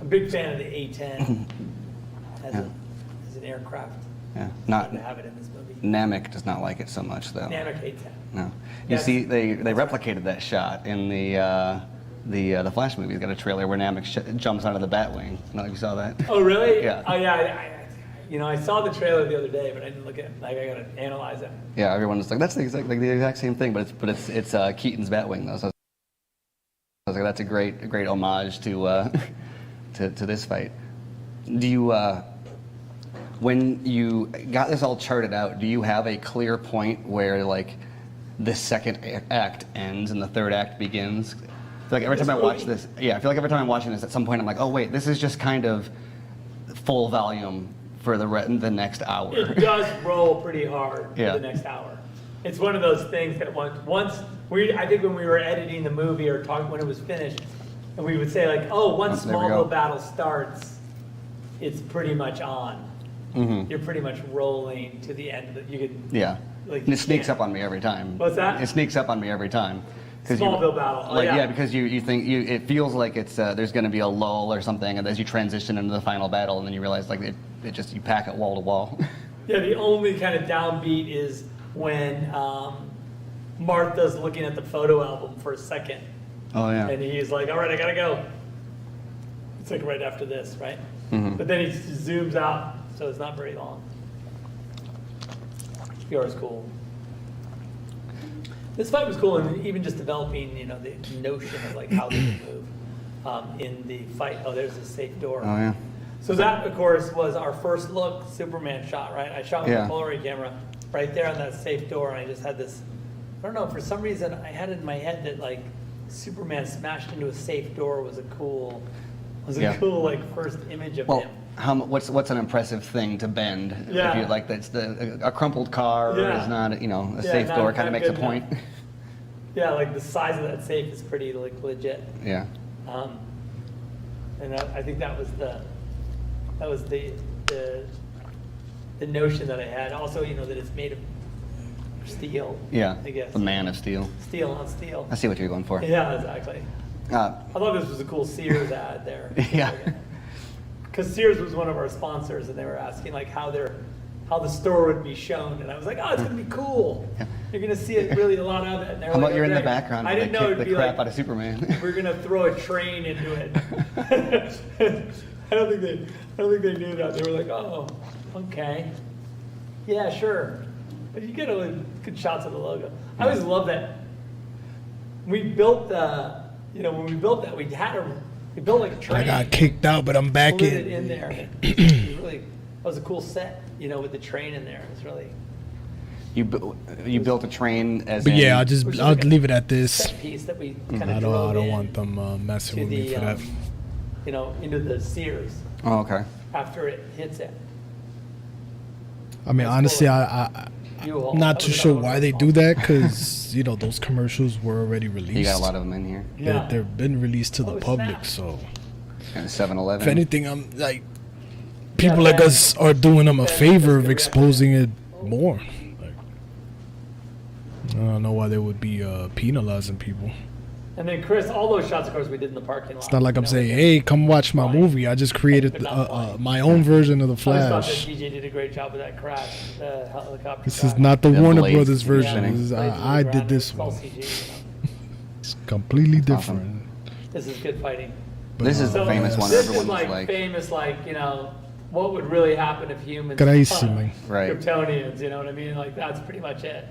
a big fan of the A-10 as, as an aircraft. Yeah, Not to have it in this movie. Namek does not like it so much, though. Namek A-10. No. You see, they replicated that shot in the Flash movie. He's got a trailer where Namek jumps out of the Batwing. I don't know if you saw that. Oh, really? Yeah. Oh, yeah. I saw the trailer the other day, but I didn't look at it. Like, I gotta analyze it. Yeah, everyone's like, that's the exact same thing, but it's Keaton's Batwing though. So I was like, that's a great homage to this fight. Do you when you got this all charted out, do you have a clear point where like the second act ends and the third act begins? I feel like every time I watch this, I feel like every time I'm watching this, at some point I'm like, oh wait, this is just kind of full volume for the next hour. It does roll pretty hard for the next hour. It's one of those things that I think when we were editing the movie or talking when it was finished, and we would say like, oh, once Smallville battle starts, it's pretty much on. Mm-hmm. You're pretty much rolling to the end. You could and it sneaks up on me every time. What's that? It sneaks up on me every time. Smallville battle. Because you think it feels like it's there's going to be a lull or something, and as you transition into the final battle, and then you realize like you pack it wall to wall. Yeah, the only kind of downbeat is when Martha's looking at the photo album for a second. Oh yeah. And he's like, "All right, I gotta go." It's like right after this, right? Mm-hmm. But then he zooms out, so it's not very long. PR's cool. This fight was cool, and even just developing, the notion of like how they move in the fight. Oh, there's a safe door. Oh yeah. So that, of course, was our first look Superman shot, right? I shot with a Polaroid camera right there on that safe door, and I just had this. I don't know. For some reason, I had it in my head that like Superman smashed into a safe door was a cool like first image of him. What's an impressive thing to bend? Yeah. If you, like that's a crumpled car is not a safe door kind of makes a point. Yeah, like the size of that safe is pretty like legit. Yeah. And I think that was the notion that I had. Also, that it's made of steel. Yeah. I guess. The Man of Steel. Steel on steel. I see what you're going for. Yeah, exactly. I thought this was a cool Sears ad there. Yeah. Because Sears was one of our sponsors, and they were asking like how the store would be shown, and I was like, oh, it's gonna be cool. Yeah. You're gonna see it really a lot of it. And how about you're in the background? I didn't know it'd the be crap like, out of Superman. We're gonna throw a train into it. I don't think they knew that. They were like, oh, okay, yeah, sure. But you get good shots of the logo. I always love that. We built when we built that, we built like a train. I got kicked out, but I'm back in. It in there. It was that was a cool set, with the train in there. It was really. You built a train as. But yeah, I'll leave it at this. Set piece that we kind of I don't want them messing with me for that. Into the Sears. Oh, okay. After it hits it. I mean, honestly, I'm not too sure why they do that, because those commercials were already released. You got a lot of them in here. Yeah. They've been released to the public, so. And 7-Eleven. If anything, I'm like, people like us are doing them a favor of exposing it more. Like, I don't know why they would be penalizing people. And then Chris, all those shots, of course, we did in the parking lot. It's not like I'm saying, hey, come watch my movie. I just created my own version of the Flash. I thought that DJ did a great job with that crash, the helicopter. This is not the Warner Brothers version. Yeah. I did this one. It's completely different. Awesome. This is good fighting. But this is the famous one. This Everyone's is like famous, what would really happen if humans Kryptonians, you know what I mean? Like, that's pretty much it.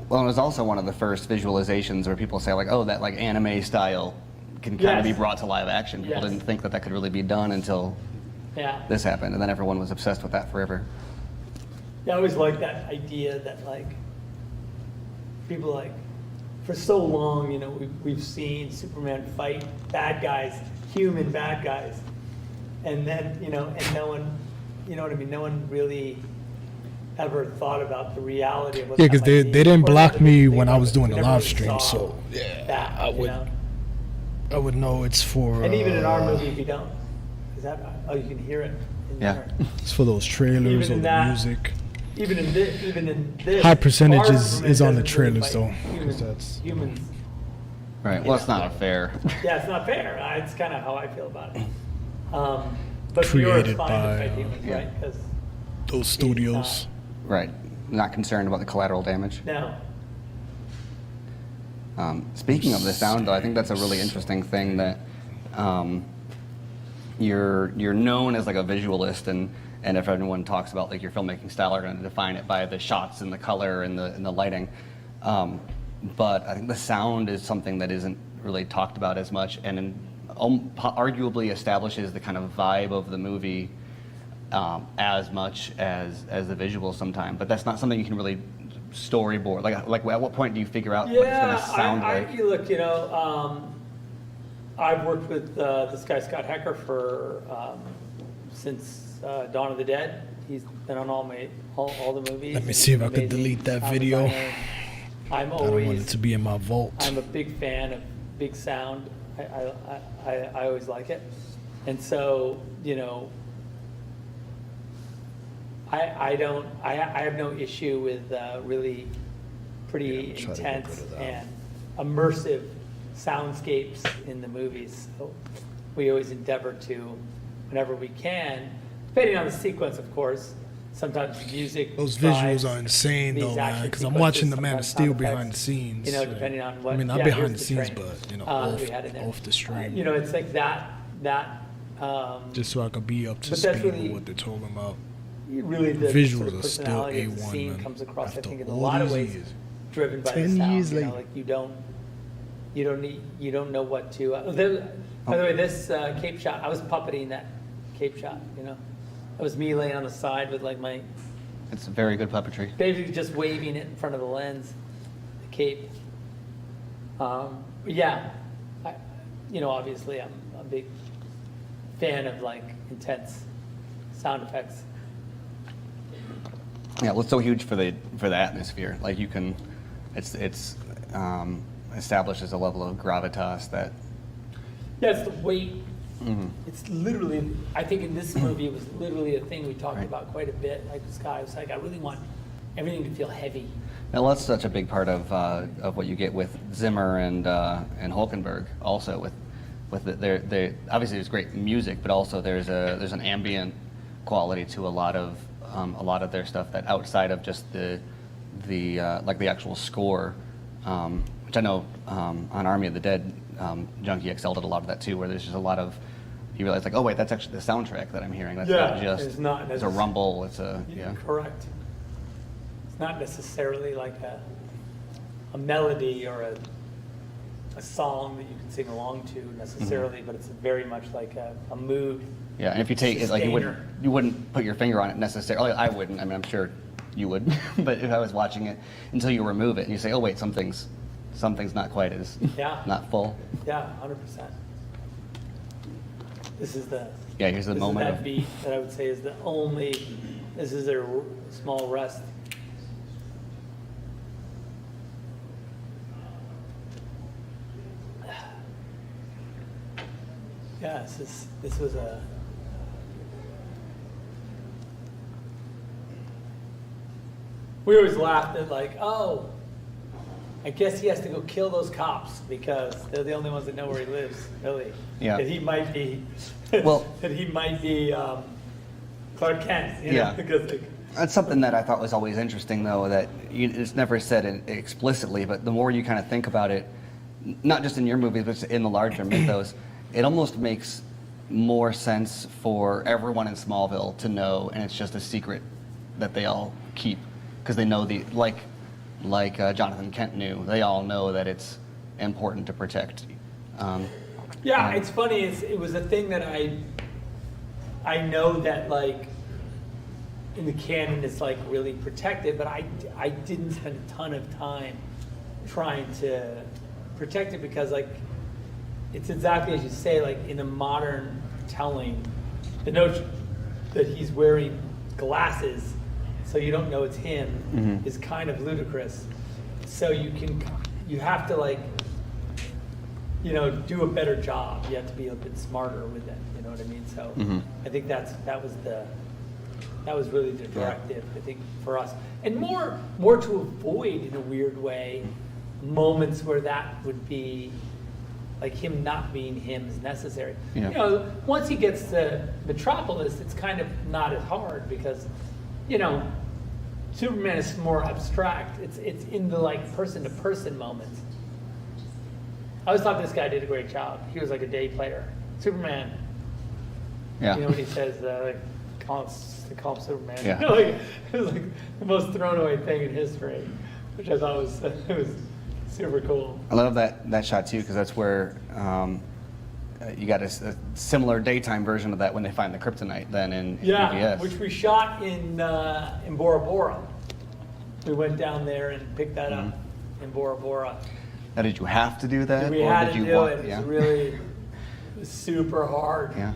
Well, it was also one of the first visualizations where people say, like, oh, that like anime style can kind of be brought to live action. People didn't think that could really be done until this happened, and then everyone was obsessed with that forever. Yeah, I always like that idea that like people for so long, we've seen Superman fight bad guys, human bad guys, and then and no one, what I mean, no one really ever thought about the reality of what because they didn't block me when I was doing the live stream, so I would know it's for. And even in our movie, if you don't, you can hear it. It's for those trailers or the music. Even in this, high percentage is on the trailers though. Humans. Right. Well, it's not fair. Yeah, it's not fair. It's kind of how I feel about it. But Created Created fine by, to fight demons, yeah. right? 'Cause Those studios. Right. Not concerned about the collateral damage. no. Speaking of the sound, though, I think that's a really interesting thing that you're known as like a visualist, and if everyone talks about like your filmmaking style, are going to define it by the shots and the color and the lighting. But I think the sound is something that isn't really talked about as much, and arguably establishes the kind of vibe of the movie as much as the visuals sometimes. But that's not something you can really storyboard. Like at what point do you figure out what it's going to sound like? You look, I've worked with this guy Scott Hecker for since Dawn of the Dead. He's been on all the movies. Let me see if I could Amazing delete that sound video. designer. I don't want it to be in my vault. I'm a big fan of big sound. I always like it, and so I have no issue with really pretty try to intense get rid of that. and immersive soundscapes in the movies. So we always endeavor to, whenever we can, depending on the sequence, of course. Sometimes music. Those visuals vibes, are insane these though, man. action Because I'm sequences, watching the Man of sometimes Steel sound behind the effects, scenes. depending on what. I mean, not yeah, behind the here's scenes, train. but We had it there. off the stream. It's like that. Just so I could be up to But that's speed really- with what they're talking about. Really, the Visuals sort of are still personality of the A1, scene man. comes across, I After think, in a all lot of these ways, years. driven by 10 the sound. years later. Like you don't know what to. By the way, this cape shot, I was puppeting that cape shot. That was me laying on the side with like my It's very good puppetry. basically just waving it in front of the lens, the cape. Yeah, obviously I'm a big fan of like intense sound effects. Yeah, well, it's so huge for the atmosphere. Like you can, it's establishes a level of gravitas that. Yeah, it's the weight. It's literally, I think in this movie, it was literally a thing we talked Right. about quite a bit. Like this guy was like, I really want everything to feel heavy. Now that's such a big part of what you get with Zimmer and Hulkenberg. Also with their obviously there's great music, but also there's an ambient quality to a lot of their stuff that outside of just the actual score, which I know on Army of the Dead, Junkie XL did a lot of that too, where there's just a lot of you realize like, oh wait, that's actually the soundtrack that I'm hearing. That's not just it's not it's a rumble. It's a yeah. Correct. It's not necessarily like a melody or a song that you can sing along to necessarily, but it's very much like a mood. Yeah, and if you take it, like Sustainer. you wouldn't put your finger on it necessarily. I wouldn't. I mean, I'm sure you would. But if I was watching it until you remove it and you say, oh wait, something's not quite as Yeah. not full. Yeah, 100%. This is the Yeah, here's the this moment is that of beat that I would say is the only. This is their small rest. Yeah, this was a. We always laughed at like, oh, I guess he has to go kill those cops because they're the only ones that know where he lives. Really, Yeah. That he might be. Well- that he might be Clark Kent. Yeah. Because like, That's something that I thought was always interesting, though, that it's never said explicitly, but the more you kind of think about it, not just in your movies, but in the larger mythos, it almost makes more sense for everyone in Smallville to know, and it's just a secret that they all keep, because they know like Jonathan Kent knew, they all know that it's important to protect. yeah, it's funny. It was a thing that I know that like in the canon it's like really protected, but I didn't spend a ton of time trying to protect it because like it's exactly as you say, like in a modern telling, the notion that he's wearing glasses so you don't know it's him is kind of ludicrous. So you have to like, do a better job. You have to be a bit smarter with it. You know what I mean? So I think that was really the directive, I think, for us. And more to avoid in a weird way moments where that would be like him not being him is necessary. Yeah. You know, once he gets to Metropolis, it's kind of not as hard because, you know, Superman is more abstract. It's in the like person to person moments. I always thought this guy did a great job. He was like a day player. Superman. Yeah. You know when he says like call him Superman. Yeah. You know, like, it was like the most thrown away thing in history, which I thought was it was super cool. I love that shot too, because that's where you got a similar daytime version of that when they find the kryptonite then in BVS. Which we shot in Bora Bora. We went down there and picked that up in Bora Bora. Now, did you have to do that? We or had did to you do want, it. It yeah. was really super hard Yeah.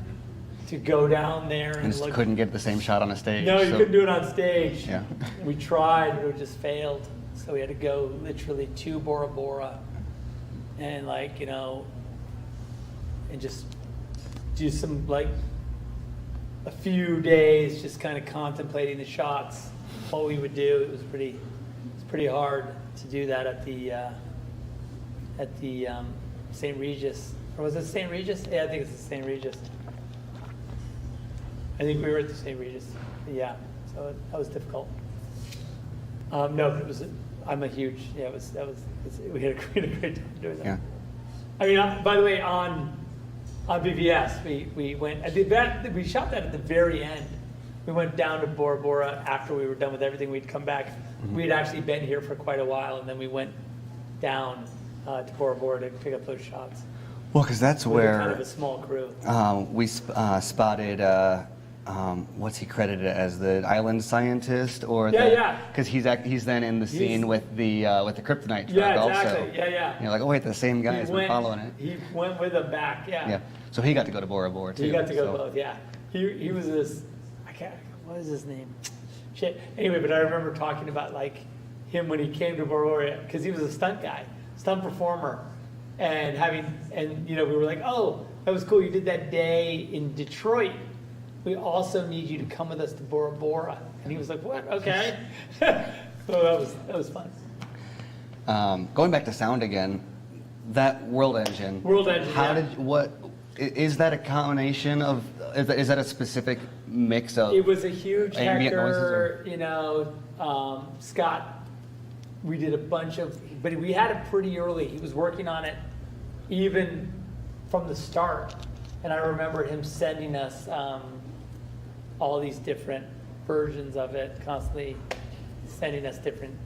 to go down there And and just look. couldn't get the same shot on a stage. No, you so- couldn't do it on stage. Yeah. We tried, but it just failed. So we had to go literally to Bora Bora and like, you know, and just do some like a few days just kind of contemplating the shots, what we would do. It was pretty hard to do that at the St. Regis. Or was it St. Regis? Yeah, I think it's the St. Regis. I think we were at the St. Regis. Yeah, so that was difficult. No, but it was. I'm a huge. Yeah, we had a great time doing that. Yeah. I mean, by the way, on BVS, we went. We shot that at the very end. We went down to Bora Bora after we were done with everything. We'd come back. We'd actually been here for quite a while, and then we went down to Bora Bora to pick up those shots. Well, because that's With where kind of a small crew. we spotted. What's he credited as, the island scientist or Yeah. Because he's then in the scene with the kryptonite truck Yeah, also. exactly. Yeah. And you're like, oh wait, the same guy's been following it. He went with them back. Yeah. Yeah. So he got to go to Bora Bora too. He got to go so- both. Yeah. He was this. What is his name? Shit. Anyway, but I remember talking about like him when he came to Bora Bora because he was a stunt guy, stunt performer, and we were like, oh, that was cool. You did that day in Detroit. We also need you to come with us to Bora Bora. And he was like, what? Okay. So that was fun. Going back to sound again, that World Engine. How yeah. Is that a combination of? Is that a specific mix of? It was a huge ambient noises Hecker, or- Scott. We did a bunch of, but we had it pretty early. He was working on it even from the start. And I remember him sending us all these different versions of it, constantly sending us different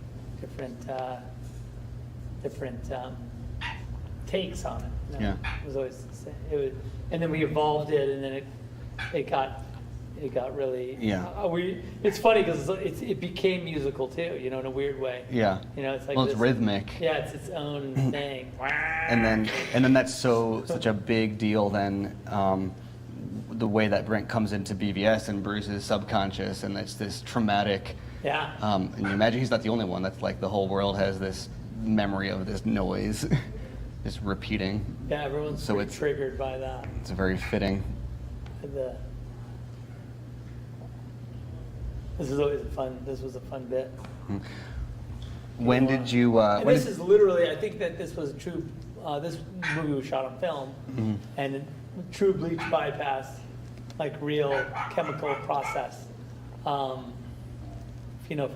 takes on it. You know? Yeah. It was always and then we evolved it, and then it got really. Yeah. It's funny because it became musical too. You know, in a weird way. Yeah. You know, it's like Well, it's this- rhythmic. Yeah, it's its own thing. And then that's such a big deal then, the way that Brent comes into BVS and Bruce's subconscious, and it's this traumatic. Yeah. And you imagine he's not the only one. That's like the whole world has this memory of this noise, just repeating. Yeah, everyone's So pretty it's- triggered by that. It's very fitting. This was a fun bit. When did you? And this is literally, I think that this was a true. This movie was shot on film, and a true bleach bypass, like real chemical process. For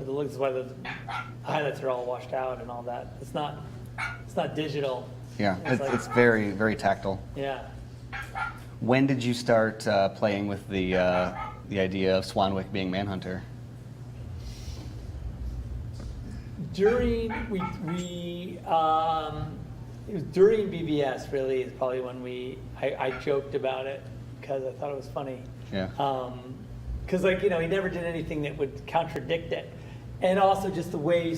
the looks, why the highlights are all washed out and all that. It's not digital. Yeah, like- it's very, very tactile. Yeah. When did you start playing with the idea of Swanwick being Manhunter? During it was during BVS really is probably when I joked about it because I thought it was funny. Yeah. Because he never did anything that would contradict it, and also just the way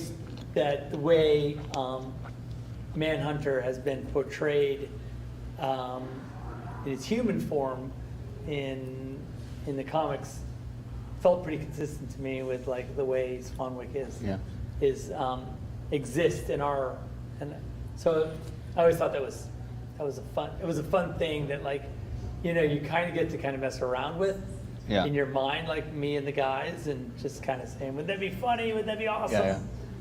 Manhunter has been portrayed in its human form in the comics felt pretty consistent to me with like the way Swanwick exists in our, and so I always thought that was a fun thing that you kind of get to kind of mess around with in your mind, like me and the guys, and just kind of saying, would that be funny? Would that be awesome? Yeah.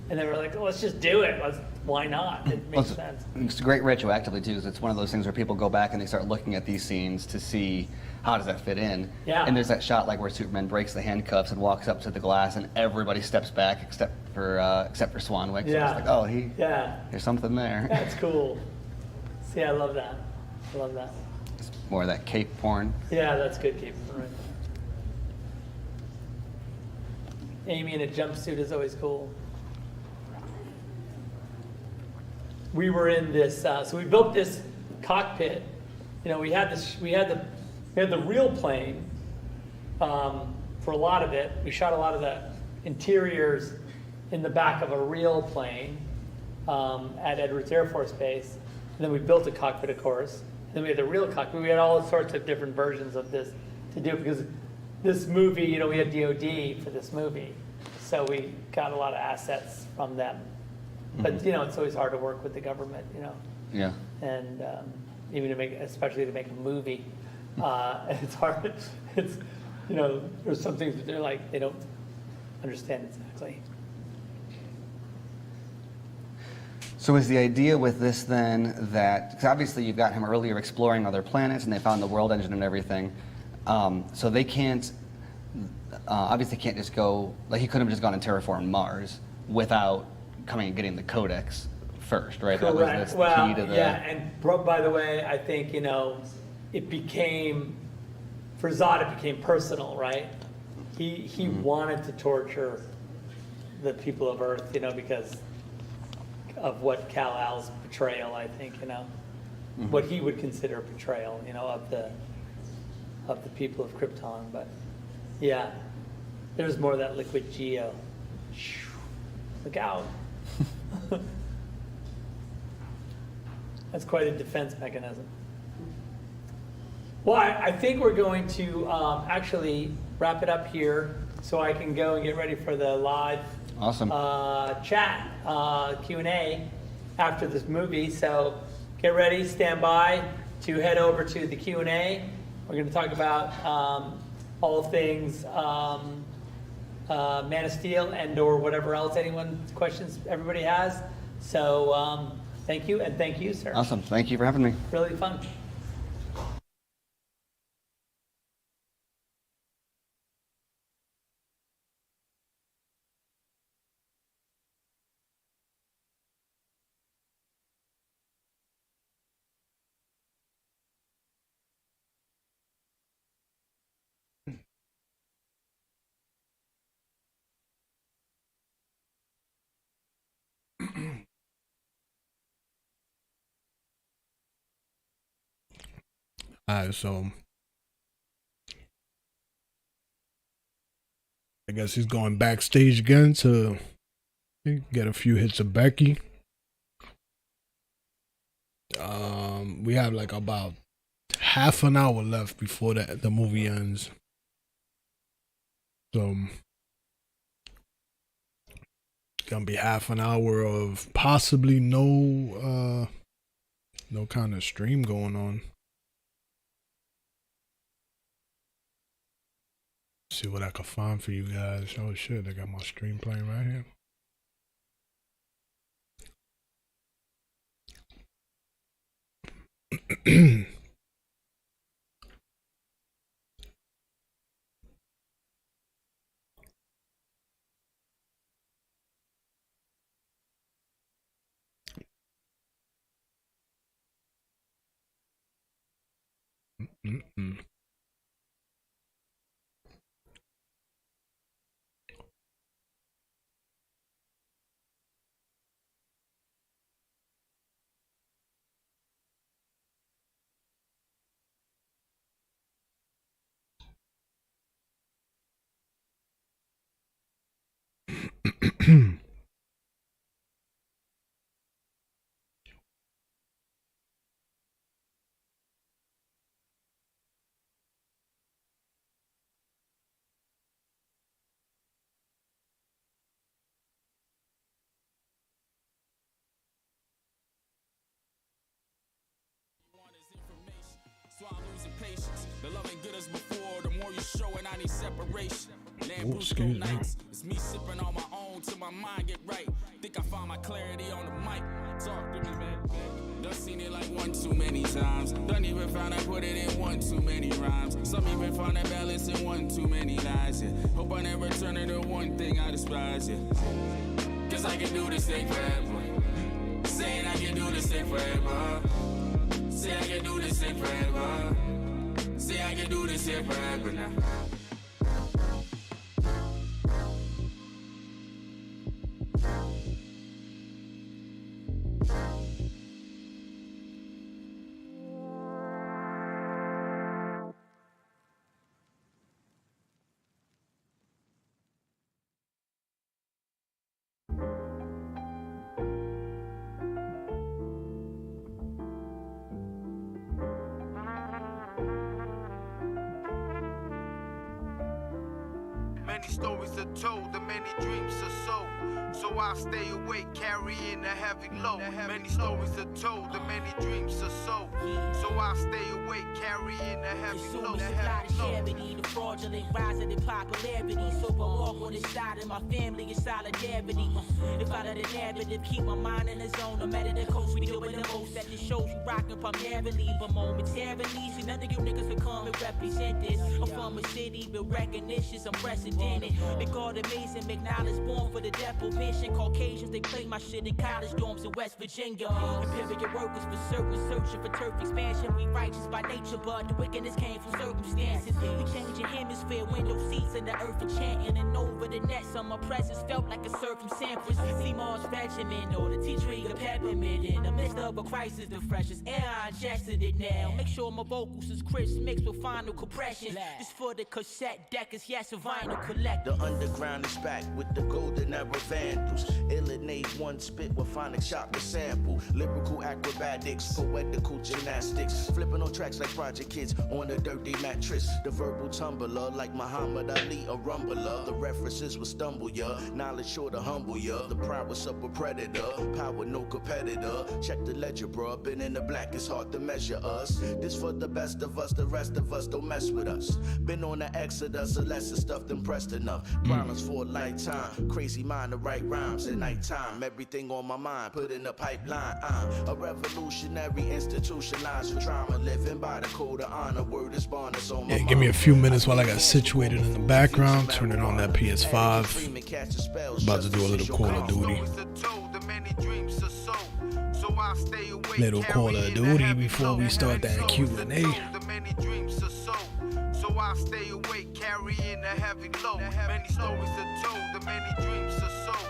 And then we're like, oh, let's just do it. why not? It Well, makes sense. it's great retroactively too, because it's one of those things where people go back and they start looking at these scenes to see how does that fit in. Yeah. And there's that shot like where Superman breaks the handcuffs and walks up to the glass, and everybody steps back except for Swanwick. So Yeah. it's like, oh, Yeah, there's something there. that's cool. See, I love that. I love that. It's more of that cape porn. Yeah, that's good, Keith. Right there. Amy in a jumpsuit is always cool. We were in this, so we built this cockpit. You know, we had the real plane for a lot of it. We shot a lot of the interiors in the back of a real plane at Edwards Air Force Base. And then we built a cockpit, of course. And then we had the real cockpit. We had all sorts of different versions of this to do because this movie, you know, we had DOD for this movie. So we got a lot of assets from them. But, you know, it's always hard to work with the government, you know. Yeah. And even to make, especially to make a movie, it's hard. It's, you know, there's some things that they're like, they don't understand exactly. So is the idea with this then that, because obviously you've got him earlier exploring other planets and they found the world engine and everything, so they can't, obviously can't just go, like he couldn't have just gone and terraformed Mars without coming and getting the codex first, right? Correct. That was the Well, key to the... yeah, and by the way, I think, you know, it became, for Zod, it became personal, right? He wanted to torture the people of Earth, you know, because of what Kal-El's betrayal, I think, you know, what he would consider betrayal, you know, of the people of Krypton. But yeah, there's more of that liquid geo. Look out. That's quite a defense mechanism. Well, I think we're going to actually wrap it up here so I can go and get ready for the live Awesome. chat, Q&A after this movie. So get ready, stand by to head over to the Q&A. We're going to talk about all things Man of Steel and or whatever else questions everybody has. So thank you, and thank you, sir. Awesome. Thank you for having me. Really fun. Alright, so I guess he's going backstage again to get a few hits of Becky. We have like about half an hour left before the movie ends. So it's gonna be half an hour of possibly no kind of stream going on. See what I can find for you guys. Oh shit, I got my stream playing right here. The love ain't good as before. The more you show it, I need separation. Excuse me. It's me sipping on my own till my mind get right. Think I found my clarity on the mic. Talk to me, man. Done seen it like one too many times. Done even found I put it in one too many rhymes. Some even found that balance in one too many lies, yeah. Hope I never turn into one thing I despise, yeah. Cause I can do this thing forever. Saying I can do this thing forever. Say I can do this thing forever. Say I can do this here forever now. Many stories are told and many dreams are sold. So I stay awake, carrying a heavy load. Many stories are told and many dreams are sold. So I stay awake, carrying a heavy load. Consumers supply the charity, the fraudulent rising in popularity. So I walk on this side of my family in solidarity. If out of the narrative, keep my mind in the zone. No matter the coast, we doing the most. That just shows you rockin' primarily, but momentarily. See, none of you niggas will come and represent this. I'm from a city with recognition's unprecedented. They call it amazing, McNallis born for the devil mission. Caucasians, they play my shit in college dorms in West Virginia. Imperial workers for certain, searching for turf expansion. We righteous by nature, but the wickedness came from circumstances. We changing hemisphere, window seats in the earth and chanting. And over the net, some of my presence felt like a circumstance. See Mars regimen or the tea tree of peppermint. In the midst of a crisis, the freshest air I ingested it now. Make sure my vocals is crisp, mixed with final compression. This for the cassette deckers, yes, a vinyl collector. The underground is back with the golden era vandals. Illinois one spit with phonic shop to sample. Lyrical acrobatics, poetical gymnastics. Flipping on tracks like Project Kids on a dirty mattress. The verbal tumbler like Muhammad Ali, a rumbler. The references will stumble ya. Knowledge sure to humble ya. The prowess of a predator. Power no competitor. Check the ledger, bro. Been in the black, it's hard to measure us. This for the best of us, the rest of us don't mess with us. Been on the exodus, a lesser stuff than pressed enough. Problems for a lifetime. Crazy mind to write rhymes at nighttime. Everything on my mind, put in a pipeline. I'm a revolutionary, institutionalized for trauma. Living by the code of honor. Word is born, it's on my Yeah, give me a few minutes while I got situated in the background. Turning on that PS5. About to do a little Call of Duty. Little Call of Duty before we start that Q&A. So I stay awake, carrying a heavy load. Many stories are told, and many dreams are sold.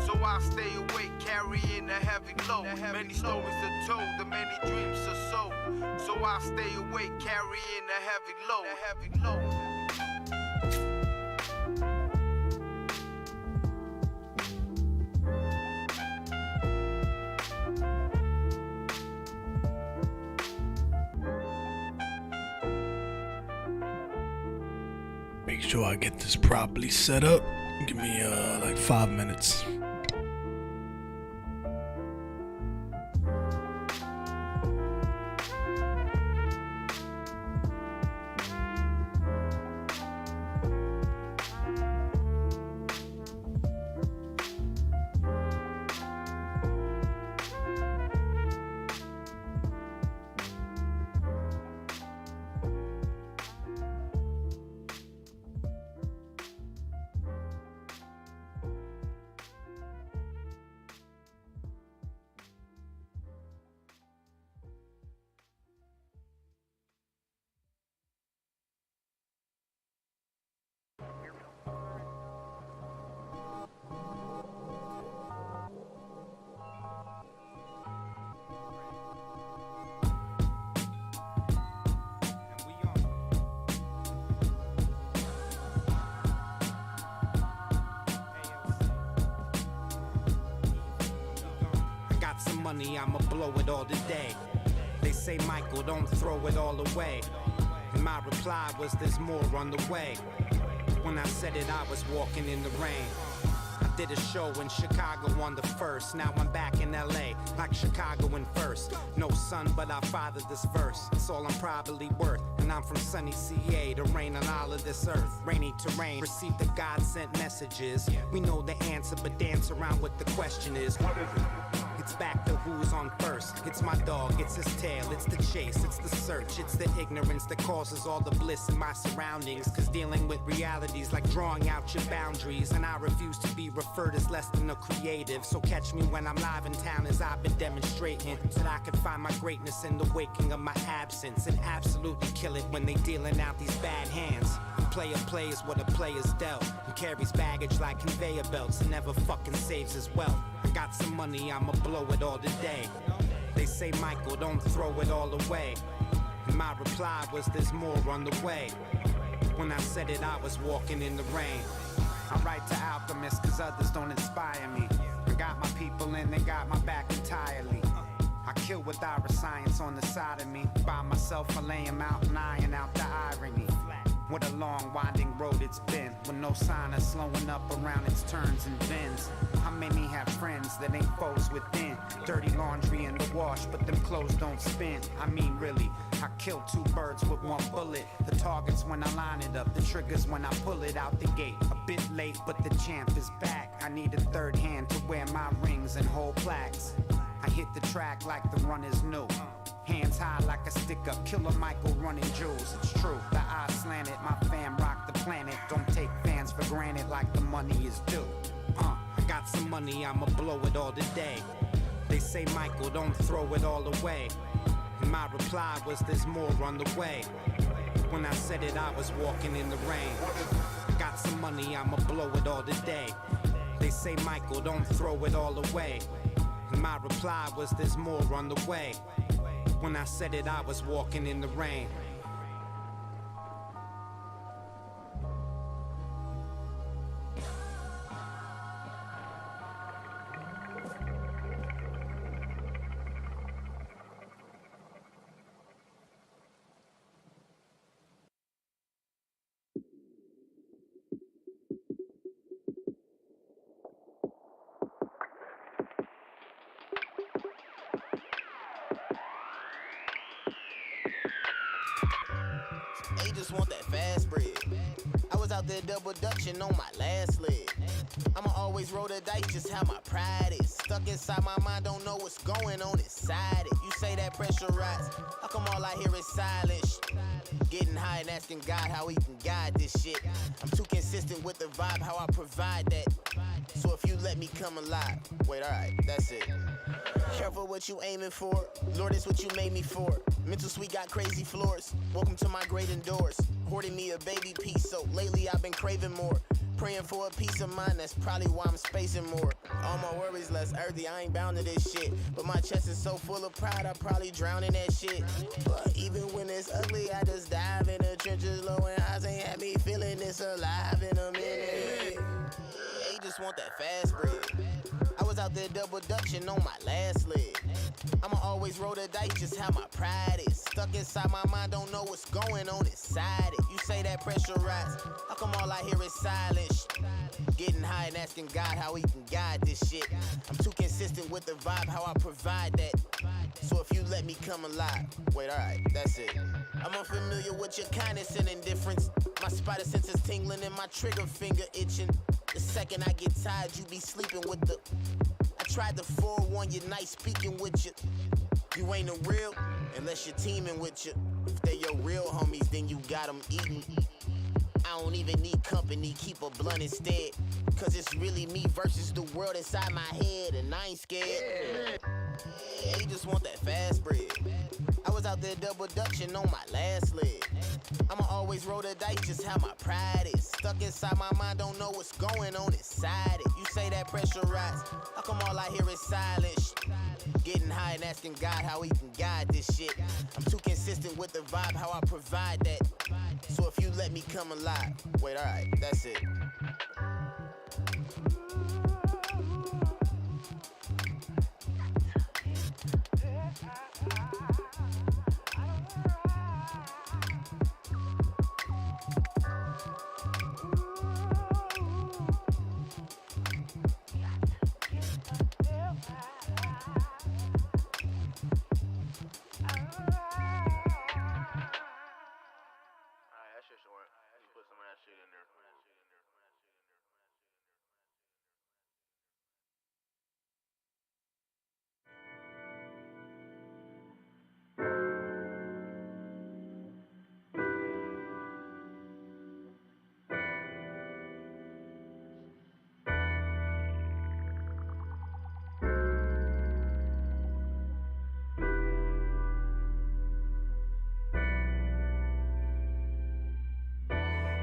So I stay awake, carrying a heavy load. Many stories are told, and many dreams are sold. So I stay awake, carrying a heavy load. A heavy load. Make sure I get this properly set up. Give me like 5 minutes. Money, I'ma blow it all today. They say, Michael, don't throw it all away. And my reply was, there's more on the way. When I said it, I was walking in the rain. I did a show in Chicago on the 1st. Now I'm back in LA, like Chicago in first. No son, but I fathered this verse. It's all I'm probably worth. And I'm from sunny CA, to rain on all of this earth. Rainy terrain, receive the God-sent messages. We know the answer, but dance around what the question is. What is it? It's back to who's on first. It's my dog, it's his tail, it's the chase, it's the search, it's the ignorance that causes all the bliss in my surroundings. Cause dealing with realities like drawing out your boundaries. And I refuse to be referred as less than a creative. So catch me when I'm live in town, as I've been demonstrating, that I can find my greatness in the waking of my absence. And absolutely kill it when they dealing out these bad hands. Player plays what a player's dealt, and carries baggage like conveyor belts, and never fucking saves his wealth. I got some money, I'ma blow it all today. They say, Michael, don't throw it all away. And my reply was, there's more on the way. When I said it, I was walking in the rain. I write to alchemists cause others don't inspire me. I got my people and they got my back entirely. I kill with our science on the side of me. By myself, I lay him out and iron out the irony. What a long, winding road it's been, with no sign of slowing up around its turns and bends. How many have friends that ain't foes within? Dirty laundry in the wash, but them clothes don't spin. I mean, really, I kill two birds with one bullet. The target's when I line it up, the trigger's when I pull it out the gate. A bit late, but the champ is back. I need a third hand to wear my rings and hold plaques. I hit the track like the runner's new. Hands high like a stick up, Killer Michael running jewels. It's true, the eyes slanted, my fam rock the planet. Don't take fans for granted like the money is due. I got some money, I'ma blow it all today. They say, Michael, don't throw it all away. And my reply was, there's more on the way. When I said it, I was walking in the rain. I got some money, I'ma blow it all today. They say, Michael, don't throw it all away. And my reply was, there's more on the way. When I said it, I was walking in the rain. They just want that fast bread. I was out there double dutching on my last leg. I'ma always roll the dice, just how my pride is. Stuck inside my mind, don't know what's going on inside it. You say that pressure rise, how come all I hear is silence? Getting high and asking God how he can guide this shit. I'm too consistent with the vibe, how I provide that. So if you let me come alive, wait, alright, that's it. Careful what you aiming for, Lord, it's what you made me for. Mental suite got crazy floors, welcome to my great indoors. Hoarding me a baby piece, so lately I've been craving more. Praying for a peace of mind, that's probably why I'm spacing more. All my worries less earthy, I ain't bound to this shit. But my chest is so full of pride, I probably drown in that shit. But even when it's ugly, I just dive in the trenches low, and eyes ain't had me feeling this alive in a minute. They just want that fast bread. I was out there double dutching on my last leg. I'ma always roll the dice, just how my pride is. Stuck inside my mind, don't know what's going on inside it. You say that pressure rise, how come all I hear is silence? Getting high and asking God how he can guide this shit. I'm too consistent with the vibe, how I provide that. So if you let me come alive, wait, alright, that's it. I'm unfamiliar with your kindness and indifference. My spider sense is tingling and my trigger finger itching. The second I get tired, you be sleeping with the... I tried to forewarn you, nice speaking with you. You ain't a real, unless you're teaming with you. If they your real homies, then you got them eating. I don't even need company, keep a blunt instead. Cause it's really me versus the world inside my head, and I ain't scared. They just want that fast bread. I was out there double dutching on my last leg. I'ma always roll the dice, just how my pride is. Stuck inside my mind, don't know what's going on inside it. You say that pressure rise, how come all I hear is silence? Getting high and asking God how he can guide this shit. I'm too consistent with the vibe, how I provide that. So if you let me come alive, wait, alright, that's it.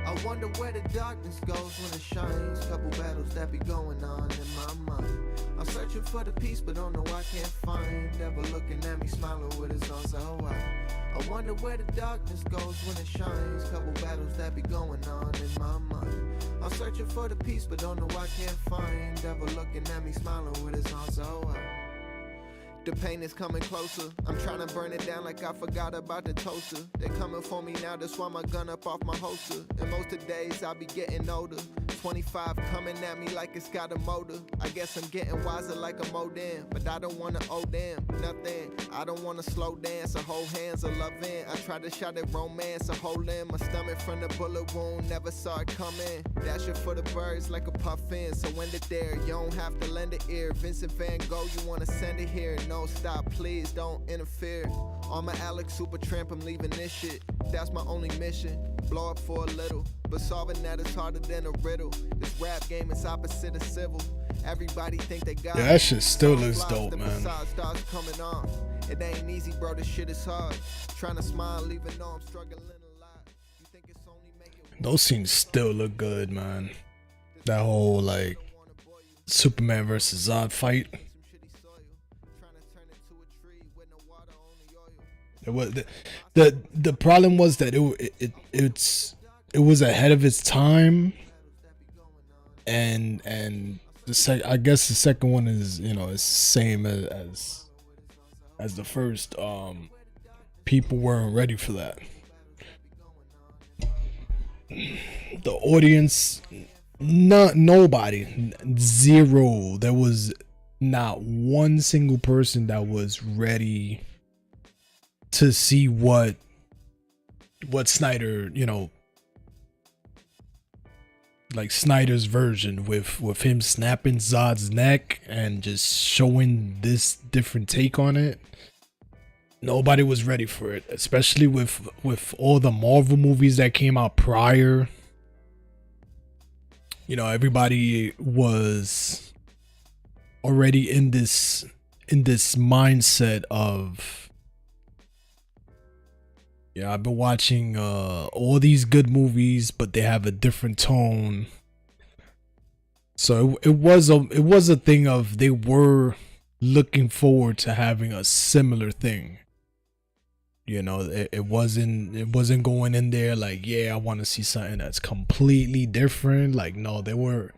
I wonder where the darkness goes when it shines. Couple battles that be going on in my mind. I'm searching for the peace, but don't know I can't find. Devil looking at me, smiling with his arms so wide. I wonder where the darkness goes when it shines. Couple battles that be going on in my mind. I'm searching for the peace, but don't know I can't find. Devil looking at me, smiling with his arms so wide. The pain is coming closer. I'm trying to burn it down like I forgot about the toaster. They coming for me now, that's why my gun up off my holster. And most of the days I be getting older. 25 coming at me like it's got a motor. I guess I'm getting wiser like a modem. But I don't wanna owe them nothing. I don't wanna slow dance or hold hands or love in. I tried to shout at romance or hold in my stomach from the bullet wound. Never saw it coming. Dash it for the birds like a puffin. So end it there, you don't have to lend an ear. Vincent Van Gogh, you wanna send it here. No stop, please don't interfere. On my Alex super tramp, I'm leaving this shit. That's my only mission. Blow up for a little, but solving that is harder than a riddle. This rap game is opposite of civil. Everybody think they got Yeah, that shit still looks dope, man. Stars coming on. It ain't easy, bro. This shit is hard. Trying to smile, even though I'm struggling a lot. You think it's only making Those scenes still look good, man. That whole like Superman versus Zod fight. It was the problem was that it was ahead of its time, and I guess the second one is, you know, it's the same as the first. People weren't ready for that. The audience, nobody, zero. There was not one single person that was ready to see what Snyder, you know, like Snyder's version with him snapping Zod's neck and just showing this different take on it. Nobody was ready for it, especially with all the Marvel movies that came out prior. You know, everybody was already in this mindset of, yeah, I've been watching all these good movies, but they have a different tone. So it was a thing of they were looking forward to having a similar thing. You know, it wasn't going in there like, yeah, I want to see something that's completely different. Like, no, there was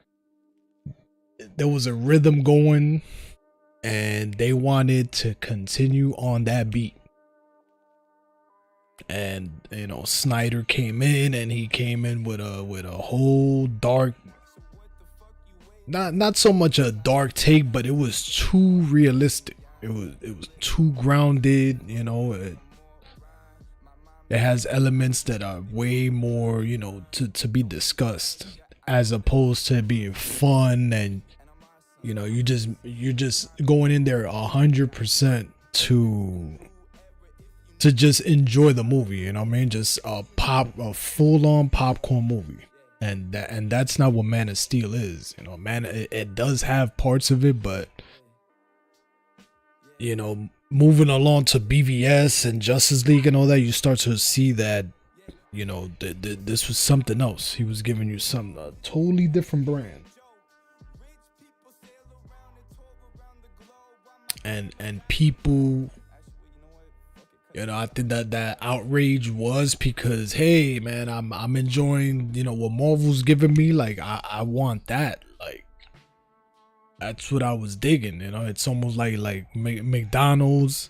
a rhythm going, and they wanted to continue on that beat. And, you know, Snyder came in, and he came in with a whole dark, not so much a dark take, but it was too realistic. It was too grounded. You know, it has elements that are way more, you know, to be discussed, as opposed to being fun. And, you know, you're just going in there 100% to just enjoy the movie, you know what I mean? Just a full-on popcorn movie. And that's not what Man of Steel is. You know, it does have parts of it, but, you know, moving along to BVS and Justice League and all that, you start to see that, you know, this was something else. He was giving you a totally different brand. And people, you know, I think that outrage was because, hey man, I'm enjoying, you know, what Marvel's giving me. Like, I want that. Like, that's what I was digging. You know, it's almost like McDonald's.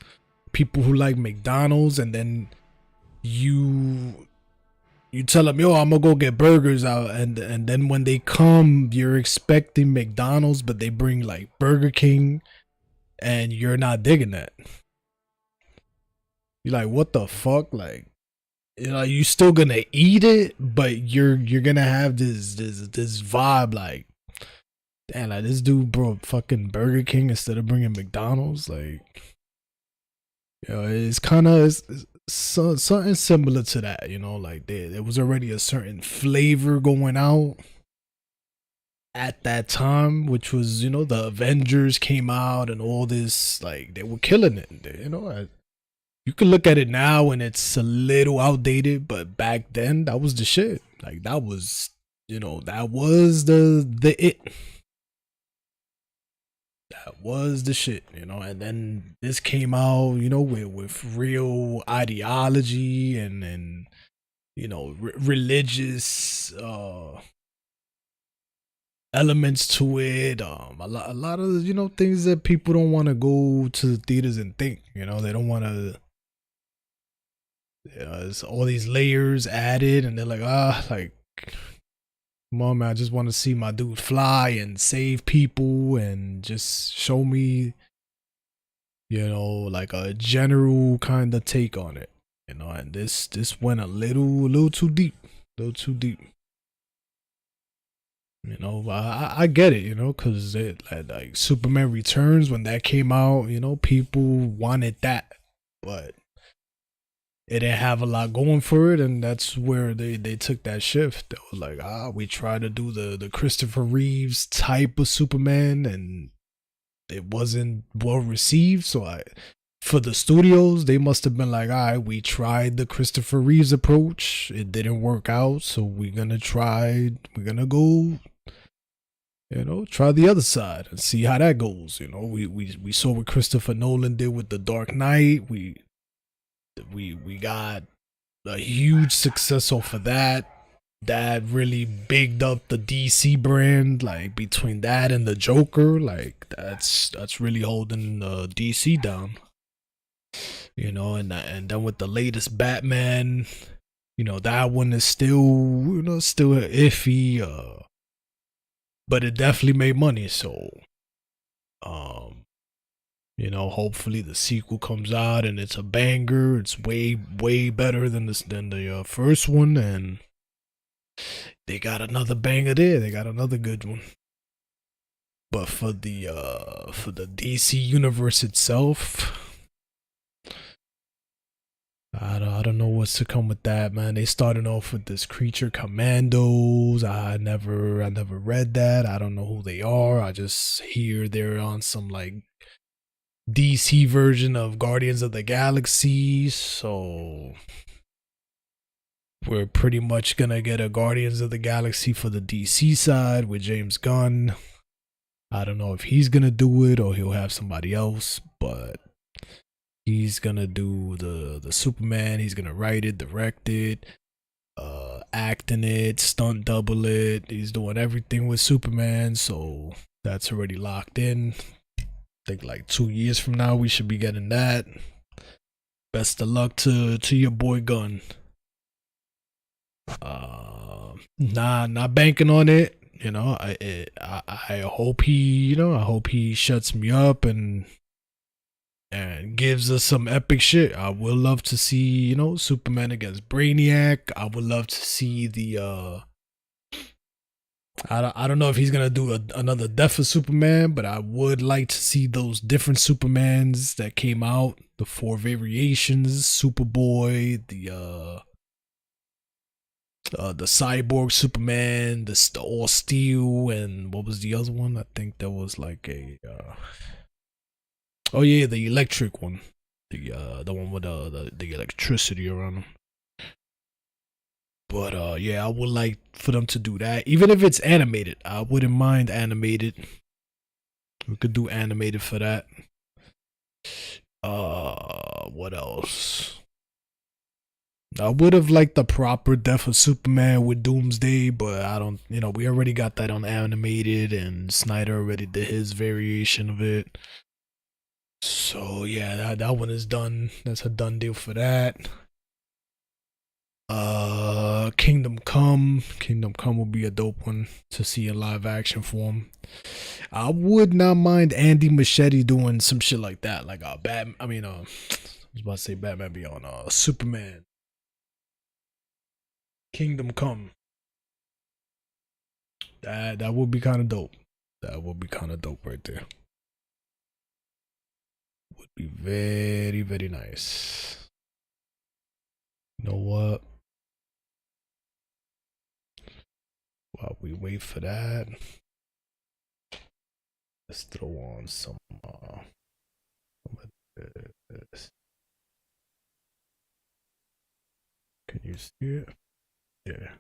People who like McDonald's, and then you tell them, yo, I'm gonna go get burgers out, and then when they come, you're expecting McDonald's, but they bring like Burger King, and you're not digging that. You're like, what the fuck? Like, you know, you still gonna eat it, but you're gonna have this vibe like, damn, like this dude brought fucking Burger King instead of bringing McDonald's. Like, you know, it's kind of something similar to that. You know, like there was already a certain flavor going out at that time, which was, you know, the Avengers came out and all this, like they were killing it. You know, you can look at it now and it's a little outdated, but back then that was the shit. Like that was, you know, that was the it. That was the shit, you know. And then this came out, you know, with real ideology and you know, religious elements to it. A lot of, you know, things that people don't want to go to the theaters and think. You know, they don't want to. It's all these layers added, and they're like, like, come on, man, I just want to see my dude fly and save people and just show me, you know, like a general kind of take on it, you know. And this went a little too deep, you know. I get it, you know, because like Superman Returns, when that came out, you know, people wanted that, but it didn't have a lot going for it, and that's where they took that shift. They was like, we try to do the Christopher Reeves type of Superman, and it wasn't well received. So for the studios, they must have been like, all right, we tried the Christopher Reeves approach, it didn't work out, so we're gonna go, you know, try the other side and see how that goes. You know, we saw what Christopher Nolan did with The Dark Knight. We got a huge success off of that. That really bigged up the DC brand. Like between that and the Joker, like that's really holding DC down. You know, and then with the latest Batman, you know, that one is still, you know, still iffy. But it definitely made money. So, you know, hopefully the sequel comes out and it's a banger. It's way better than the first one, and they got another banger there. They got another good one. But for the DC universe itself, I don't know what's to come with that, man. They started off with this Creature Commandos. I never read that. I don't know who they are. I just hear they're on some like DC version of Guardians of the Galaxy, so we're pretty much gonna get a Guardians of the Galaxy for the DC side with James Gunn. I don't know if he's gonna do it or he'll have somebody else, but he's gonna do the Superman. He's gonna write it, direct it, act in it, stunt double it. He's doing everything with Superman, so that's already locked in. Think like 2 years from now we should be getting that. Best of luck to your boy Gunn. Not banking on it. You know, I hope he, you know, I hope he shuts me up and gives us some epic shit. I would love to see, you know, Superman against Brainiac. I would love to see the I don't know if he's gonna do another Death of Superman, but I would like to see those different Supermans that came out, the 4 variations, Superboy, the Cyborg Superman, the All Steel, and what was the other one? I think there was like a oh yeah, the electric one, the one with the electricity around him. But yeah, I would like for them to do that. Even if it's animated, I wouldn't mind animated. We could do animated for that. What else? I would have liked the proper Death of Superman with Doomsday, but I don't, you know, we already got that on animated and Snyder already did his variation of it. So yeah, that one is done. That's a done deal for that. Kingdom Come will be a dope one to see in live action form. I would not mind Andy Muschietti doing some shit like that, like I was about to say Batman Beyond, Superman. Kingdom Come. That would be kind of dope. That would be kind of dope right there. Would be very, very nice. You know what? While we wait for that, let's throw on some of this. Can you see it? Yeah.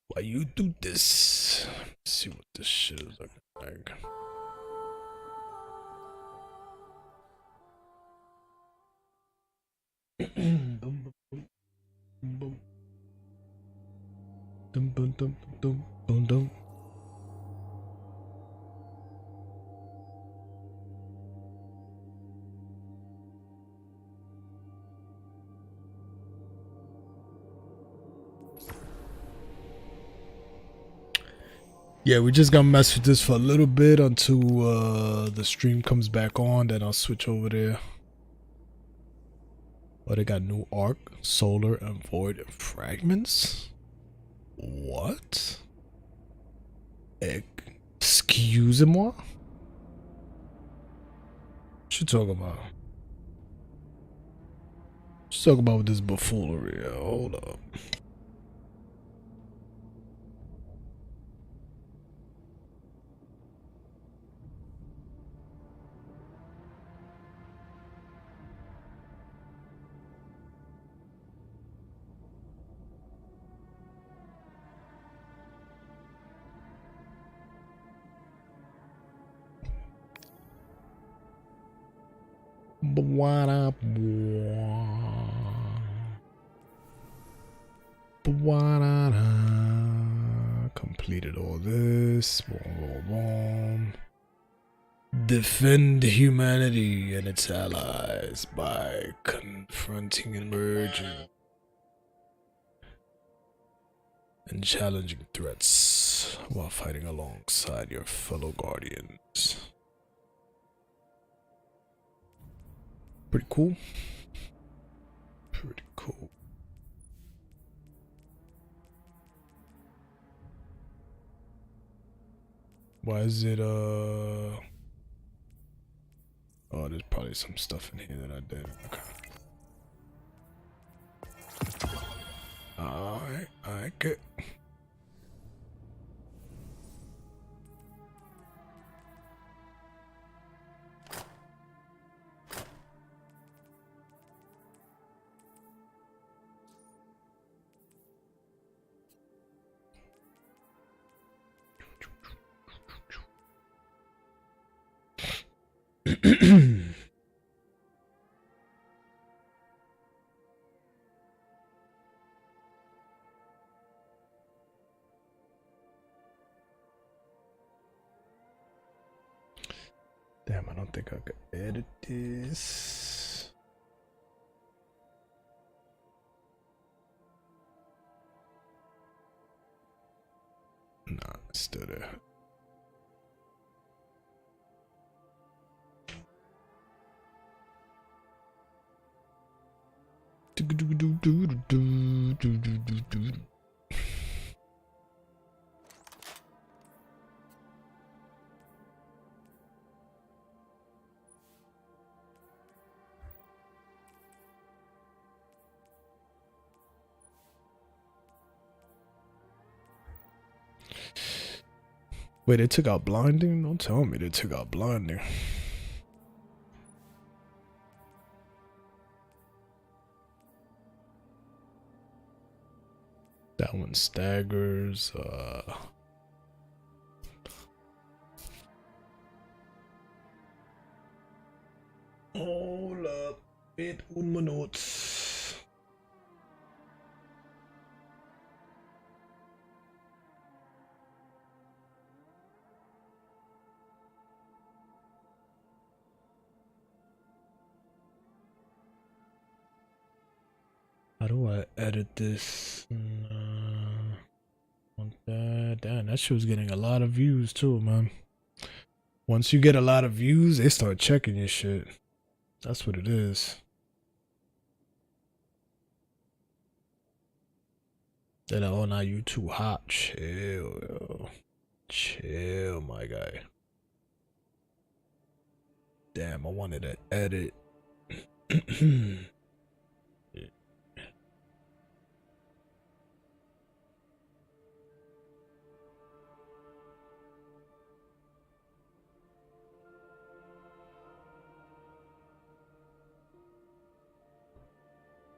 Why you do this? Let's see what this shit is looking like. Dum, dum, dum, dum, dum, dum, dum, dum, dum. Yeah, we just gonna mess with this for a little bit until the stream comes back on, then I'll switch over there. Oh, they got new arc, solar, and void and fragments? What? Excusez-moi? What you talking about? What you talking about with this buffoonery? Hold up. Completed all this. Defend humanity and its allies by confronting emerging and challenging threats while fighting alongside your fellow guardians. Pretty cool. Pretty cool. Why is it oh, there's probably some stuff in here that I did. Okay. Alright, good. Damn, I don't think I could edit this. Nah, it's still there. Wait, they took out blinding? Don't tell me they took out blinding. That one staggers. Hold up. Wait 1 minute. How do I edit this? Want that? Damn, that shit was getting a lot of views too, man. Once you get a lot of views, they start checking your shit. That's what it is. They're like, oh, now you too hot. Chill, yo. Chill, my guy. Damn, I wanted to edit.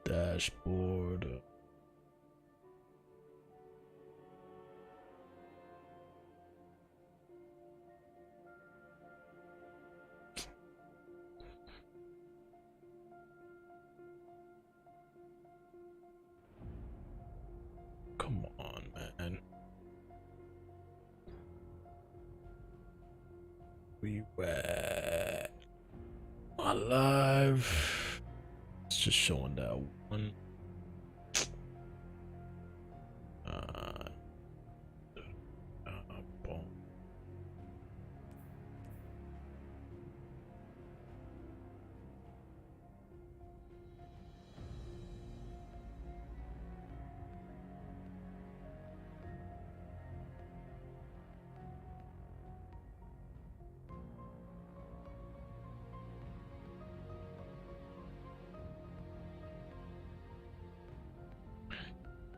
Dashboard. Come on, man. We were alive. It's just showing that one. Boom.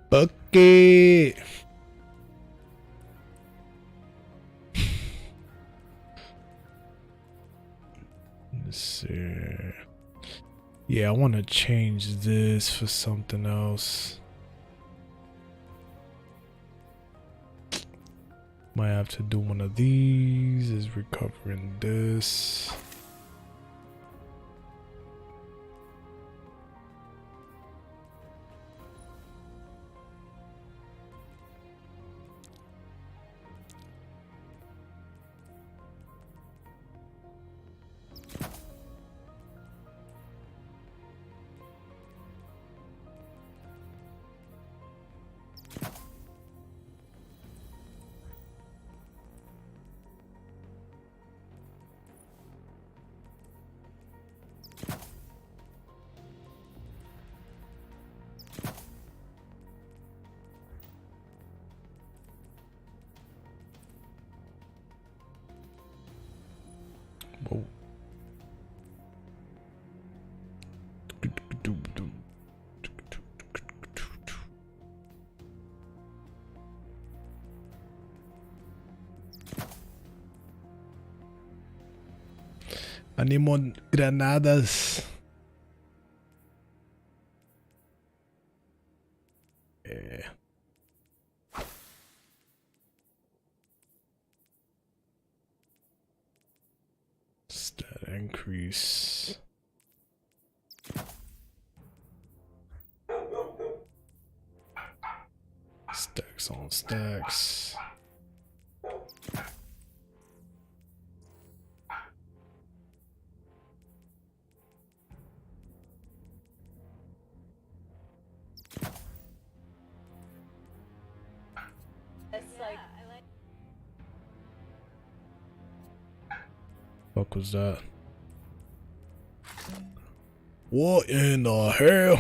Bucket. Let's see. Yeah, I want to change this for something else. Might have to do one of these. Is recovering this. Whoa. I need more granadas. Yeah. Stat increase. Stacks on stacks. Fuck was that? What in the hell?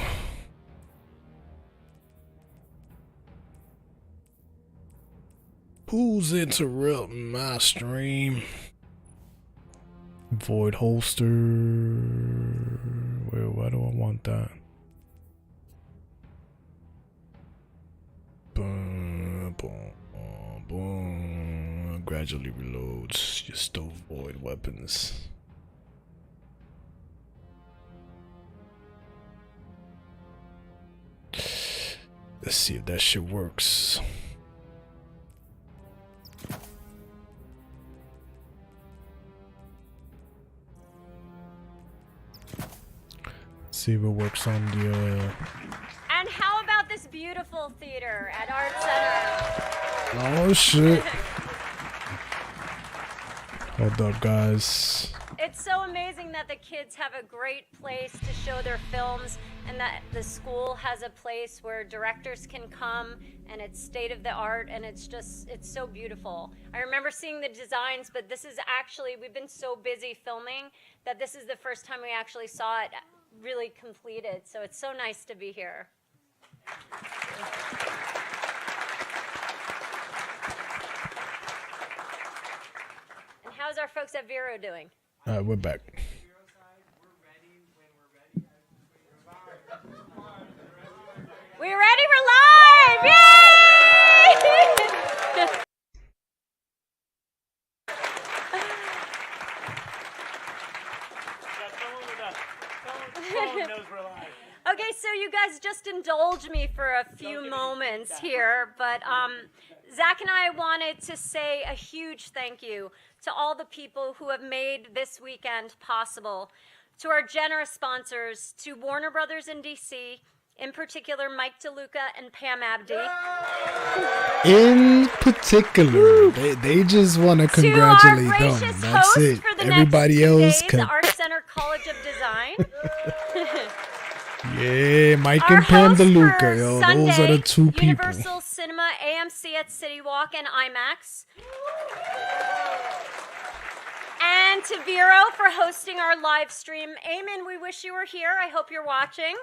Who's interrupting my stream? Void holster. Wait, why do I want that? Boom, boom, boom. Gradually reloads your stove void weapons. Let's see if that shit works. See if it works on the And how about this beautiful theater at Art Center? Oh shit. Hold up, guys. It's so amazing that the kids have a great place to show their films and that the school has a place where directors can come, and it's state of the art, and it's so beautiful. I remember seeing the designs, but this is actually, we've been so busy filming that this is the first time we actually saw it really completed. So it's so nice to be here. And how's our folks at Vero doing? We're back. We're ready, we're live! Yay! Okay, so you guys just indulge me for a few moments here, but Zach and I wanted to say a huge thank you to all the people who have made this weekend possible, to our generous sponsors, to Warner Brothers in DC, in particular Mike DeLuca and Pam Abdi. In particular, they just want to congratulate them. That's it. Everybody else can. The Art Center College of Design. Yeah, Mike and Pam DeLuca, yo, Sunday, those are the two people. Universal Cinema, AMC at City Walk, and IMAX. And to Vero for hosting our live stream. Eamon, we wish you were here. I hope you're watching.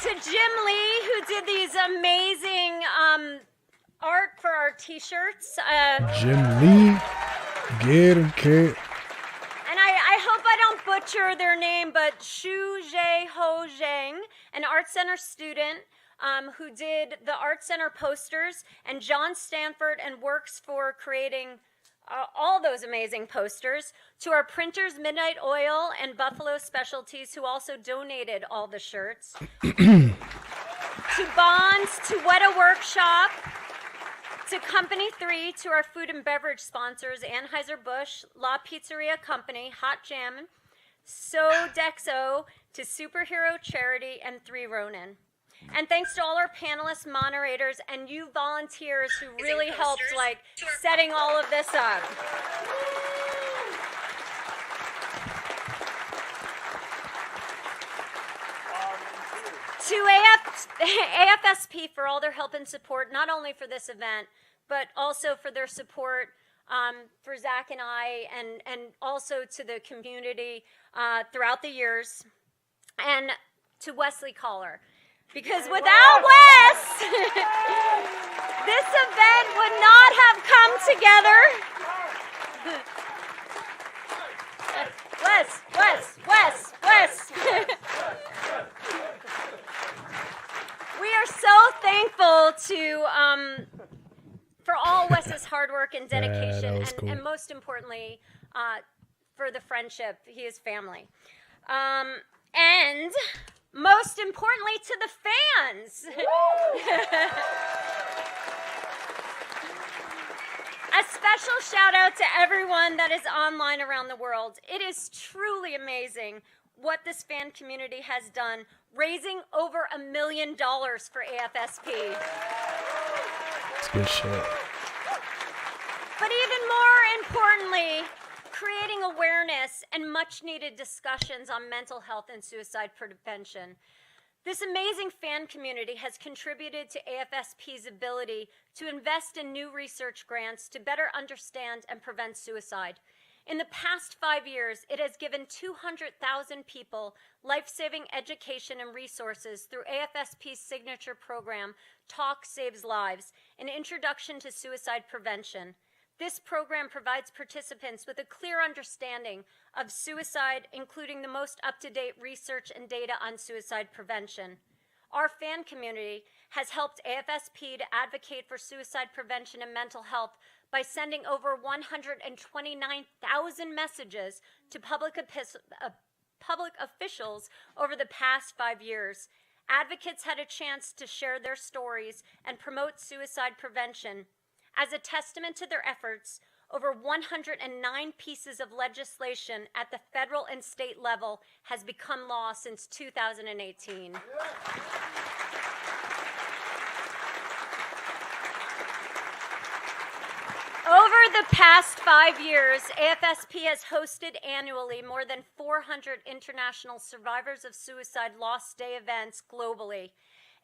To Jim Lee, who did these amazing art for our t-shirts. Jim Lee, get him, kid. And I hope I don't butcher their name, but Shu Jie Ho Zhang, an Art Center student who did the Art Center posters, and John Stanford, and works for creating all those amazing posters. To our printers, Midnight Oil and Buffalo Specialties, who also donated all the shirts. To Bonds, to Weta Workshop, to Company 3, to our food and beverage sponsors, Anheuser-Busch, La Pizzeria Company, Hot Jam, Sodexo, to Superhero Charity, and 3 Ronin. And thanks to all our panelists, moderators, and you volunteers who really helped, like, setting all of this up. To AFSP for all their help and support, not only for this event, but also for their support for Zach and I, and also to the community throughout the years. And to Wesley Collar. Because without Wes, this event would not have come together. Wes. We are so thankful for all Wes's hard work and dedication, cool. and most importantly, for the friendship. He is family. And most importantly, to the fans. A special shout out to everyone that is online around the world. It is truly amazing what this fan community has done, raising over $1 million for AFSP. That's good shit. But even more importantly, creating awareness and much needed discussions on mental health and suicide prevention. This amazing fan community has contributed to AFSP's ability to invest in new research grants to better understand and prevent suicide. In the past 5 years, it has given 200,000 people life-saving education and resources through AFSP's signature program, Talk Saves Lives, an introduction to suicide prevention. This program provides participants with a clear understanding of suicide, including the most up-to-date research and data on suicide prevention. Our fan community has helped AFSP to advocate for suicide prevention and mental health by sending over 129,000 messages to public officials over the past 5 years. Advocates had a chance to share their stories and promote suicide prevention. As a testament to their efforts, over 109 pieces of legislation at the federal and state level has become law since 2018. Over the past 5 years, AFSP has hosted annually more than 400 international survivors of suicide lost day events globally.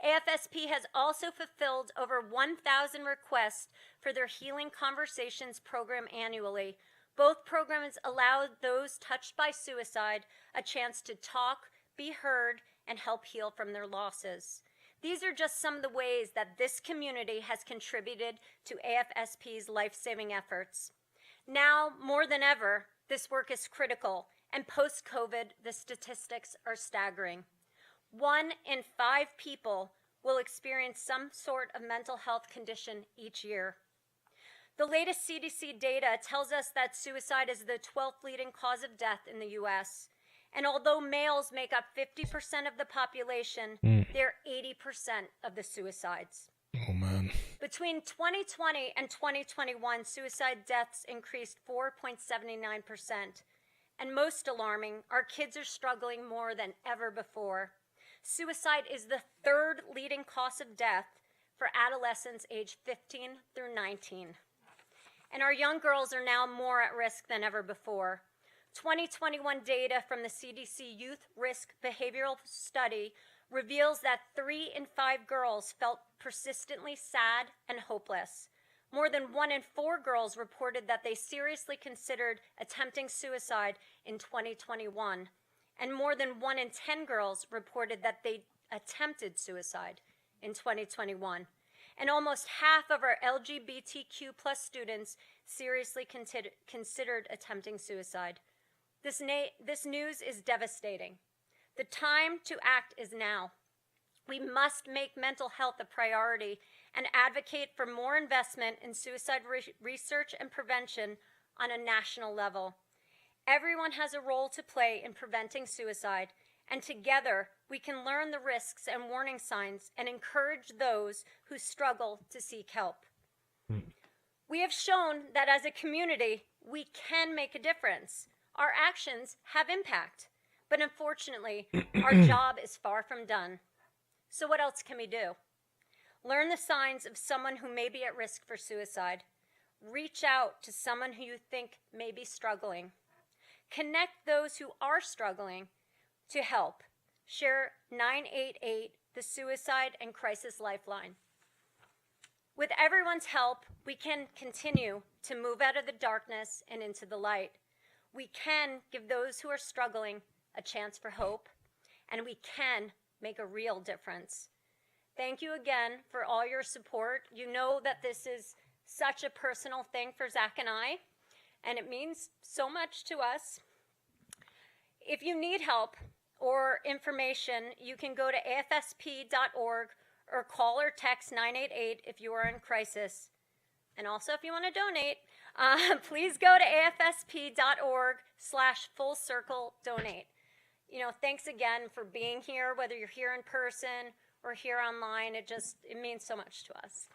AFSP has also fulfilled over 1,000 requests for their Healing Conversations program annually. Both programs allow those touched by suicide a chance to talk, be heard, and help heal from their losses. These are just some of the ways that this community has contributed to AFSP's life-saving efforts. Now, more than ever, this work is critical, and post-COVID, the statistics are staggering. 1 in 5 people will experience some sort of mental health condition each year. The latest CDC data tells us that suicide is the 12th leading cause of death in the U.S., and although males make up 50% of the population, they're 80% of the suicides. Oh, man. Between 2020 and 2021, suicide deaths increased 4.79%. And most alarming, our kids are struggling more than ever before. Suicide is the 3rd leading cause of death for adolescents aged 15 through 19. And our young girls are now more at risk than ever before. 2021 data from the CDC Youth Risk Behavioral Study reveals that 3 in 5 girls felt persistently sad and hopeless. More than 1 in 4 girls reported that they seriously considered attempting suicide in 2021. And more than 1 in 10 girls reported that they attempted suicide in 2021. And almost half of our LGBTQ plus students seriously considered attempting suicide. This news is devastating. The time to act is now. We must make mental health a priority and advocate for more investment in suicide research and prevention on a national level. Everyone has a role to play in preventing suicide, and together we can learn the risks and warning signs and encourage those who struggle to seek help. We have shown that as a community, we can make a difference. Our actions have impact, but unfortunately, our job is far from done. So what else can we do? Learn the signs of someone who may be at risk for suicide. Reach out to someone who you think may be struggling. Connect those who are struggling to help. Share 988, the Suicide and Crisis Lifeline. With everyone's help, we can continue to move out of the darkness and into the light. We can give those who are struggling a chance for hope, and we can make a real difference. Thank you again for all your support. You know that this is such a personal thing for Zach and I, and it means so much to us. If you need help or information, you can go to afsp.org or call or text 988 if you are in crisis. And also, if you want to donate, please go to afsp.org/full-circle-donate. You know, thanks again for being here, whether you're here in person or here online. It means so much to us.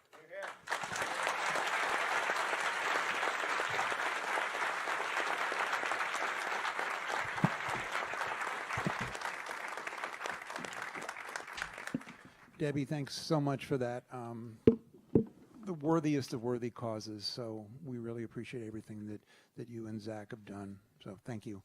Debbie, thanks so much for that. The worthiest of worthy causes, so we really appreciate everything that you and Zach have done, so thank you.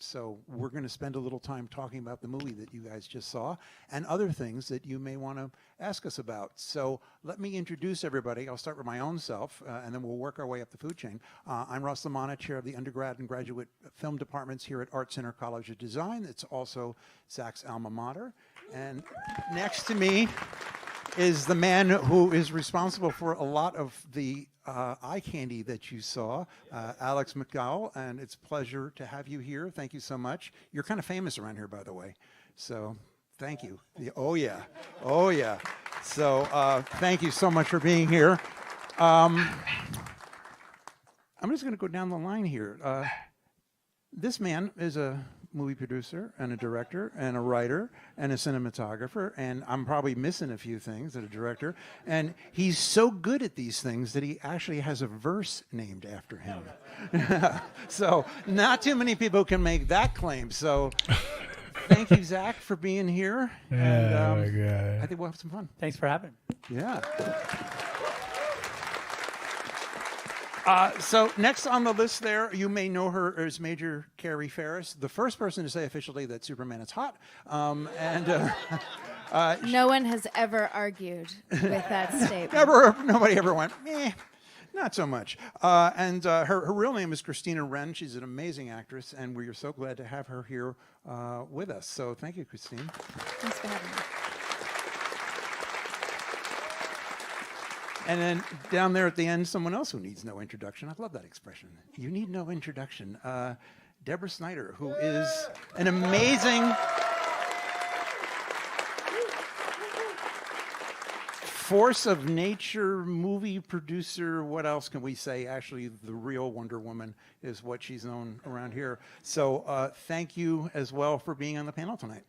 So we're going to spend a little time talking about the movie that you guys just saw and other things that you may want to ask us about. So let me introduce everybody. I'll start with my own self, and then we'll work our way up the food chain. I'm Russ Lamana, chair of the undergrad and graduate film departments here at Art Center College of Design. It's also Zach's alma mater. And next to me is the man who is responsible for a lot of the eye candy that you saw, Alex McDowell, and it's a pleasure to have you here. Thank you so much. You're kind of famous around here, by the way, so thank you. Oh, yeah. Oh, yeah. So thank you so much for being here. I'm just going to go down the line here. This man is a movie producer and a director and a writer and a cinematographer, and I'm probably missing a few things as a director, and he's so good at these things that he actually has a verse named after him. So not too many people can make that claim, so thank you, Zach, for being here, and I think we'll have some fun. Thanks for having me. Yeah. So next on the list there, you may know her as Major Carrie Ferris, the first person to say officially that Superman is hot. No one has ever argued with that statement. Nobody ever went, not so much. Her real name is Christina Wren. She's an amazing actress, and we are so glad to have her here with us. So thank you, Christine. Thanks for having me. And then down there at the end, someone else who needs no introduction. I love that expression. You need no introduction. Deborah Snyder, who is an amazing force of nature, movie producer. What else can we say? Actually, the real Wonder Woman is what she's known around here. So thank you as well for being on the panel tonight.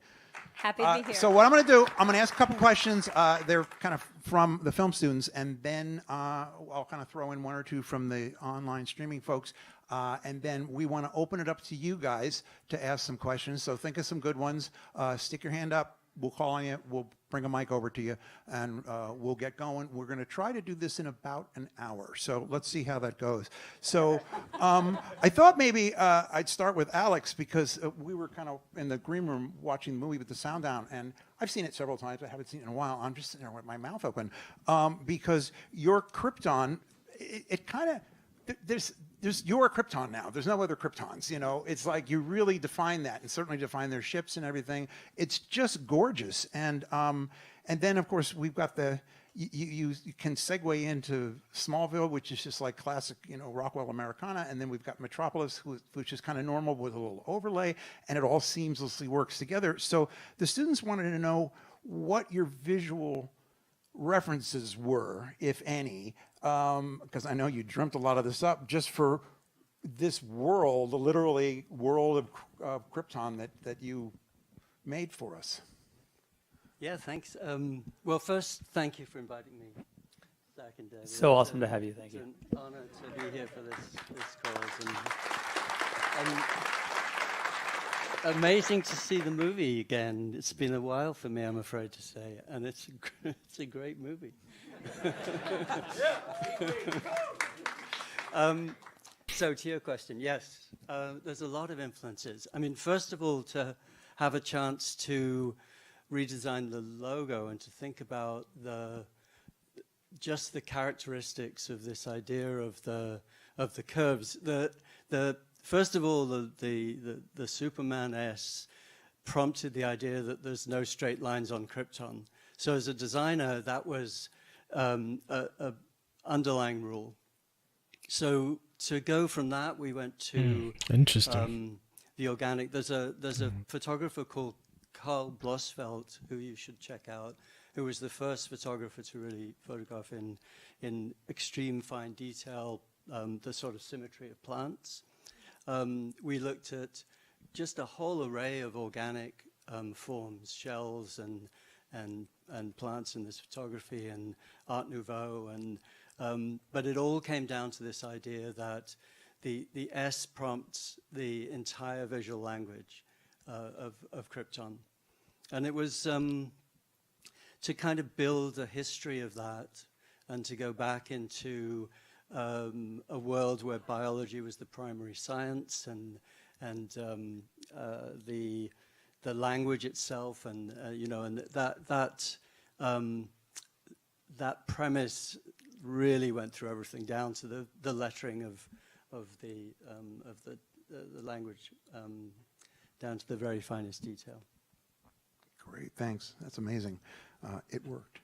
Happy to be here. So what I'm going to do, I'm going to ask a couple questions. They're kind of from the film students, and then I'll kind of throw in one or two from the online streaming folks. And then we want to open it up to you guys to ask some questions. So think of some good ones. Stick your hand up. We'll call on you. We'll bring a mic over to you, and we'll get going. We're going to try to do this in about an hour. So let's see how that goes. So I thought maybe I'd start with Alex, because we were kind of in the green room watching the movie with the sound down, and I've seen it several times. I haven't seen it in a while. I'm just sitting there with my mouth open because your Krypton, it kind of, there's your Krypton now. There's no other Kryptons, you know. It's like you really define that, and certainly define their ships and everything. It's just gorgeous. And then of course we've got the you can segue into Smallville, which is just like classic, you know, Rockwell Americana, and then we've got Metropolis, which is kind of normal with a little overlay, and it all seamlessly works together. So the students wanted to know what your visual references were, if any, because I know you dreamt a lot of this up just for this world, the literally world of Krypton that you made for us. Yeah, thanks. Well, first, thank you for inviting me, Zach and David. So awesome to have you. Thank you. It's an honor to be here for this cause. And amazing to see the movie again. It's been a while for me, I'm afraid to say, and it's a great movie. So to your question, yes, there's a lot of influences. I mean, first of all, to have a chance to redesign the logo and to think about just the characteristics of this idea of the curves. First of all, the Superman S prompted the idea that there's no straight lines on Krypton. So as a designer, that was a underlying rule. So to go from that, we went to interesting. The organic. There's a photographer called Carl Blossfeldt, who you should check out, who was the first photographer to really photograph in extreme fine detail the sort of symmetry of plants. We looked at just a whole array of organic forms, shells and plants in this photography and Art Nouveau, but it all came down to this idea that the S prompts the entire visual language of Krypton. And it was to kind of build a history of that and to go back into a world where biology was the primary science and the language itself, and you know, and that premise really went through everything down to the lettering of the language down to the very finest detail. Great, thanks. That's amazing. It worked.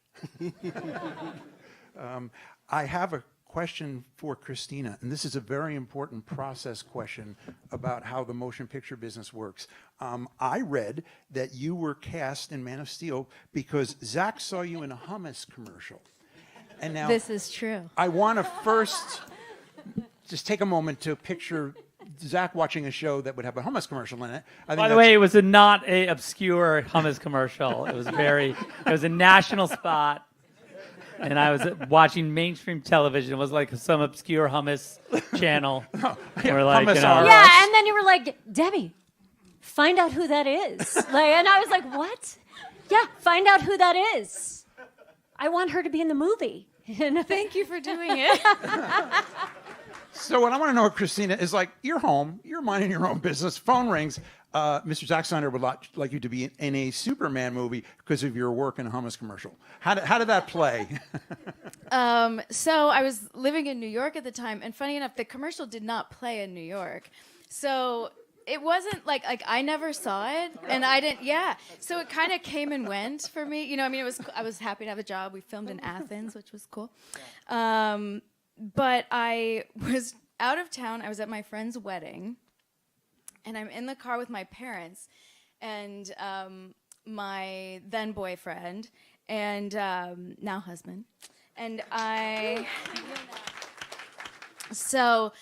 I have a question for Christina, and this is a very important process question about how the motion picture business works. I read that you were cast in Man of Steel because Zach saw you in a hummus commercial. And now This is true. I want to first just take a moment to picture Zach watching a show that would have a hummus commercial in it. By the way, it was not a obscure hummus commercial. It was a national spot. And I was watching mainstream television. It was like some obscure hummus channel. We're like, Hummus you know, Yeah, and then you were like, Debbie, find out who that is. And I was like, what? Yeah, find out who that is. I want her to be in the movie. Thank you for doing it. So what I want to know, Christina, is like, you're home, you're minding your own business, phone rings. Mr. Zack Snyder would like you to be in a Superman movie because of your work in a hummus commercial. How did that play? So I was living in New York at the time, and funny enough, the commercial did not play in New York. So it wasn't like I never saw it, and I didn't. Yeah, so it kind of came and went for me. You know, I mean, I was happy to have a job. We filmed in Athens, which was cool. But I was out of town. I was at my friend's wedding, and I'm in the car with my parents, and my then boyfriend, and now husband, and so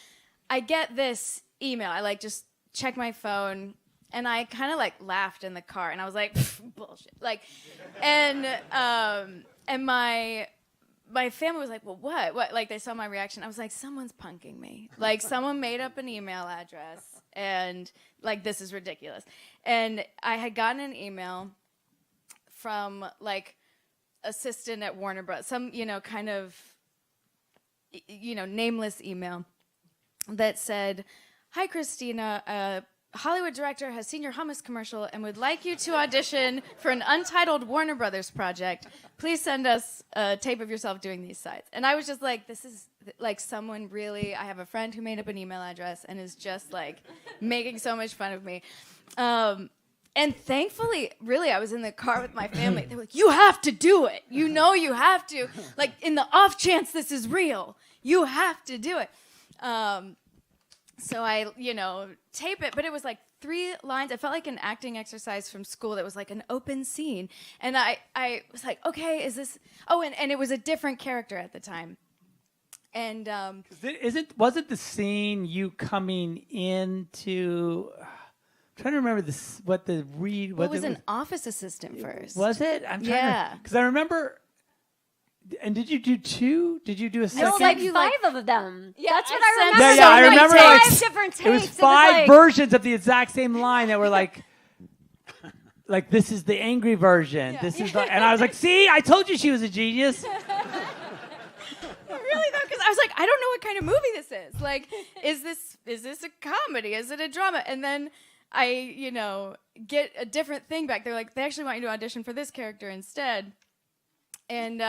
I get this email. I like just check my phone, and I kind of like laughed in the car, and I was like, bullshit. Like, and my family was like, well, what? Like, they saw my reaction. I was like, someone's punking me. Like, someone made up an email address, and like, this is ridiculous. And I had gotten an email from like assistant at Warner Bros. Some, kind of, nameless email that said, hi, Christina, a Hollywood director has seen your hummus commercial and would like you to audition for an untitled Warner Brothers project. Please send us a tape of yourself doing these sides. And I was just like, this is like someone really, I have a friend who made up an email address and is just like making so much fun of me. And thankfully, really, I was in the car with my family. They were like, you have to do it. You know you have to. Like, in the off chance this is real, you have to do it. So I, tape it, but it was like 3 lines. I felt like an acting exercise from school that was like an open scene. And I was like, okay, is this... Oh, and it was a different character at the time. And... wasn't the scene you coming into... I'm trying to remember this. What the read? Well, it was an office assistant first. Was it? I'm trying to... Because I remember... And did you do 2? Did you do a second? It's like 5 of them. Yeah, that's what I remember. Yeah, I remember like 5 different takes. It was 5 versions of the exact same line that were like this is the angry version. Yeah. This is and I was like, see, I told you she was a genius. Really though, because I was like, I don't know what kind of movie this is. Like, is this a comedy? Is it a drama? And then I, get a different thing back. They're like, they actually want you to audition for this character instead. And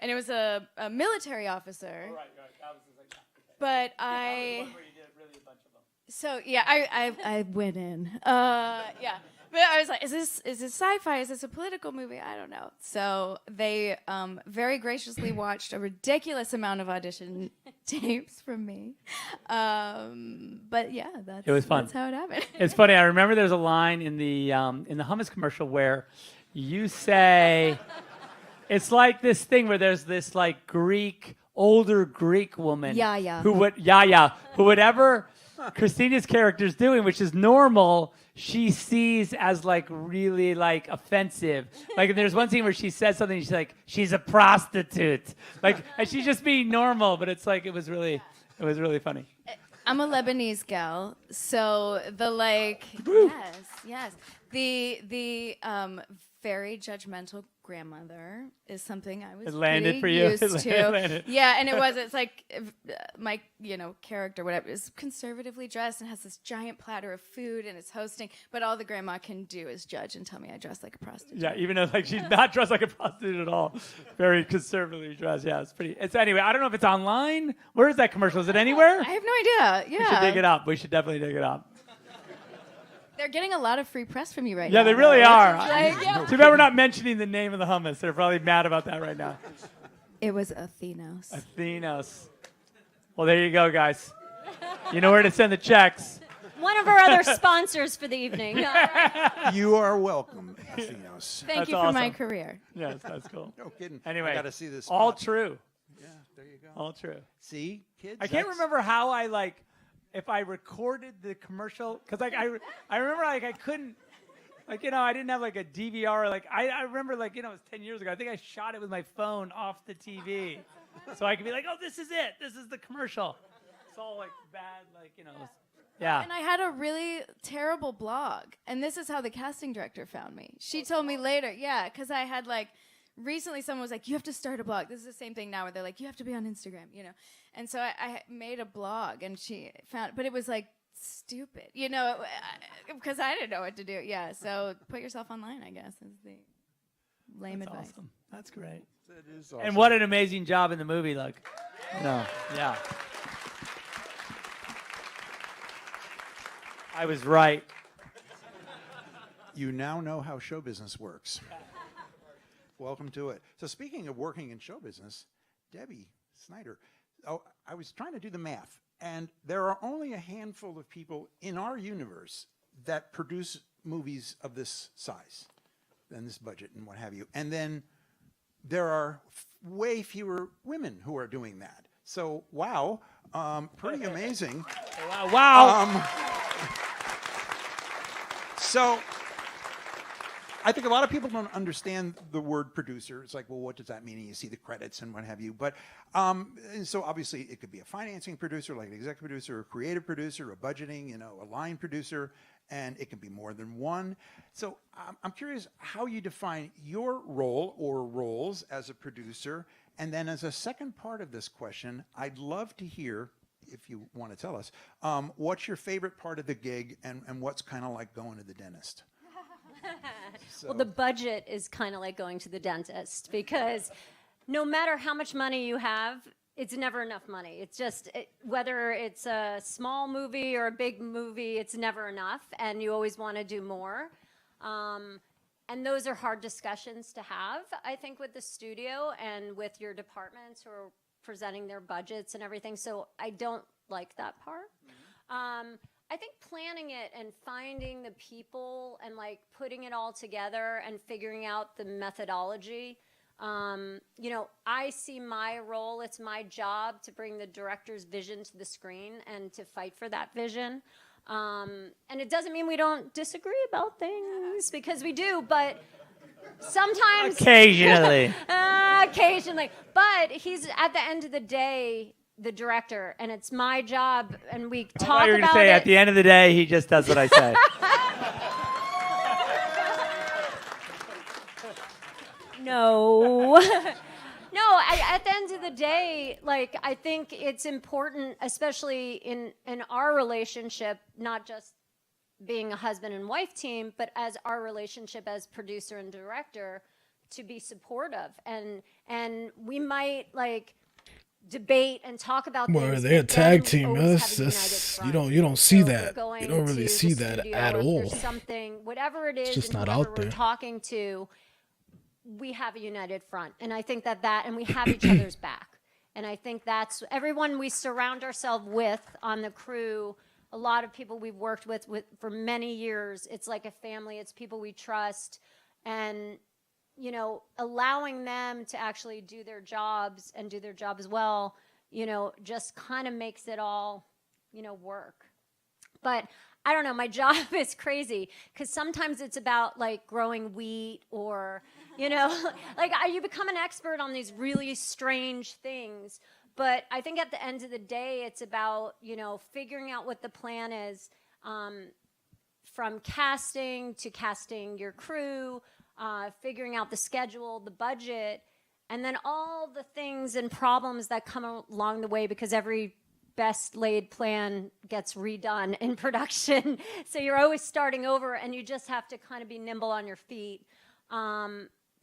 it was a military officer. Oh, right. That was like that. But I... Where you did really a bunch of them. So, yeah, I went in. Yeah. But I was like, is this sci-fi? Is this a political movie? I don't know. So they very graciously watched a ridiculous amount of audition tapes from me. But yeah, it was fun. That's how it happened. It's funny. I remember there's a line in the hummus commercial where you say... It's like this thing where there's this like older Greek woman. Who whatever Christina's character's doing, which is normal, she sees as like really like offensive. Like there's one scene where she says something, she's like, she's a prostitute. Like, and she's just being normal, but it's like, it was really funny. I'm a Lebanese gal, so the yes. The very judgmental grandmother is something I was it landed pretty for you. used to. Yeah, and it's like my character, whatever, is conservatively dressed and has this giant platter of food and is hosting, but all the grandma can do is judge and tell me I dress like a prostitute. Yeah, even though like she's not dressed like a prostitute at all. Very conservatively dressed. Yeah, it's anyway, I don't know if it's online. Where is that commercial? Is it anywhere? I have no idea. Yeah. We should dig it up. We should definitely dig it up. They're getting a lot of free press from you right now. Yeah, they really are. Too bad we're not mentioning the name of the hummus. They're probably mad about that right now. It was Athenos. Athenos. Well, there you go, guys. You know where to send the checks. One of our other sponsors for the evening. You are welcome, Athenos. Thank you for my career. Yes, that's cool. No kidding. Anyway, I got to see this. All spot. true. Yeah, there you go. All true. See, kids. I can't remember how I like. If I recorded the commercial, because like I remember like I couldn't, like I didn't have like a DVR. Like I remember like it was 10 years ago. I think I shot it with my phone off the TV, so I could be like, oh, this is it. This is the commercial. It's all like bad, like yeah. And I had a really terrible blog, and this is how the casting director found me. She told me later, because I had like. Recently, someone was like, you have to start a blog. This is the same thing now where they're like, you have to be on Instagram, And so I made a blog, and she found, but it was like stupid, you know, because I didn't know what to do. Yeah, so put yourself online, I guess, is the lame That's advice. awesome. That's great. That is awesome. And what an amazing job in the movie, like. No, yeah. I was right. You now know how show business works. Welcome to it. So speaking of working in show business, Debbie Snyder, I was trying to do the math, and there are only a handful of people in our universe that produce movies of this size, and this budget and what have you. And then there are way fewer women who are doing that. So, wow, pretty amazing. Wow. So I think a lot of people don't understand the word producer. It's like, well, what does that mean? And you see the credits and what have you. But and so obviously it could be a financing producer, like an executive producer, a creative producer, a budgeting, you know, a line producer, and it can be more than one. So I'm curious how you define your role or roles as a producer. And then as a second part of this question, I'd love to hear, if you want to tell us, what's your favorite part of the gig and what's kind of like going to the dentist? Well, the budget is kind of like going to the dentist, because no matter how much money you have, it's never enough money. It's just, whether it's a small movie or a big movie, it's never enough, and you always want to do more. And those are hard discussions to have, I think, with the studio and with your departments who are presenting their budgets and everything. So I don't like that part. I think planning it and finding the people and like putting it all together and figuring out the methodology. You know, I see my role, it's my job to bring the director's vision to the screen and to fight for that vision. And it doesn't mean we don't disagree about things, because we do, but sometimes. Occasionally. Occasionally. But he's, at the end of the day, the director, and it's my job, and we talk you were about say, it. at the end of the day, he just does what I say. No. No, at the end of the day, like, I think it's important, especially in our relationship, not just being a husband and wife team, but as our relationship as producer and director, to be supportive. And we might, like, debate and talk about Well, things. they're a but tag then we team. always That's, have a united that's front. you don't see So we're that. going You don't really to see the that studio, at if all. there's something, whatever it is, just and not whoever out there. we're talking to, we have a united front. And I think and we have each other's back. And I think that's everyone we surround ourselves with on the crew. A lot of people we've worked with for many years. It's like a family. It's people we trust. And, you know, allowing them to actually do their jobs and do their job as well, you know, just kind of makes it all, you know, work. But I don't know, my job is crazy, because sometimes it's about like growing wheat, or, you know, like you become an expert on these really strange things. But I think at the end of the day, it's about, you know, figuring out what the plan is, from casting to casting your crew, figuring out the schedule, the budget, and then all the things and problems that come along the way, because every best laid plan gets redone in production. So you're always starting over, and you just have to kind of be nimble on your feet.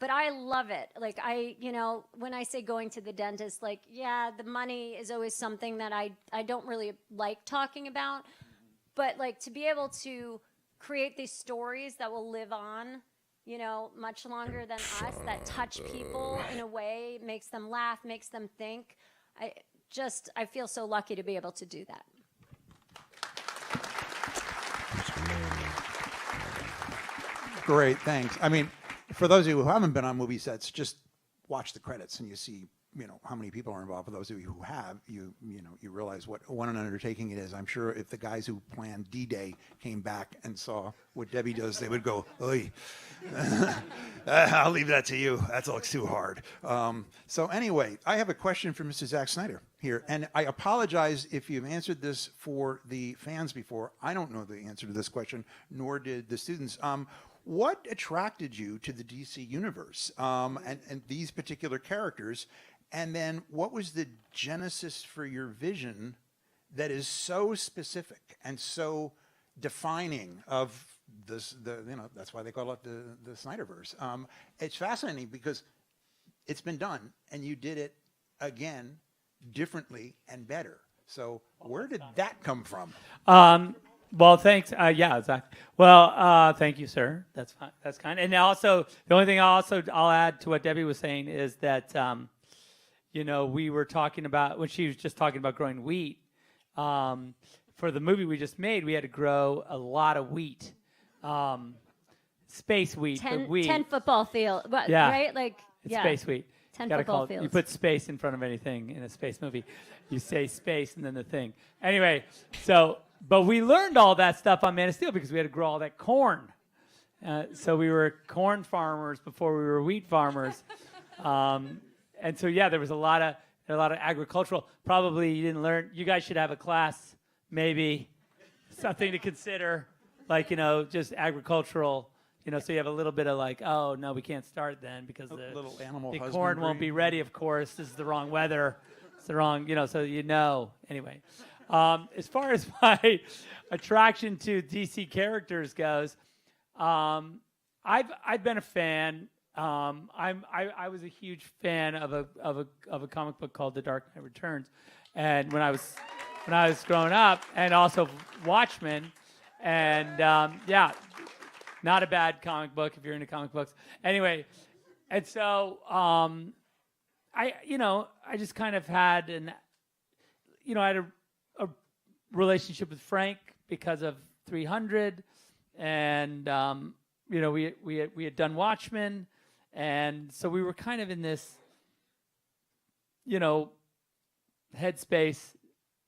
But I love it. Like, you know, when I say going to the dentist, like, yeah, the money is always something that I don't really like talking about. But like, to be able to create these stories that will live on, you know, much longer than us, that touch people in a way, makes them laugh, makes them think. I feel so lucky to be able to do that. Great, thanks. I mean, for those of you who haven't been on movie sets, just watch the credits and you see, you know, how many people are involved. For those of you who have, you know, you realize what an undertaking it is. I'm sure if the guys who planned D-Day came back and saw what Debbie does, they would go, "Oy, I'll leave that to you. That looks too hard." So anyway, I have a question for Mr. Zack Snyder here, and I apologize if you've answered this for the fans before. I don't know the answer to this question, nor did the students. What attracted you to the DC universe and these particular characters? And then what was the genesis for your vision that is so specific and so defining of this, that's why they call it the Snyderverse. It's fascinating because it's been done and you did it again differently and better. So where did that come from? Well, thanks. Yeah, exactly. Well, thank you, sir. That's fine. That's kind. And also, the only thing I'll add to what Debbie was saying is that, we were talking about, when she was just talking about growing wheat, for the movie we just made, we had to grow a lot of wheat. Space wheat. 10 football field. What, Yeah. Right? Like, It's yeah. space wheat. 10 Gotta football call it- You fields. put space in front of anything in a space movie. You say space and then the thing. Anyway, but we learned all that stuff on Man of Steel because we had to grow all that corn. So we were corn farmers before we were wheat farmers. And so, yeah, there was a lot of agricultural. Probably you didn't learn. You guys should have a class, maybe, something to consider, like, just agricultural. So you have a little bit of like, oh, no, we can't start then because the little animal corn husbandry. won't be ready, of course. This is the wrong weather. It's the wrong, so Anyway, as far as my attraction to DC characters goes, I've been a fan. I was a huge fan of a comic book called The Dark Knight Returns, and when I was growing up, and also Watchmen, and not a bad comic book if you're into comic books. Anyway, and so I just kind of had I had a relationship with Frank because of 300, and we had done Watchmen, and so we were kind of in this headspace,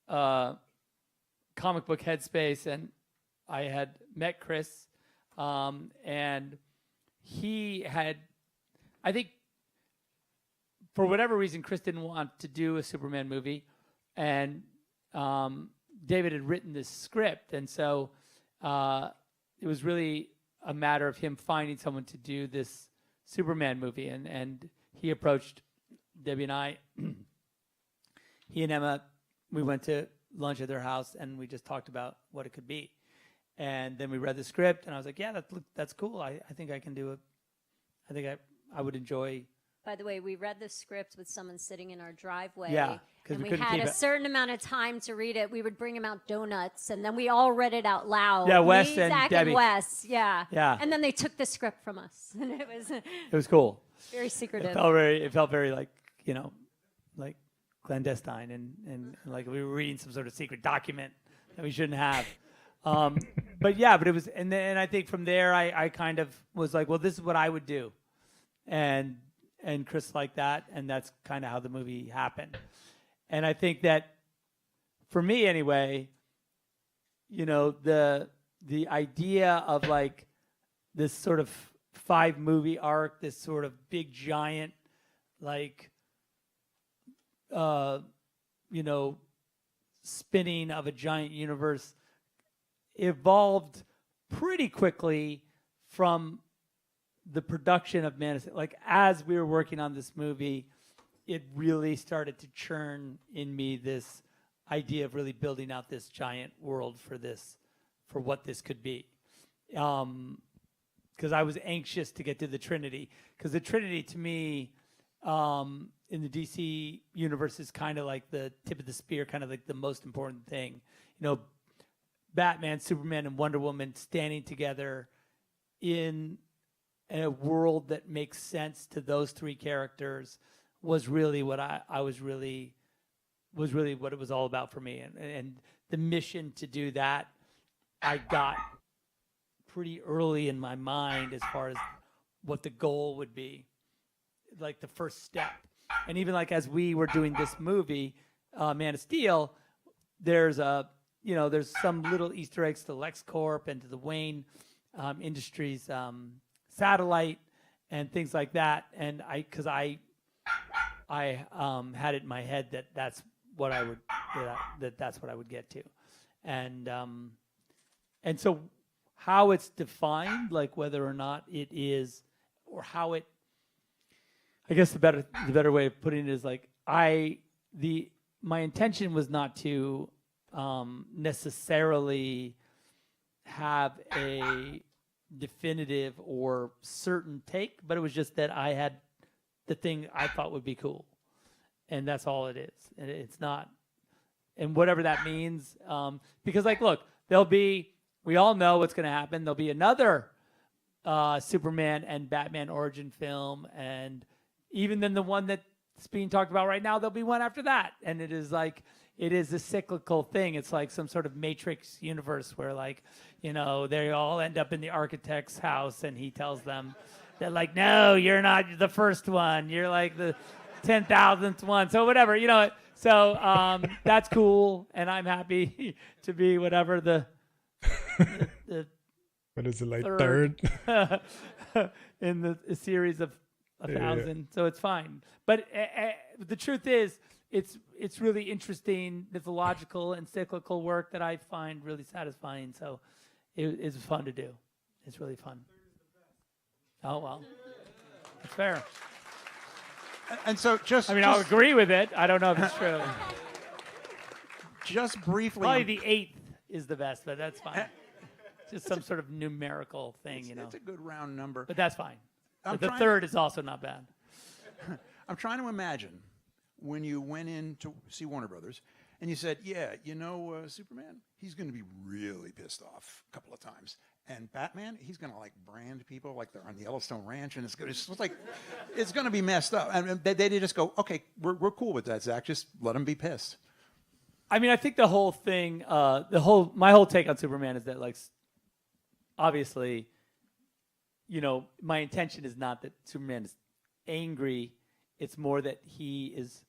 comic book headspace, and I had met Chris. And he had, I think, for whatever reason, Chris didn't want to do a Superman movie, and David had written this script, and so it was really a matter of him finding someone to do this Superman movie, and he approached Debbie and I. He and Emma, we went to lunch at their house, and we just talked about what it could be. And then we read the script, and I was like, yeah, that's cool. I think I can do it. I think I would enjoy. By the way, we read the script with someone sitting in our driveway. Yeah, 'cause and we we couldn't had keep a it. certain amount of time to read it. We would bring him out donuts, and then we all read it out loud. Yeah, Wes Me, and Zach Debbie. and Wes, yeah. Yeah. And then they took the script from us, and it was cool. very secretive. It felt very like, like clandestine, and like we were reading some sort of secret document that we shouldn't have. But it was, and then I think from there I kind of was like, well, this is what I would do, and Chris liked that, and that's kind of how the movie happened. And I think that for me anyway, the idea of like this sort of 5-movie arc, this sort of big giant like spinning of a giant universe evolved pretty quickly from the production of Man of Steel. Like, as we were working on this movie, it really started to churn in me this idea of really building out this giant world for what this could be. Because I was anxious to get to the Trinity. Because the Trinity, to me, in the DC universe, is kind of like the tip of the spear, kind of like the most important thing. Batman, Superman, and Wonder Woman standing together in a world that makes sense to those 3 characters was really what was really what it was all about for me. And the mission to do that, I got pretty early in my mind as far as what the goal would be, like the first step. And even like as we were doing this movie, Man of Steel, there's some little Easter eggs to LexCorp and to the Wayne Industries satellite and things like that. And because I had it in my head that that's what I would that's what I would get to, and so how it's defined, like whether or not it is, or how it, I guess the better way of putting it is like my intention was not to necessarily have a definitive or certain take, but it was just that I had the thing I thought would be cool, and that's all it is. And it's not, and whatever that means, because like, look, we all know what's going to happen. There'll be another Superman and Batman origin film, and even then the one that's being talked about right now, there'll be one after that, and it is a cyclical thing. It's like some sort of Matrix universe where, like, you know, they all end up in the architect's house, and he tells them that, like, no, you're not the first one. You're like the 10,000th one. So whatever, you know. So that's cool, and I'm happy to be whatever the what is it, like third? in the series of 1,000. So it's fine. But the truth is, it's really interesting mythological and cyclical work that I find really satisfying. So it's fun to do. It's really fun. Oh, well, that's fair. And so I'll agree with it. I don't know if it's true. Just briefly. Probably the 8th is the best, but that's fine. Just some sort of numerical thing, you know. It's a good round number. But that's fine. But the 3rd is also not bad. I'm trying to imagine when you went in to see Warner Brothers and you said, yeah, you know, Superman, he's going to be really pissed off a couple of times. And Batman, he's going to like brand people like they're on the Yellowstone Ranch, and it's going to be messed up. And they just go, okay, we're cool with that, Zach. Just let him be pissed. I mean, I think the whole thing, my whole take on Superman is that, like, obviously, you know, my intention is not that Superman is angry. It's more that he is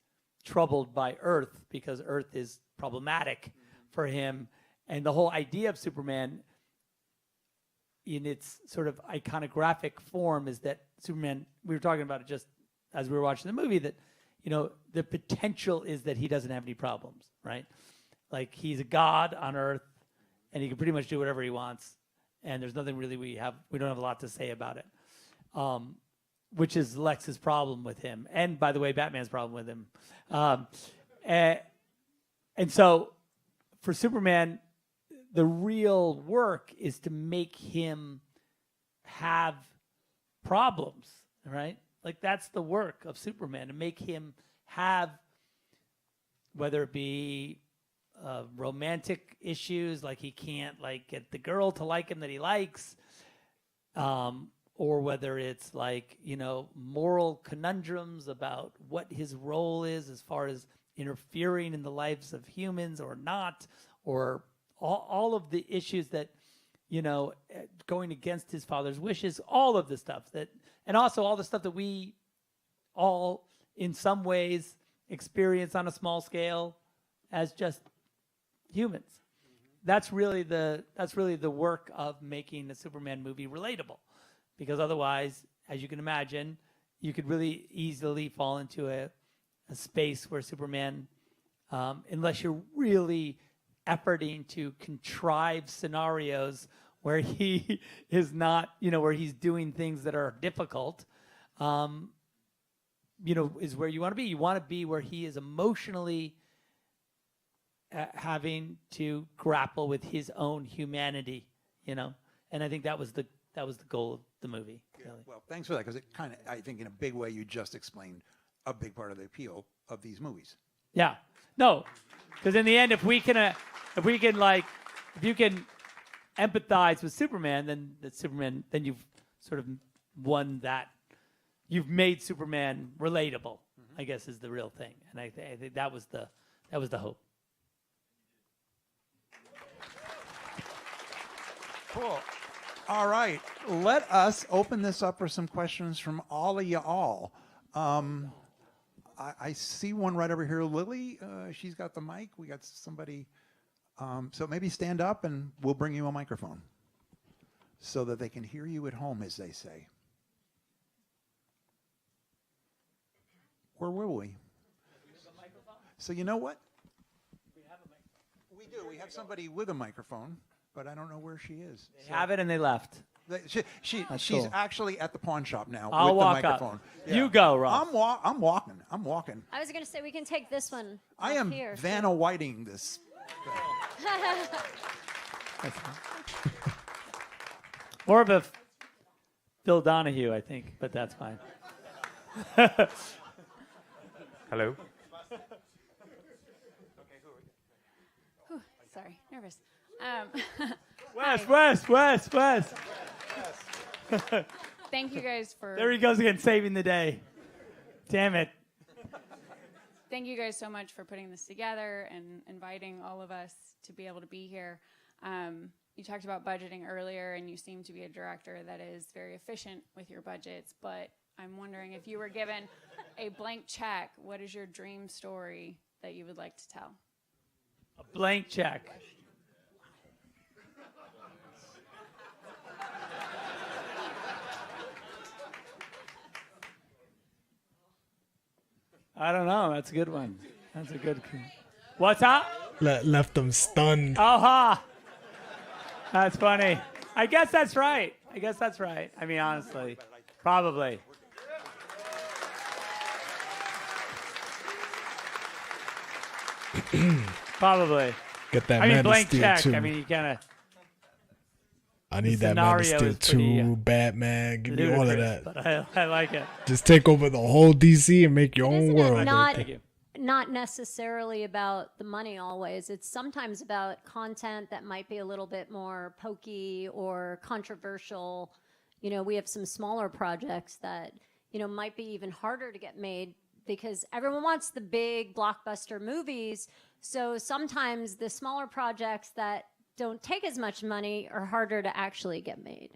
troubled by Earth because Earth is problematic for him. And the whole idea of Superman in its sort of iconographic form is that Superman, we were talking about it just as we were watching the movie, that, you know, the potential is that he doesn't have any problems, right? Like, he's a god on Earth, and he can pretty much do whatever he wants, and there's nothing really we don't have a lot to say about it, which is Lex's problem with him, and by the way, Batman's problem with him. And so, for Superman, the real work is to make him have problems, right? Like, that's the work of Superman, to make him have, whether it be romantic issues, like he can't like get the girl to like him that he likes, or whether it's like, you know, moral conundrums about what his role is as far as interfering in the lives of humans or not, or all of the issues that, you know, going against his father's wishes, all of the stuff that, and also all the stuff that we all in some ways experience on a small scale as just humans. That's really the work of making a Superman movie relatable, because otherwise, as you can imagine, you could really easily fall into a space where Superman, unless you're really efforting to contrive scenarios where he is not, you know, where he's doing things that are difficult, you know, is where you want to be. You want to be where he is emotionally having to grapple with his own humanity, you know. And I think that was the goal of the movie. Yeah. Really. Well, thanks for that, because it kind of, I think, in a big way, you just explained a big part of the appeal of these movies. Yeah. No, because in the end, if you can empathize with Superman, then you've sort of won that. You've made Superman relatable, I guess, is the real thing. And I think that was the hope. Cool. All right. Let us open this up for some questions from all of you all. I see one right over here. Lily, she's got the mic. We got somebody. So maybe stand up and we'll bring you a microphone so that they can hear you at home, as they say. Where will we? So you know what? We do. We have somebody with a microphone, but I don't know where she is. They have it and they left. She's cool. Actually at the pawn shop now I'll with walk the microphone. up. Yeah. You go, Rob. I'm walking. I'm walking. I was going to say we can take this one. I up am here. Vanna Whiting this. More of a Phil Donahue, I think, but that's fine. Hello. Whew, sorry, nervous. Wes. Thank you guys for. There he goes again, saving the day. Damn it. Thank you guys so much for putting this together and inviting all of us to be able to be here. You talked about budgeting earlier, and you seem to be a director that is very efficient with your budgets, but I'm wondering if you were given a blank check, what is your dream story that you would like to tell? A blank check. I don't know. That's a good one. That's a good. What's up? Left them stunned. Aha! That's funny. I guess that's right. I mean, honestly, probably. Probably. Get that I mean, Man of blank Steel check. too. I mean, you kind of. I need that Man of scenario Steel is pretty, 2, Batman. Give me all of ludicrous, that. But I like it. Just take over the whole DC and make your own Isn't world. it not, Thank you. not necessarily about the money always. It's sometimes about content that might be a little bit more pokey or controversial. You know, we have some smaller projects that, you know, might be even harder to get made because everyone wants the big blockbuster movies. So sometimes the smaller projects that don't take as much money are harder to actually get made.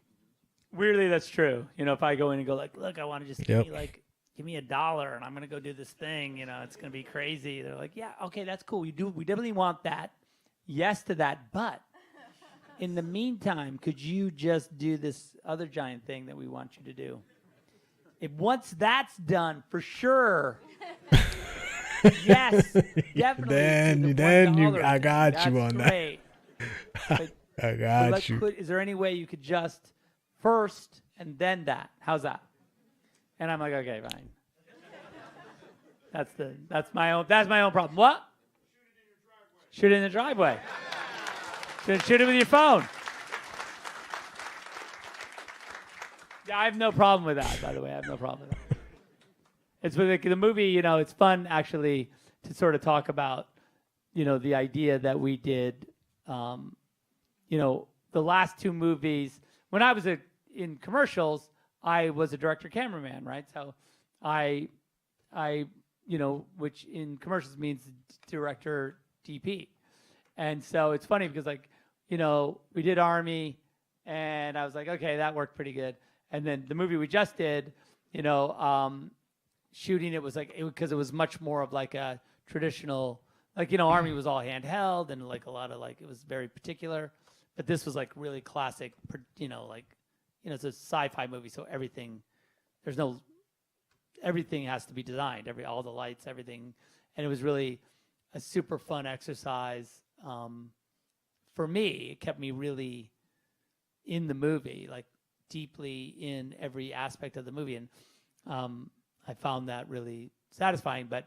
Weirdly, that's true. You know, if I go in and go like, look, I want to just Yep. give me $1 and I'm going to go do this thing, you know, it's going to be crazy. They're like, yeah, okay, that's cool. We definitely want that. Yes to that. But in the meantime, could you just do this other giant thing that we want you to do? Once that's done, for sure. Yes, definitely. Then I got you on great. that. I got you. Is there any way you could just first and then that? How's that? And I'm like, okay, fine. That's my own problem. What? Shoot it in the driveway. Shoot it with your phone. Yeah, I have no problem with that, by the way. I have no problem with that. It's with the movie, you know, it's fun actually to sort of talk about, you know, the idea that we did, you know, the last two movies. When I was in commercials, I was a director cameraman, right? So I, you know, which in commercials means director DP. And so it's funny because, like, you know, we did Army and I was like, okay, that worked pretty good. And then the movie we just did, you know, shooting it was like, because it was much more of like a traditional, like, you know, Army was all handheld and like a lot of like, it was very particular. But this was like really classic, you know, like, you know, it's a sci-fi movie. So everything has to be designed, all the lights, everything. And it was really a super fun exercise. For me, it kept me really in the movie, like deeply in every aspect of the movie. And I found that really satisfying. But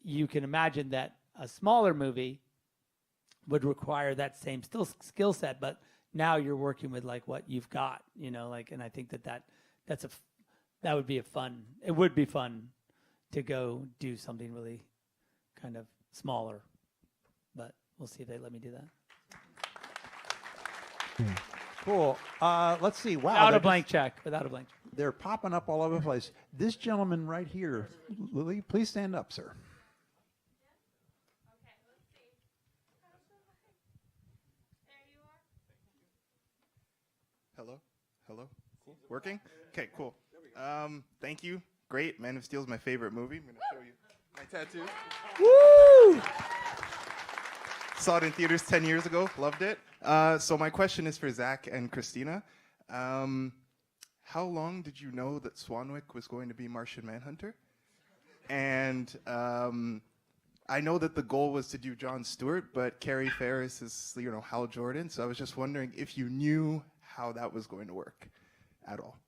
you can imagine that a smaller movie would require that same skill set, but now you're working with like what you've got, you know, like, and I think that would be it would be fun to go do something really kind of smaller, but we'll see if they let me do that. Cool. Let's see. Wow. Without a blank check. They're popping up all over the place. This gentleman right here, Lily, please stand up, sir. Hello? Cool. Working? Okay, cool. Thank you. Great. Man of Steel is my favorite movie. I'm going to show you my tattoo. Woo! Saw it in theaters 10 years ago. Loved it. So my question is for Zach and Christina. How long did you know that Swanwick was going to be Martian Manhunter? And I know that the goal was to do Jon Stewart, but Carrie Ferris is, you know, Hal Jordan. So I was just wondering if you knew how that was going to work at all.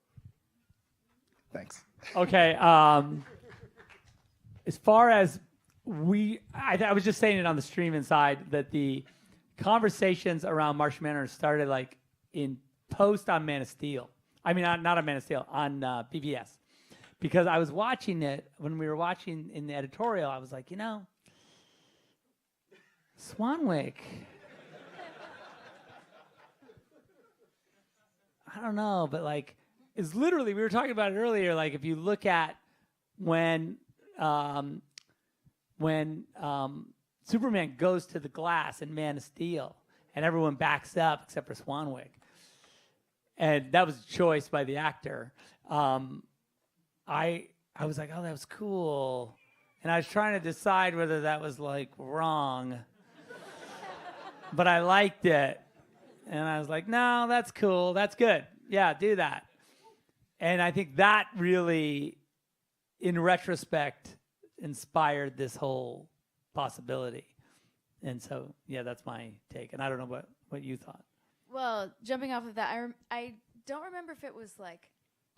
Thanks. Okay. as far as I was just saying it on the stream inside that the conversations around Martian Manhunter started like in post on Man of Steel. I mean, not on Man of Steel, on BVS. Because I was watching it, when we were watching in the editorial, I was like, Swanwick. I don't know, but like, it's literally, we were talking about it earlier, like if you look at when Superman goes to the glass in Man of Steel, and everyone backs up except for Swanwick. And that was a choice by the actor. I was like, oh, that was cool. And I was trying to decide whether that was like wrong. But I liked it. And I was like, no, that's cool. That's good. Yeah, do that. And I think that really, in retrospect, inspired this whole possibility. And so, yeah, that's my take. And I don't know what you thought. Well, jumping off of that, I don't remember if it was like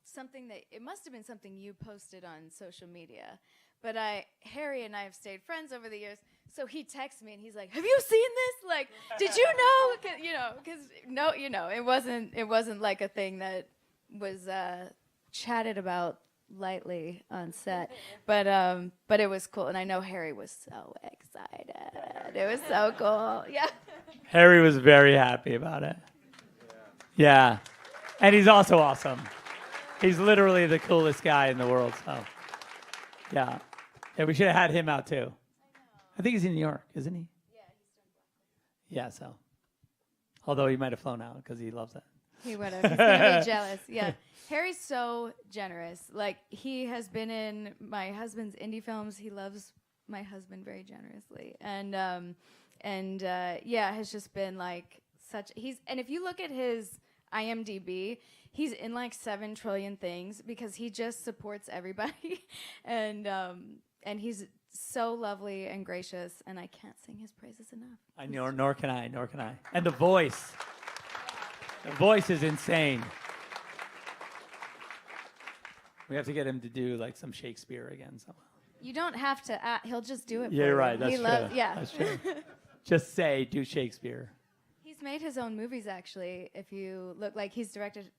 something that, it must have been something you posted on social media. But Harry and I have stayed friends over the years. So he texts me and he's like, "Have you seen this? Like, did you know?" Because it wasn't like a thing that was chatted about lightly on set. But it was cool, and I know Harry was so excited. It was so cool. Yeah. Harry was very happy about it. Yeah. And he's also awesome. He's literally the coolest guy in the world. So, yeah. Yeah, we should have had him out too. I think he's in New York, isn't he? Yeah, so. Although he might have flown out because he loves it. He would have. He's going to be jealous. Yeah. Harry's so generous. Like, he has been in my husband's indie films. He loves my husband very generously. And has just been like and if you look at his IMDb, he's in like 7 trillion things because he just supports everybody. And he's so lovely and gracious, and I can't sing his praises enough. Nor can I. And the voice. The voice is insane. We have to get him to do like some Shakespeare again somehow. You don't have to he'll just do it Yeah, for you. right. That's He true. That's true. Just say, do Shakespeare. He's made his own movies, actually. If you look, like he's directed,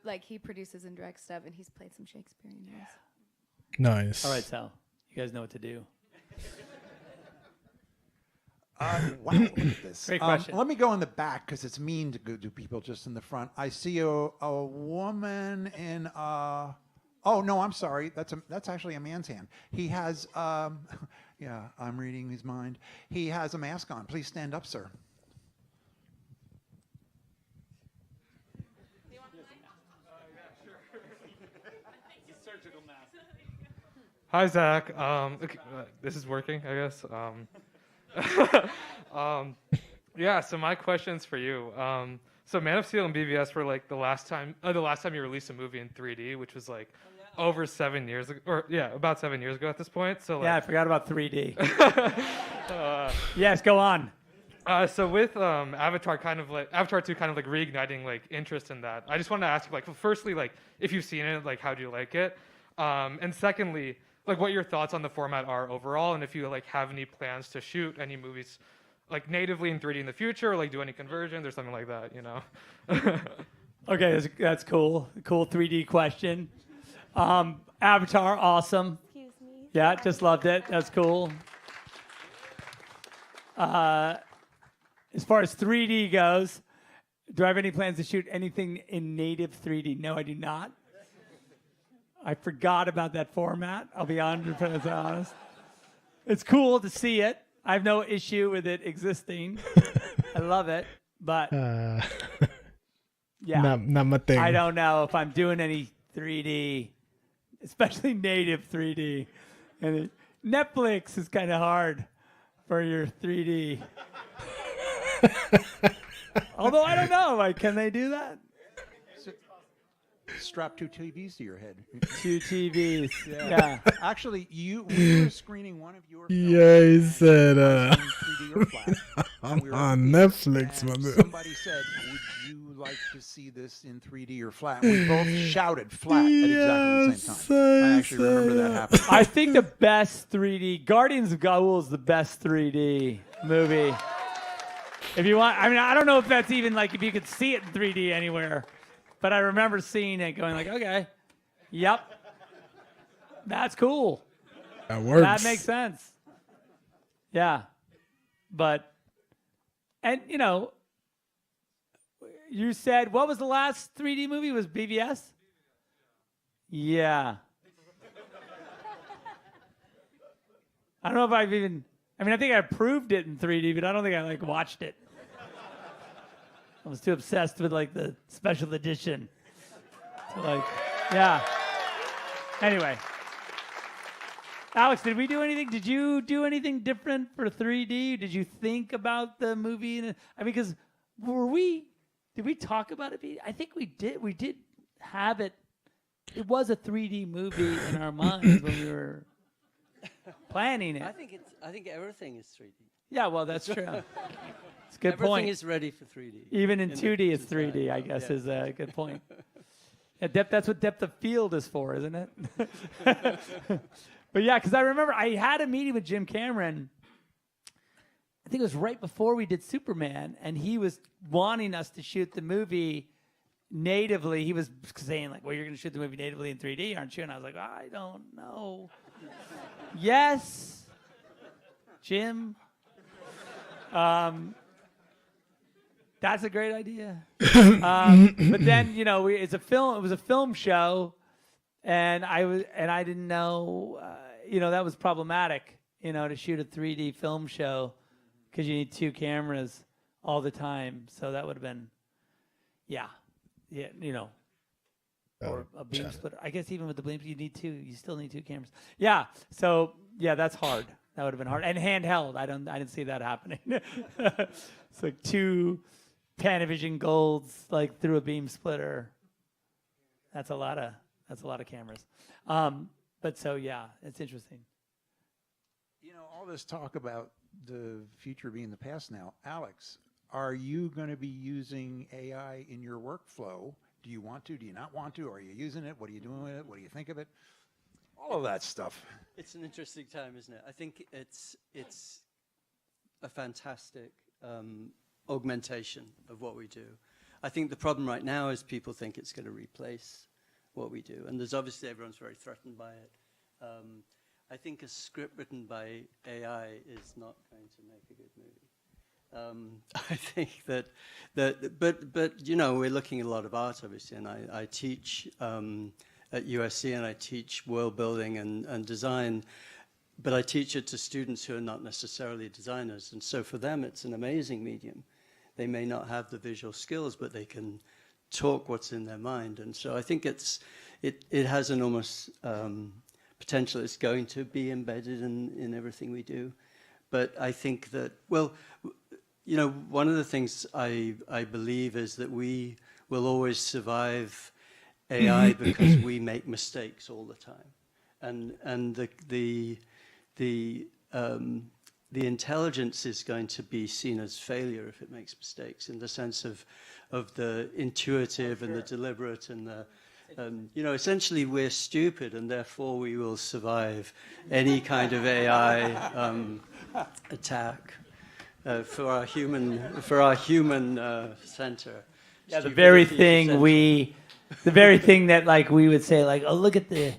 like he produces and directs stuff, and he's played some Shakespearean roles. Nice. All right, Sal. You guys know what to do. Wow, look at this. Great question. Let me go in the back because it's mean to go to people just in the front. I see a woman in. Oh no, I'm sorry. That's actually a man's hand. He has. Yeah, I'm reading his mind. He has a mask on. Please stand up, sir. Hi, Zach. This is working, I guess. Yeah. So my question's for you. So Man of Steel and BVS were like the last time you released a movie in 3D, which was like over 7 years ago, or about 7 years ago at this point. So like, yeah, I forgot about 3D. Yes, go on. So with Avatar 2 kind of like reigniting like interest in that, I just wanted to ask you, like, well, firstly, like if you've seen it, like how do you like it, and secondly, like what your thoughts on the format are overall, and if you like have any plans to shoot any movies like natively in 3D in the future, or like do any conversions or something like that, Okay, that's cool. Cool 3D question. Avatar, awesome. Excuse me. Yeah, just loved it. That's cool. As far as 3D goes, do I have any plans to shoot anything in native 3D? No, I do not. I forgot about that format. I'll be 100% honest. It's cool to see it. I have no issue with it existing. I love it, but yeah, not my thing. I don't know if I'm doing any 3D, especially native 3D. And Netflix is kind of hard for your 3D. Although I don't know, like, can they do that? strap 2 TVs to your head. 2 TVs. Yeah. Actually, we were screening one of your films. Yeah, he said, on 3D or flat. And we were on theater, Netflix, and my man. somebody said, "Would you like to see this in 3D or flat?" We both shouted flat at exactly the same time. I actually remember that happening. I think the best 3D, Guardians of Gaul is the best 3D movie. If you want, I mean, I don't know if that's even like if you could see it in 3D anywhere, but I remember seeing it going like, okay, yep, that's cool. That works. That makes sense. Yeah. But, and you know, you said, what was the last 3D movie? Was BVS? Yeah. I don't know if I've even, I mean, I think I approved it in 3D, but I don't think I like watched it. I was too obsessed with like the special edition. So, like, yeah. Anyway. Alex, did we do anything? Did you do anything different for 3D? Did you think about the movie? I mean, because did we talk about it? I think we did. We did have it. It was a 3D movie in our minds when we were planning it. I think everything is 3D. Yeah, well, that's true. It's a good Everything point. is ready for 3D. Even in 2D, it's 3D, I guess, is a good point. Yeah, that's what depth of field is for, isn't it? But yeah, because I remember I had a meeting with Jim Cameron. I think it was right before we did Superman, and he was wanting us to shoot the movie natively. He was saying, like, well, you're going to shoot the movie natively in 3D, aren't you? And I was like, I don't know. Yes, Jim. That's a great idea. But then, you know, it was a film show, and I didn't know, you know, that was problematic, you know, to shoot a 3D film show because you need 2 cameras all the time. So that would have been, yeah, you know, or a beam splitter. I guess even with the beam, you still need 2 cameras. Yeah. So yeah, that's hard. That would have been hard. And handheld. I didn't see that happening. It's like 2 Panavision Golds like through a beam splitter. That's a lot of cameras. But so yeah, it's interesting. You know, all this talk about the future being the past now. Alex, are you going to be using AI in your workflow? Do you want to? Do you not want to? Are you using it? What are you doing with it? What do you think of it? All of that stuff. It's an interesting time, isn't it? I think it's a fantastic augmentation of what we do. I think the problem right now is people think it's going to replace what we do, and there's obviously everyone's very threatened by it. I think a script written by AI is not going to make a good movie. I think but you know, we're looking at a lot of art, obviously, and I teach at USC, and I teach world building and design, but I teach it to students who are not necessarily designers, and so for them it's an amazing medium. They may not have the visual skills, but they can talk what's in their mind, and so I think it has enormous potential. It's going to be embedded in everything we do, but I think that, well, you know, one of the things I believe is that we will always survive AI because we make mistakes all the time, and the intelligence is going to be seen as failure if it makes mistakes, in the sense of the intuitive and the deliberate and the you know, essentially we're stupid, and therefore we will survive any kind of AI attack for our human center. Yeah, the very thing that like we would say, like, oh, look at the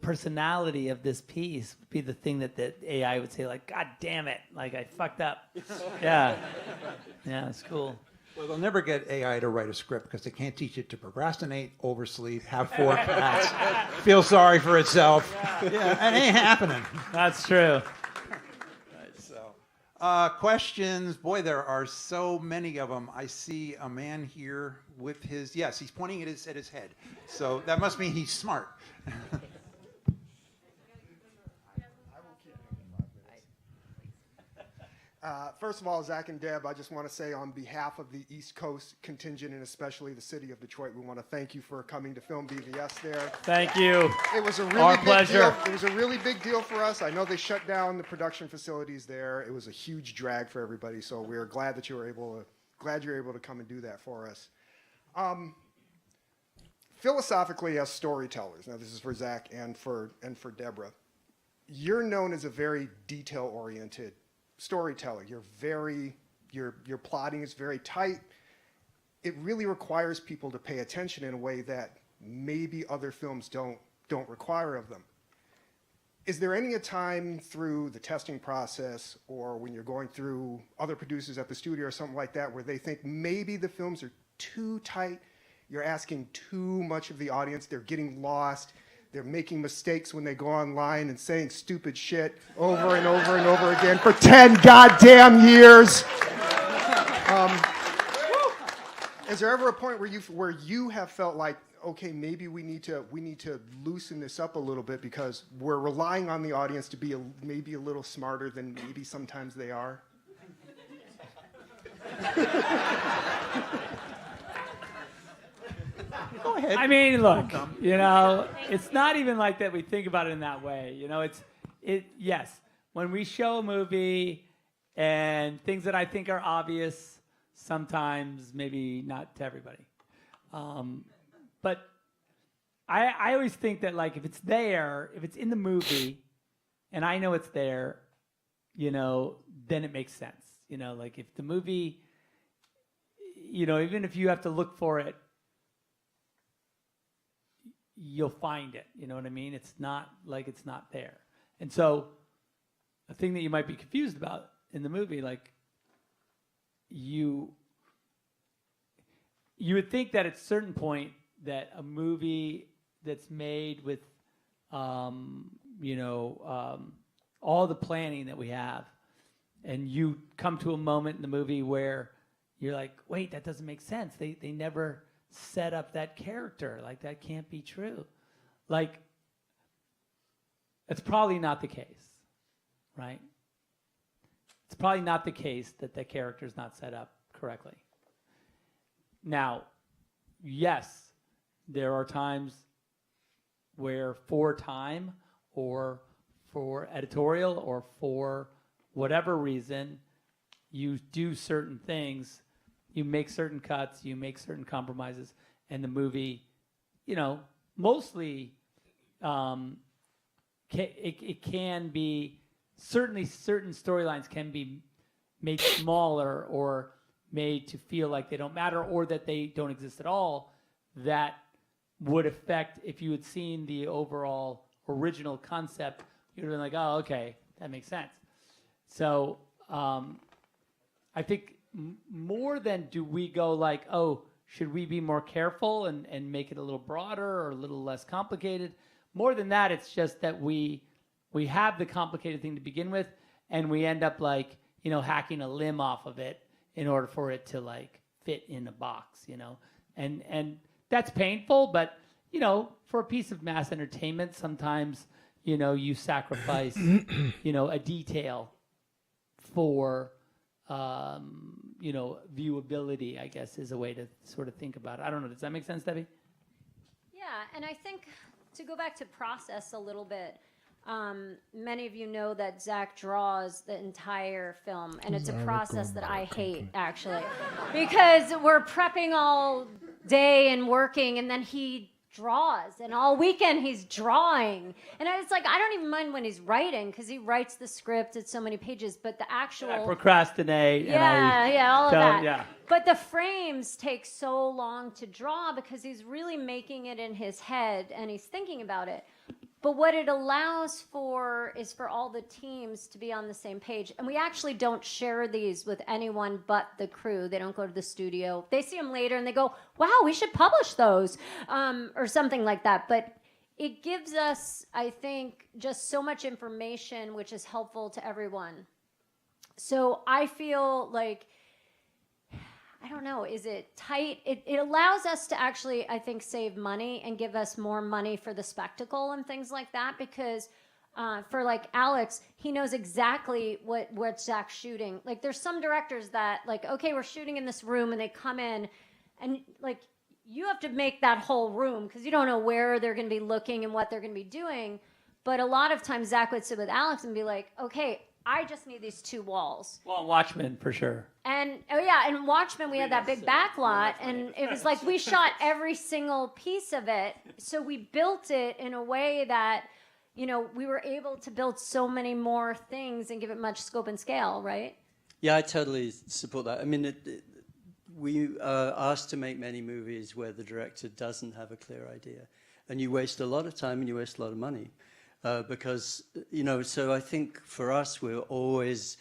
personality of this piece would be the thing that the AI would say, like, God damn it, like I fucked up. Yeah, it's cool. Well, they'll never get AI to write a script because they can't teach it to procrastinate, oversleep, have 4 cats, feel sorry for itself. Yeah, it ain't happening. That's true. Right, so, questions. Boy, there are so many of them. I see a man here with his, yes, he's pointing at his head. So that must mean he's smart. First of all, Zach and Deb, I just want to say on behalf of the East Coast contingent and especially the city of Detroit, we want to thank you for coming to film BVS there. Thank you. It was a really Our big pleasure. deal. It was a really big deal for us. I know they shut down the production facilities there. It was a huge drag for everybody. So we're glad that you're able to come and do that for us. Philosophically, as storytellers, now this is for Zach and for Deborah, you're known as a very detail-oriented storyteller. Your plotting is very tight. It really requires people to pay attention in a way that maybe other films don't require of them. Is there any time through the testing process or when you're going through other producers at the studio or something like that where they think maybe the films are too tight, you're asking too much of the audience, they're getting lost, they're making mistakes when they go online and saying stupid shit over and over and over again for 10 goddamn years? Is there ever a point where you have felt like, okay, maybe we need to loosen this up a little bit because we're relying on the audience to be maybe a little smarter than maybe sometimes they are? Go ahead. I mean, look, it's not even like that we think about it in that way. Yes, when we show a movie and things that I think are obvious, sometimes maybe not to everybody. But I always think that, like, if it's there, if it's in the movie, and I know it's there, then it makes sense. Like if the movie, even if you have to look for it, you'll find it. You know what I mean? It's not like it's not there. And so a thing that you might be confused about in the movie, like you would think that at a certain point that a movie that's made with, all the planning that we have, and you come to a moment in the movie where you're like, wait, that doesn't make sense. They never set up that character. Like, that can't be true. Like, it's probably not the case, right? It's probably not the case that the character is not set up correctly. Now, yes, there are times where for time or for editorial or for whatever reason, you do certain things, you make certain cuts, you make certain compromises, and the movie, mostly it can be, certainly certain storylines can be made smaller or made to feel like they don't matter or that they don't exist at all. That would affect, if you had seen the overall original concept, you'd have been like, oh, okay, that makes sense. So I think more than do we go like, oh, should we be more careful and make it a little broader or a little less complicated? More than that, it's just that we have the complicated thing to begin with, and we end up like, hacking a limb off of it in order for it to like fit in a box, and that's painful, but for a piece of mass entertainment, sometimes, you sacrifice, a detail for, viewability, I guess, is a way to sort of think about it. I don't know. Does that make sense, Debbie? Yeah, and I think to go back to process a little bit, many of you know that Zach draws the entire film, and it's a process that I hate, actually, because we're prepping all day and working, and then he draws, and all weekend he's drawing, and it's like, I don't even mind when he's writing, because he writes the script, it's so many pages, but the actual... I procrastinate. Yeah, all of that. Yeah. But the frames take so long to draw because he's really making it in his head, and he's thinking about it. But what it allows for is for all the teams to be on the same page. And we actually don't share these with anyone but the crew. They don't go to the studio. They see them later and they go, wow, we should publish those, or something like that. But it gives us, I think, just so much information which is helpful to everyone. So I feel like, I don't know, is it tight? It allows us to actually, I think, save money and give us more money for the spectacle and things like that, because For like Alex, he knows exactly what Zach's shooting. Like there's some directors that like, okay, we're shooting in this room, and they come in, and like you have to make that whole room because you don't know where they're going to be looking and what they're going to be doing. But a lot of times Zach would sit with Alex and be like, okay, I just need these 2 walls. Well, Watchmen for sure. And oh yeah, in Watchmen we had that big backlot, and it was like we shot every single piece of it. So we built it in a way that, you know, we were able to build so many more things and give it much scope and scale, right? Yeah, I totally support that. I mean, we are asked to make many movies where the director doesn't have a clear idea, and you waste a lot of time and you waste a lot of money. Because, you know, so I think for us, we're always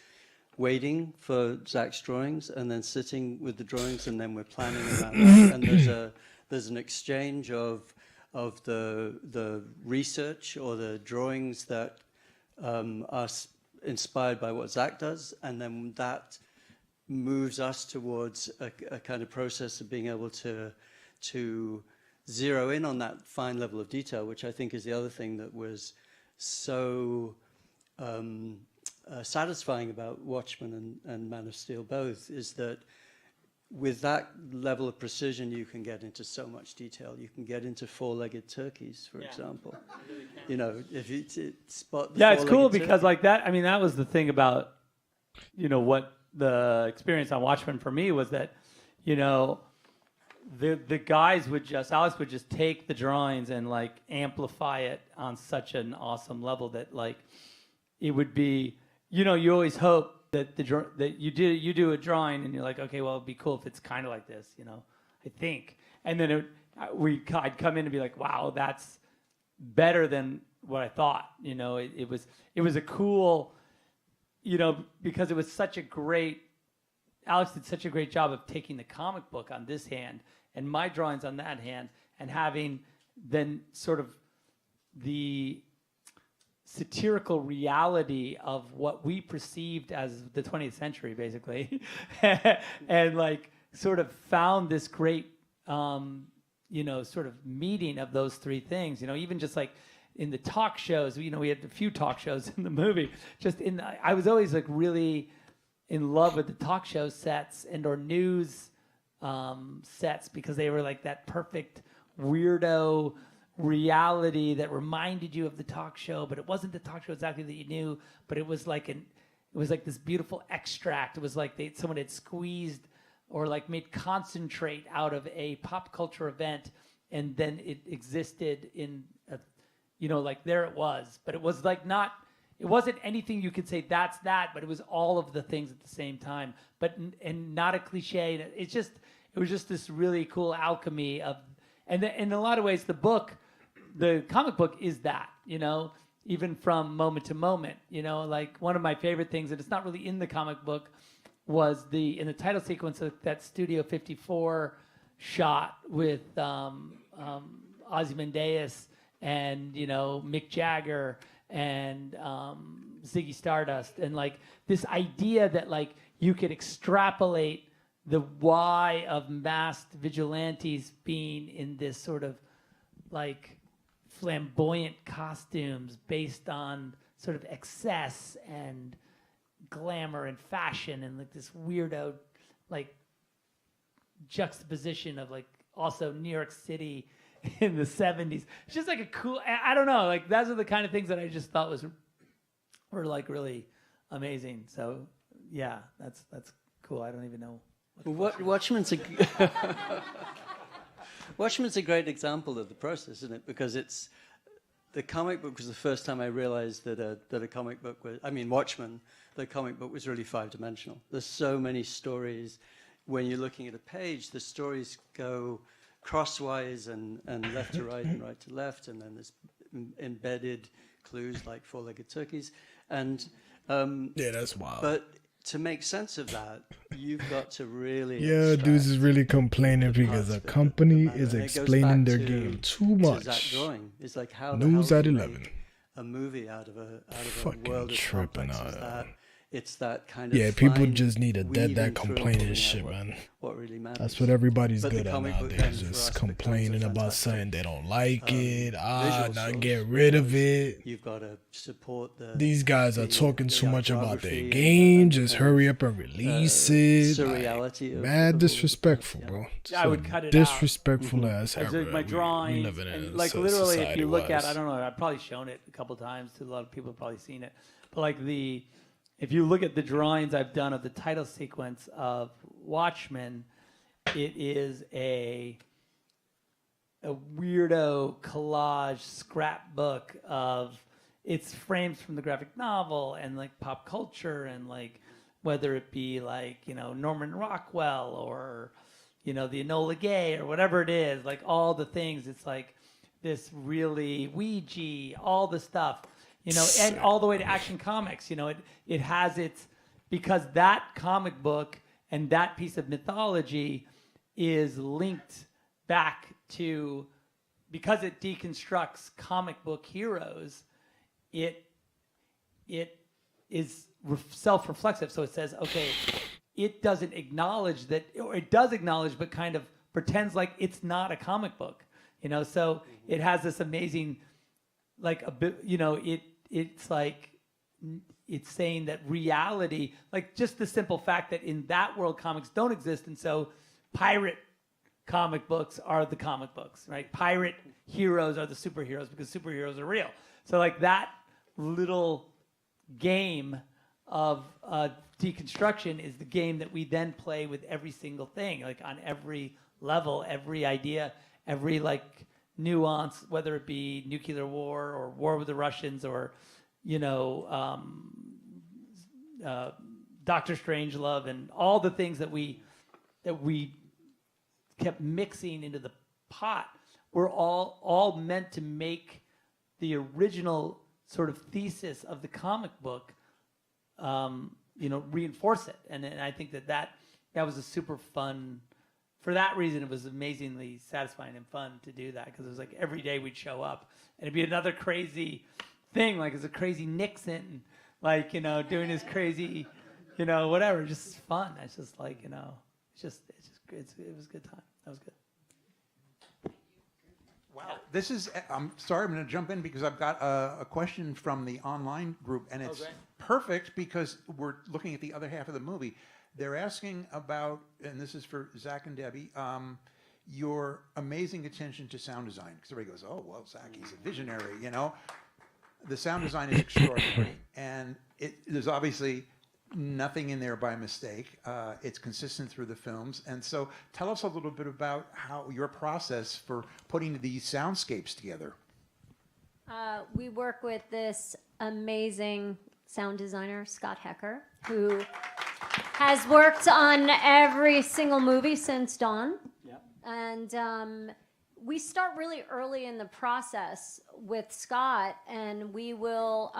waiting for Zach's drawings and then sitting with the drawings, and then we're planning around that. And there's an exchange of the research or the drawings that are inspired by what Zach does, and then that moves us towards a kind of process of being able to zero in on that fine level of detail, which I think is the other thing that was so satisfying about Watchmen and Man of Steel both, is that with that level of precision you can get into so much detail. You can get into 4-legged turkeys, for example. You know, if you spot the it's cool four-legged because turkey. like that, I mean, that was the thing about, you know, what the experience on Watchmen for me was that, you know, the guys would just, Alex would just take the drawings and like amplify it on such an awesome level that like it would be, you know, you always hope that that you do a drawing and you're like, okay, well, it'd be cool if it's kind of like this, you know, I think. And then I'd come in and be like, wow, that's better than what I thought. You know, it was a cool, you know, because it was such a great, Alex did such a great job of taking the comic book on this hand and my drawings on that hand, and having then sort of the satirical reality of what we perceived as the 20th century, basically, and like sort of found this great, you know, sort of meeting of those 3 things. You know, even just like in the talk shows, you know, we had a few talk shows in the movie. I was always like really in love with the talk show sets and or news sets, because they were like that perfect weirdo reality that reminded you of the talk show, but it wasn't the talk show exactly that you knew, but it was like this beautiful extract. It was like someone had squeezed or like made concentrate out of a pop culture event, and then it existed in a, you know, like there it was, but it was like not, it wasn't anything you could say that's that, but it was all of the things at the same time, but and not a cliche. It was just this really cool alchemy of, and in a lot of ways the comic book is that, you know, even from moment to moment, you know, like one of my favorite things, and it's not really in the comic book, was in the title sequence of that Studio 54 shot with Ozymandias and, you know, Mick Jagger and Ziggy Stardust, and like this idea that like you could extrapolate the why of masked vigilantes being in this sort of like flamboyant costumes based on sort of excess and glamour and fashion, and like this weirdo like juxtaposition of like also New York City in the 70s. It's just like a cool, I don't know, like those are the kind of things that I just thought were like really amazing. So yeah, that's cool. I don't even know. Watchmen's a great example of the process, isn't it? Because it's, the comic book was the first time I realized that a comic book was, I mean, Watchmen, the comic book was really 5-dimensional. There's so many stories. When you're looking at a page, the stories go crosswise and left to right and right to left, and then there's embedded clues like 4-legged turkeys. And yeah, that's wild. But to make sense of that, you've got to really dudes is really complaining because a company is explaining their game too much. That drawing is like how News the hell at do you 11. make a movie out of a Fucking world as tripping complex as out. that it's that kind of Yeah, people fine just need to dead that weaving through and complaining pulling out shit, what- man. what really matters. That's what everybody's But the good at comic book then nowadays. for us Just becomes a complaining about fantastic, something they don't like it. visual Not source, get rid of because it. You've got to support the. These guys are the, talking the too much about iconography their and game. the Just kind of, hurry up and release it. surreality Like, of mad all disrespectful, bro. I would cut it disrespectful out. as As ever. in my drawings, we living in and a like literally, if society you look at, wise. I don't know, I've probably shown it a couple times to a lot of people. Have probably seen it, but like if you look at the drawings I've done of the title sequence of Watchmen, it is a weirdo collage scrapbook of it's frames from the graphic novel and like pop culture and like whether it be like Norman Rockwell or the Enola Gay or whatever it is, like all the things. It's like this really Ouija, all the stuff, and all the way to Action Comics. It has its, because that comic book and that piece of mythology is linked back to, because it deconstructs comic book heroes, it is self-reflexive. So it says, okay, it doesn't acknowledge that, or it does acknowledge, but kind of pretends like it's not a comic book, so it has this amazing, like a bit, it's like, it's saying that reality, like just the simple fact that in that world comics don't exist, and so pirate comic books are the comic books, right? Pirate heroes are the superheroes because superheroes are real. So like that little game of deconstruction is the game that we then play with every single thing, like on every level, every idea, every like nuance, whether it be nuclear war or war with the Russians or Doctor Strangelove and all the things that we kept mixing into the pot were all meant to make the original sort of thesis of the comic book, reinforce it. And I think that was a super fun. For that reason, it was amazingly satisfying and fun to do that, because it was like every day we'd show up and it'd be another crazy thing, like it's a crazy Nixon, like doing his crazy, whatever, just fun. It's just like it was a good time. That was good. Wow. This is, I'm sorry, I'm going to jump in because I've got a question from the online group, and it's perfect because we're looking at the other half of the movie. They're asking about, and this is for Zach and Debbie, your amazing attention to sound design. Because everybody goes, oh, well, Zach, he's a visionary, The sound design is extraordinary, and there's obviously nothing in there by mistake. It's consistent through the films. And so tell us a little bit about how your process for putting these soundscapes together. We work with this amazing sound designer, Scott Hecker, who has worked on every single movie since Dawn. Yep. And we start really early in the process with Scott, and we will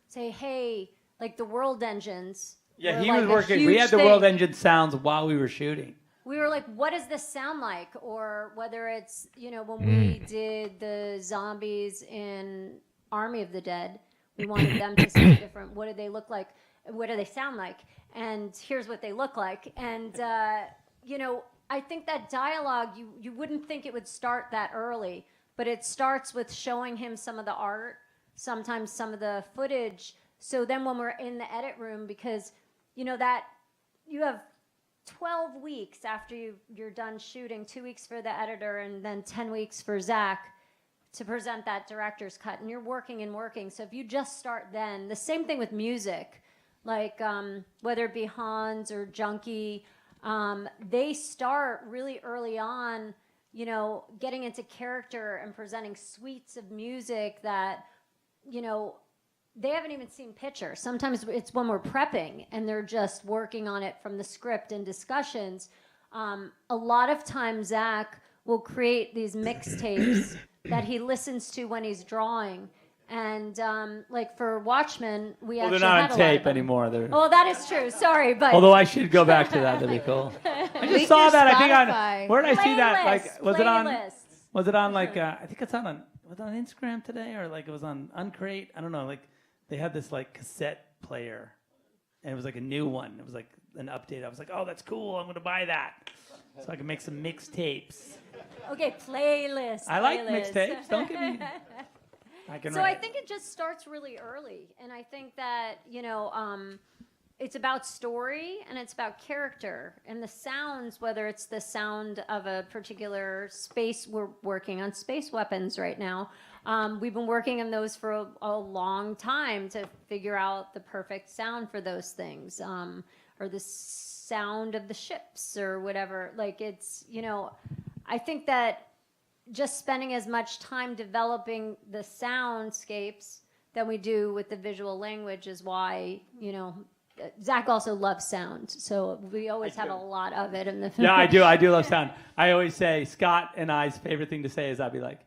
say, hey, like the world engines. Yeah, were he like was a working. We huge had the thing. world engine sounds while we were shooting. We were like, what does this sound like? Or whether it's, when we did the zombies in Army of the Dead, we wanted them to sound different. What do they look like? What do they sound like? And here's what they look like. And, I think that dialogue, you wouldn't think it would start that early, but it starts with showing him some of the art, sometimes some of the footage. So then when we're in the edit room, because, that you have 12 weeks after you're done shooting, 2 weeks for the editor and then 10 weeks for Zach to present that director's cut. And you're working and working. So if you just start then, the same thing with music, like whether it be Hans or Junkie, they start really early on, getting into character and presenting suites of music that, they haven't even seen pictures. Sometimes it's when we're prepping and they're just working on it from the script and discussions. A lot of times Zach will create these mixtapes that he listens to when he's drawing. And like for Watchmen, we Well, actually they're not had on a lot of tape them. anymore. They're... Oh, that is true. Sorry, but Although I should go back to that. That'd be cool. I just saw that. I think on where did I see that? Like, was it on? Was it on like? I think it's on. Was it on Instagram today, or like it was on Uncrate? I don't know. Like they had this like cassette player and it was like a new one. It was like an update. I was like, oh, that's cool. I'm gonna buy that, so I can make some mixtapes. Okay, playlist. I like playlist. mixtapes. Don't get me. I can So write. I think it just starts really early, and I think that it's about story and it's about character and the sounds. Whether it's the sound of a particular space, we're working on space weapons right now. We've been working on those for a long time to figure out the perfect sound for those things, or the sound of the ships or whatever. Like it's I think that just spending as much time developing the soundscapes than we do with the visual language is why, Zach also loves sound. So we always have a lot of it in the film. Yeah, I do. I do love sound. I always say Scott and I's favorite thing to say is I'd be like,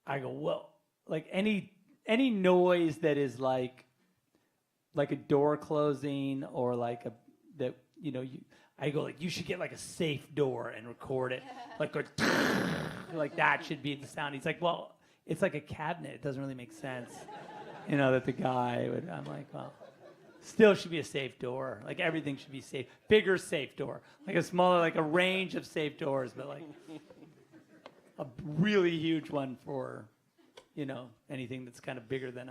I go, well, like any noise that is like a door closing or like I go like, you should get like a safe door and record it. Like like that should be the sound. He's like, well, it's like a cabinet. It doesn't really make sense. That the guy would, I'm like, well, still should be a safe door. Like everything should be safe. Bigger safe door. Like a smaller, like a range of safe doors, but like a really huge one for, anything that's kind of bigger than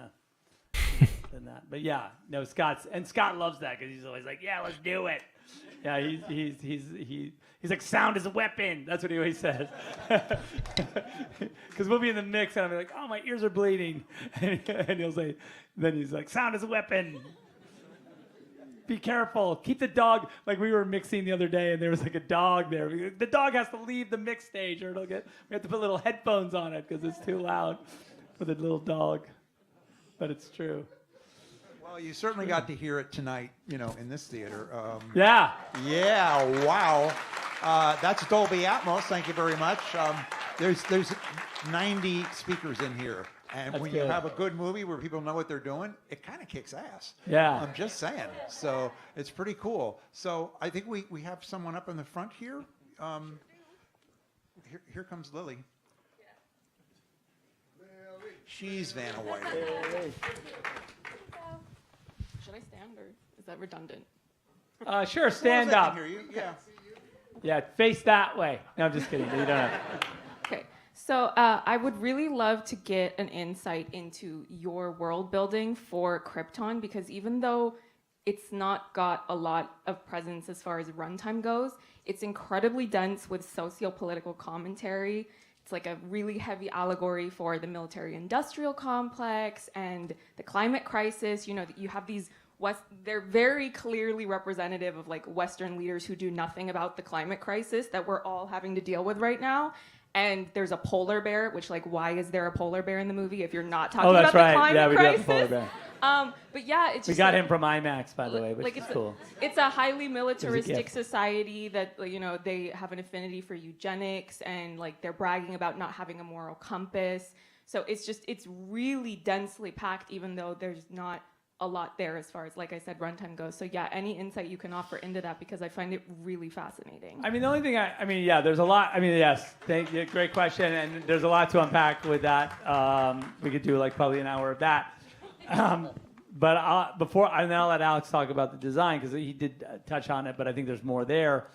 than that. But yeah, no, Scott loves that because he's always like, yeah, let's do it. Yeah, he's like, sound is a weapon. That's what he always says. Because we'll be in the mix and I'll be like, oh, my ears are bleeding. And he'll say, then he's like, sound is a weapon. Be careful. Keep the dog. Like we were mixing the other day and there was like a dog there. The dog has to leave the mix stage or we have to put little headphones on it because it's too loud for the little dog. But it's true. Well, you certainly got to hear it tonight, in this theater. Yeah. Yeah, wow. That's Dolby Atmos. Thank you very much. There's 90 speakers in here. And That's when good. you have a good movie where people know what they're doing, it kind of kicks ass. Yeah. I'm just saying. So it's pretty cool. So I think we have someone up in the front here. Here comes Lily. She's Vanna White. Should I stand or is that redundant? Sure, stand up. Hear you. Yeah. Yeah, face that way. No, I'm just kidding. You don't have to. Okay. So I would really love to get an insight into your world building for Krypton, because even though it's not got a lot of presence as far as runtime goes, it's incredibly dense with socio-political commentary. It's like a really heavy allegory for the military-industrial complex and the climate crisis. You have these they're very clearly representative of like Western leaders who do nothing about the climate crisis that we're all having to deal with right now. And there's a polar bear, which why is there a polar bear in the movie if you're not talking about the climate crisis? We do have the polar bear. But yeah, it's just We got him from IMAX, by the way, which is cool. It's a highly militaristic society that they have an affinity for eugenics and they're bragging about not having a moral compass. So it's really densely packed, even though there's not a lot there as far as, like I said, runtime goes. So yeah, any insight you can offer into that, because I find it really fascinating. I mean, the only thing there's a lot. I mean, yes, thank you. Great question. And there's a lot to unpack with that. We could do probably an hour of that. But I'll let Alex talk about the design because he did touch on it, but I think there's more there.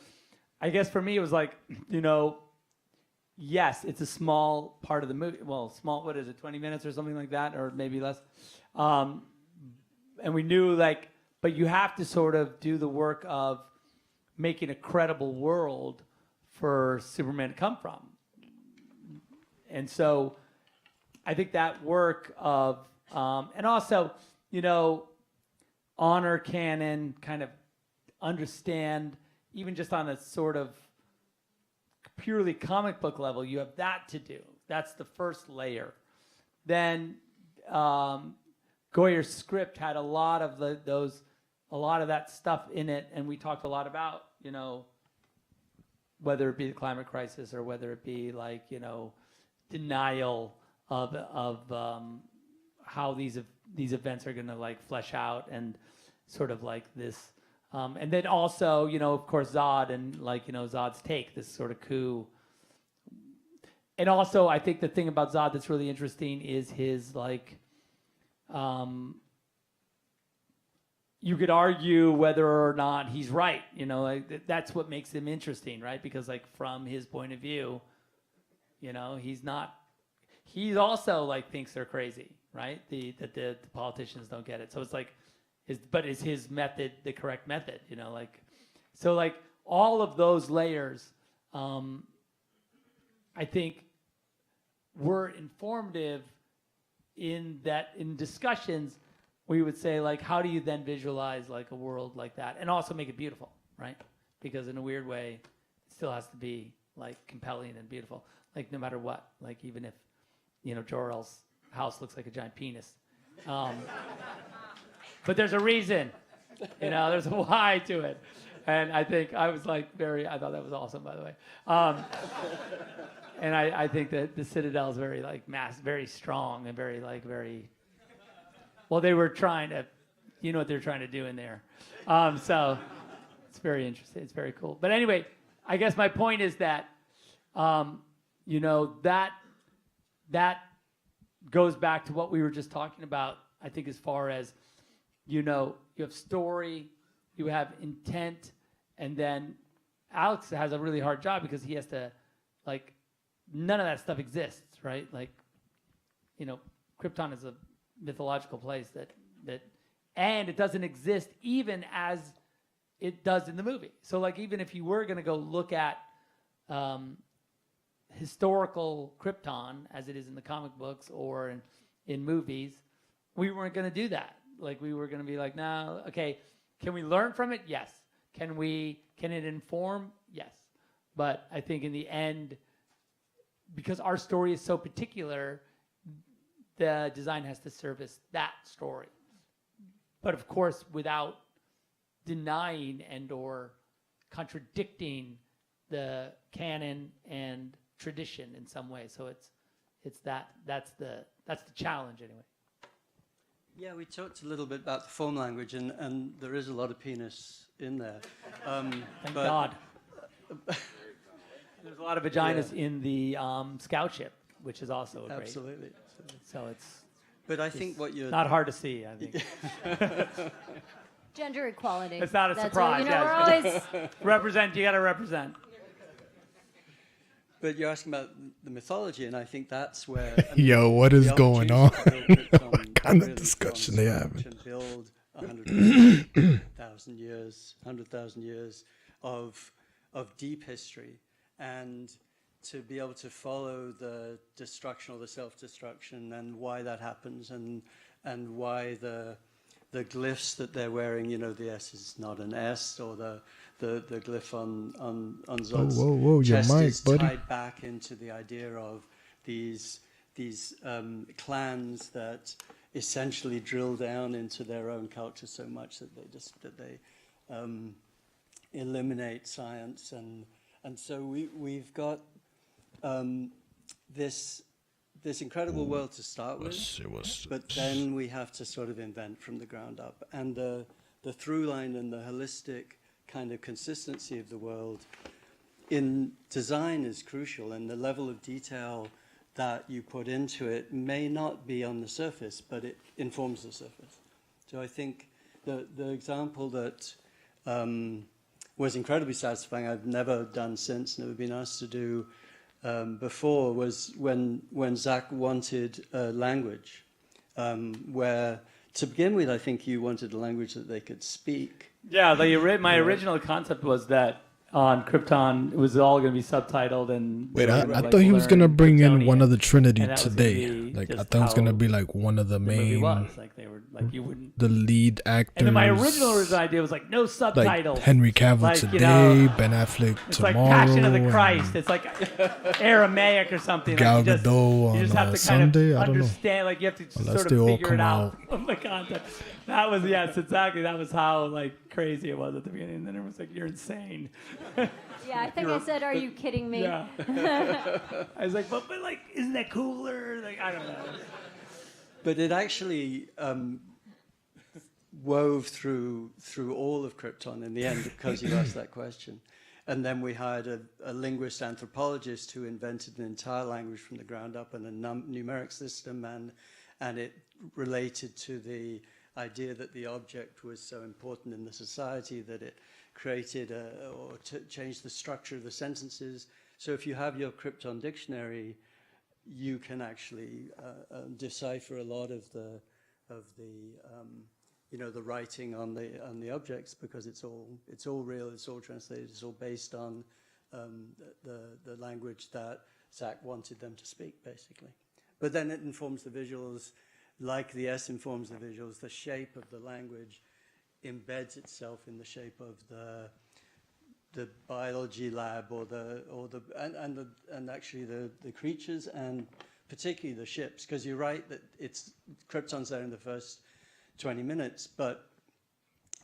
I guess for me, it was yes, it's a small part of the movie. Well, small, what is it, 20 minutes or something like that, or maybe less. And we knew but you have to sort of do the work of making a credible world for Superman to come from. And so I think that work of, and also, honor canon, kind of understand, even just on a sort of purely comic book level, you have that to do. That's the first layer. Then Goyer's script had a lot of that stuff in it, and we talked a lot about, whether it be the climate crisis or whether it be denial of how these events are going to flesh out, and sort of this, and then also of course Zod and Zod's take, this sort of coup. And also I think the thing about Zod that's really interesting is his you could argue whether or not he's right. You know, like that's what makes him interesting, right? Because like from his point of view, you know, he's not. He also like thinks they're crazy, right? That the politicians don't get it. So it's like, but is his method the correct method? You know, like, so like all of those layers, I think, were informative in that in discussions we would say like, how do you then visualize like a world like that and also make it beautiful, right? Because in a weird way, it still has to be like compelling and beautiful, like no matter what, like even if, you know, Jor-El's house looks like a giant penis. But there's a reason, you know, there's a why to it. And I think I was like I thought that was awesome, by the way. And I think that the Citadel is very like very strong and very, well, they were trying to, you know what they're trying to do in there. So it's very interesting. It's very cool. But anyway, I guess my point is that, you know, that goes back to what we were just talking about, I think, as far as, you know, you have story, you have intent, and then Alex has a really hard job because he has to, like, none of that stuff exists, right? Like, you know, Krypton is a mythological place and it doesn't exist even as it does in the movie. So, like, even if you were going to go look at historical Krypton as it is in the comic books or in movies, we weren't going to do that. Like, we were going to be like, no, okay, can we learn from it? Yes. Can it inform? Yes. But I think in the end, because our story is so particular, the design has to service that story. But of course, without denying and or contradicting the canon and tradition in some way. So it's that's the challenge anyway. Yeah, we talked a little bit about the form language, and there is a lot of penis in there. Thank God. There's a lot of vaginas in the scout ship, which is also great. Absolutely. So it's. But I think what you're not hard to see. I think. Gender equality. It's not a That's surprise. What, you know, we're always represent. You got to represent. But you're asking about the mythology, and I think that's where. Yo, what is going on? What kind of discussion they having? To build 100,000 years of deep history, and to be able to follow the destruction or the self-destruction and why that happens, and why the glyphs that they're wearing, you know, the S is not an S, or the glyph on Zod's whoa, chest your mic, is buddy. tied back into the idea of these clans that essentially drill down into their own culture so much that they eliminate science, and so we've got this incredible world to start with, but then we have to sort of invent from the ground up, and the through line and the holistic kind of consistency of the world in design is crucial, and the level of detail that you put into it may not be on the surface, but it informs the surface. So I think the example that was incredibly satisfying, I've never done since, never been asked to do before, was when Zach wanted a language, where to begin with, I think you wanted a language that they could speak. Yeah, my original concept was that on Krypton, it was all going to be subtitled and. Wait, I thought he was gonna bring in one of the Trinity today. Like I thought it was gonna be like one of the main. Like they were like you wouldn't. The lead actors. And then my original idea was like no subtitles. Like Henry Cavill like, today, you know, Ben Affleck it's tomorrow. Like Passion of the Christ. It's like Aramaic or something. Gal like Gadot you just on have to Sunday. kind of I don't know. understand. Like you have to Unless sort they of all figure come it out out. from the content. That was yes, exactly. That was how like crazy it was at the beginning. And then it was like you're insane. Yeah, I think I said, "Are you kidding me?" Yeah. I was like, but like, isn't that cooler? Like, I don't know. But it actually wove through all of Krypton in the end because you asked that question. And then we hired a linguist anthropologist who invented an entire language from the ground up and a numeric system, and it related to the idea that the object was so important in the society that it created or changed the structure of the sentences. So if you have your Krypton dictionary, you can actually decipher a lot of the you know, the writing on the objects, because it's all real, it's all translated, it's all based on the language that Zach wanted them to speak, basically. But then it informs the visuals, like the S informs the visuals. The shape of the language embeds itself in the shape of the biology lab and actually the creatures, and particularly the ships, because you're right that Krypton's there in the first 20 minutes, but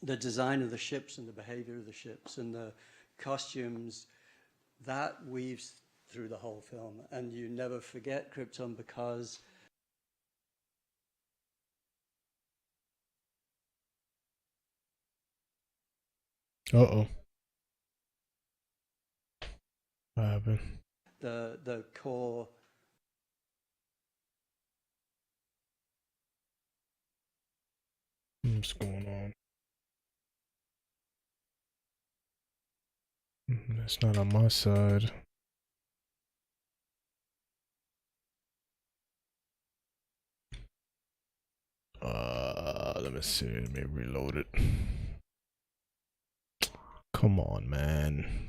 the design of the ships and the behavior of the ships and the costumes, that weaves through the whole film, and you never forget Krypton because Uh-oh. What happened? the core. What's going on? That's not on my side. Let me see. Let me reload it. Come on, man.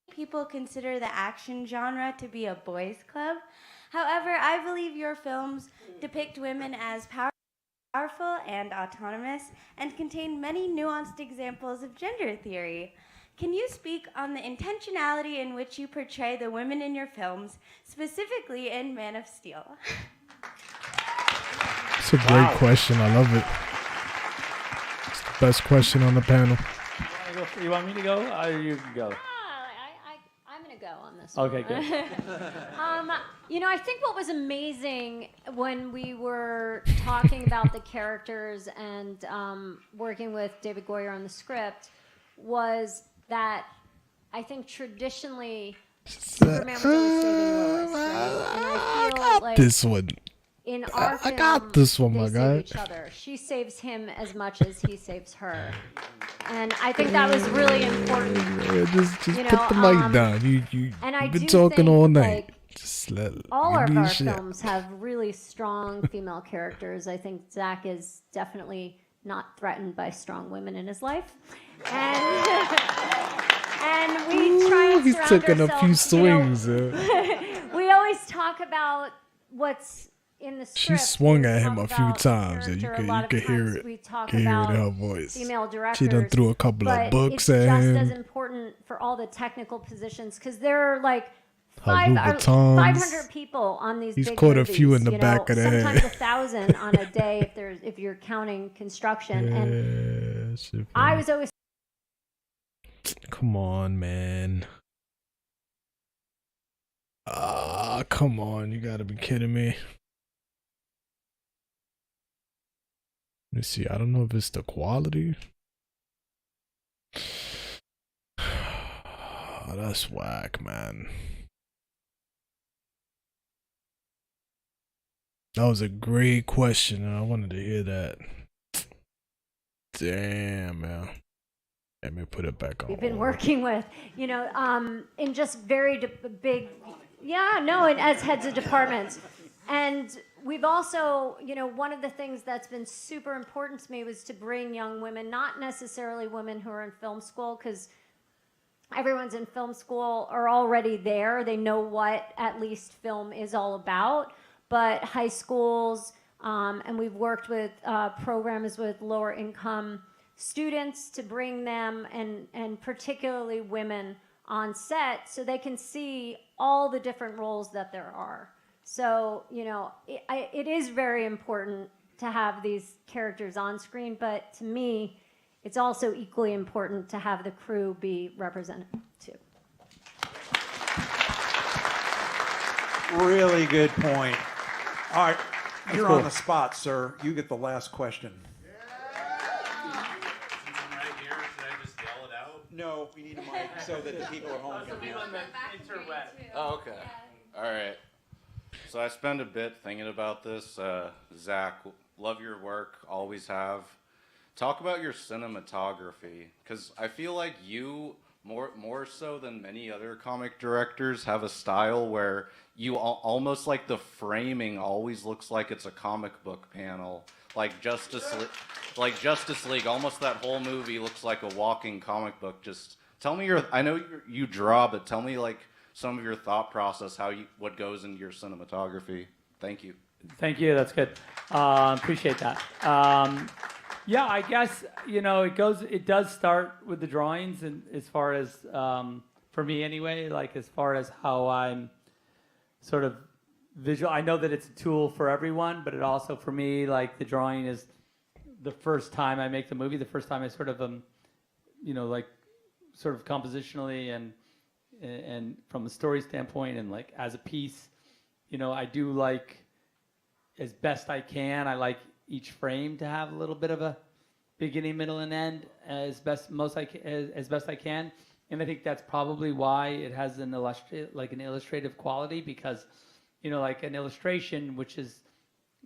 People consider the action genre to be a boys' club. However, I believe your films depict women as powerful and autonomous and contain many nuanced examples of gender theory. Can you speak on the intentionality in which you portray the women in your films, specifically in Man of Steel? It's a great question. I love it. It's the best question on the panel. You want me to go? Or you can go. I'm going to go on this Okay, one. good. You know, I think what was amazing when we were talking about the characters and working with David Goyer on the script was that I think traditionally Superman was always saving Lois, right? And I feel like This one. in our I got this one, my they guy. save each other. She saves him as much as he saves her, and I think that was really important. Yeah, just you know, put the mic down. You've and I been do talking think, all night. like, Just let all give of me your our shit. films have really strong female characters. I think Zach is definitely not threatened by strong women in his life, and we try and He's surround taking a few ourselves, you know, swings. we always talk about what's in the script. She swung We at him talk a few about times, and character. A you lot of could hear times it. we talk Hear it in about her voice. female directors. She done threw a couple of but books it's at just as him. important for all the technical positions, because there are like Her Louboutins. 500 people on these He's big caught a movies, few in the you know, back of the sometimes head. 1,000 on a day if you're counting construction. And shit, I was always Come on, man. Come on. You gotta be kidding me. Let me see. I don't know if it's the quality. That's whack, man. That was a great question, and I wanted to hear that. Damn, man. Let me put it back on. we've been working with, you know, in just very big, and as heads of departments. And we've also, you know, one of the things that's been super important to me was to bring young women, not necessarily women who are in film school, because everyone's in film school are already there. They know what at least film is all about. But high schools, and we've worked with programs with lower income students to bring them, and particularly women on set, so they can see all the different roles that there are. So, you know, it is very important to have these characters on screen, but to me, it's also equally important to have the crew be represented too. Really good point. All right, you're cool. on the spot, sir. You get the last question. No, we need a mic so that the people at home can hear. Oh, okay. All right. So I spend a bit thinking about this. Zach, love your work, always have. Talk about your cinematography, because I feel like you, more so than many other comic directors, have a style where you almost like the framing always looks like it's a comic book panel. Like Justice League, almost that whole movie looks like a walking comic book. Just tell me I know you draw, but tell me like some of your thought process, what goes into your cinematography. Thank you. Thank you. That's good. Appreciate that. Yeah, I guess it does start with the drawings, and as far as for me anyway, like as far as how I'm sort of visual. I know that it's a tool for everyone, but it also for me, like the drawing is the first time I make the movie, the first time I sort of like sort of compositionally and from a story standpoint and like as a piece, I do like as best I can. I like each frame to have a little bit of a beginning, middle, and end as best I can. And I think that's probably why it has an illustrative quality, because like an illustration, which is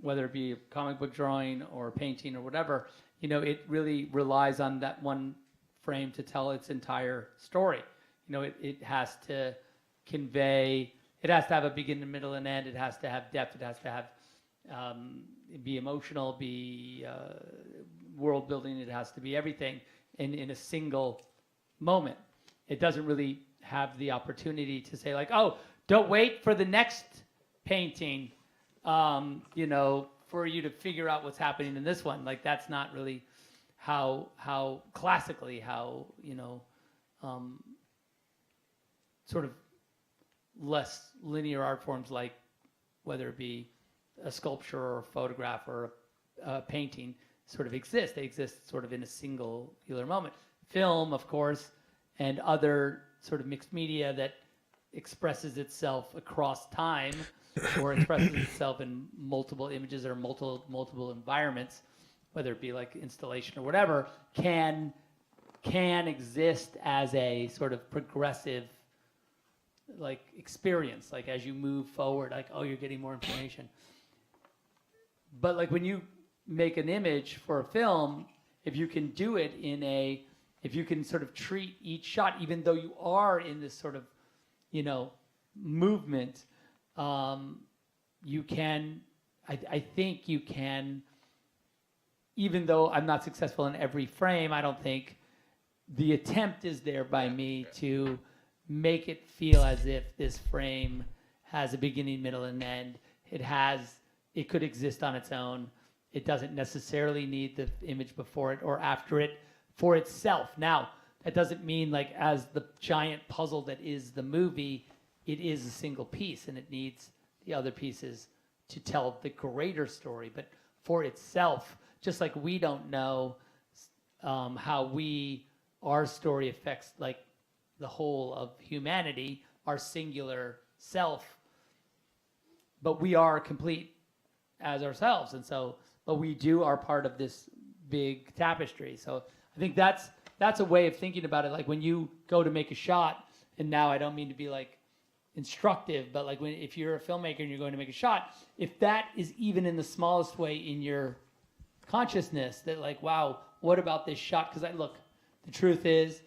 whether it be a comic book drawing or painting or whatever, it really relies on that one frame to tell its entire story. It has to convey, it has to have a beginning, middle, and end. It has to have depth. It has to have be emotional, be world building. It has to be everything in a single moment. It doesn't really have the opportunity to say like, oh, don't wait for the next painting, for you to figure out what's happening in this one. Like that's not really how classically sort of less linear art forms, like whether it be a sculpture or a photograph or a painting, sort of exist. They exist sort of in a singular moment. Film, of course, and other sort of mixed media that expresses itself across time or expresses itself in multiple images or multiple environments, whether it be like installation or whatever, can exist as a sort of progressive like experience, like as you move forward, like, oh, you're getting more information. But like when you make an image for a film, if you can do it if you can sort of treat each shot, even though you are in this sort of, movement, you can, I think you can, even though I'm not successful in every frame, I don't think the attempt is there by me to make it feel as if this frame has a beginning, middle, and end. It could exist on its own. It doesn't necessarily need the image before it or after it for itself. Now, that doesn't mean like as the giant puzzle that is the movie, it is a single piece and it needs the other pieces to tell the greater story. But for itself, just like we don't know how our story affects like the whole of humanity, our singular self, but we are complete as ourselves. And so, but we are part of this big tapestry. So I think that's a way of thinking about it. Like when you go to make a shot, and now I don't mean to be like instructive, but like if you're a filmmaker and you're going to make a shot, if that is even in the smallest way in your consciousness, that like, wow, what about this shot? Because the truth is,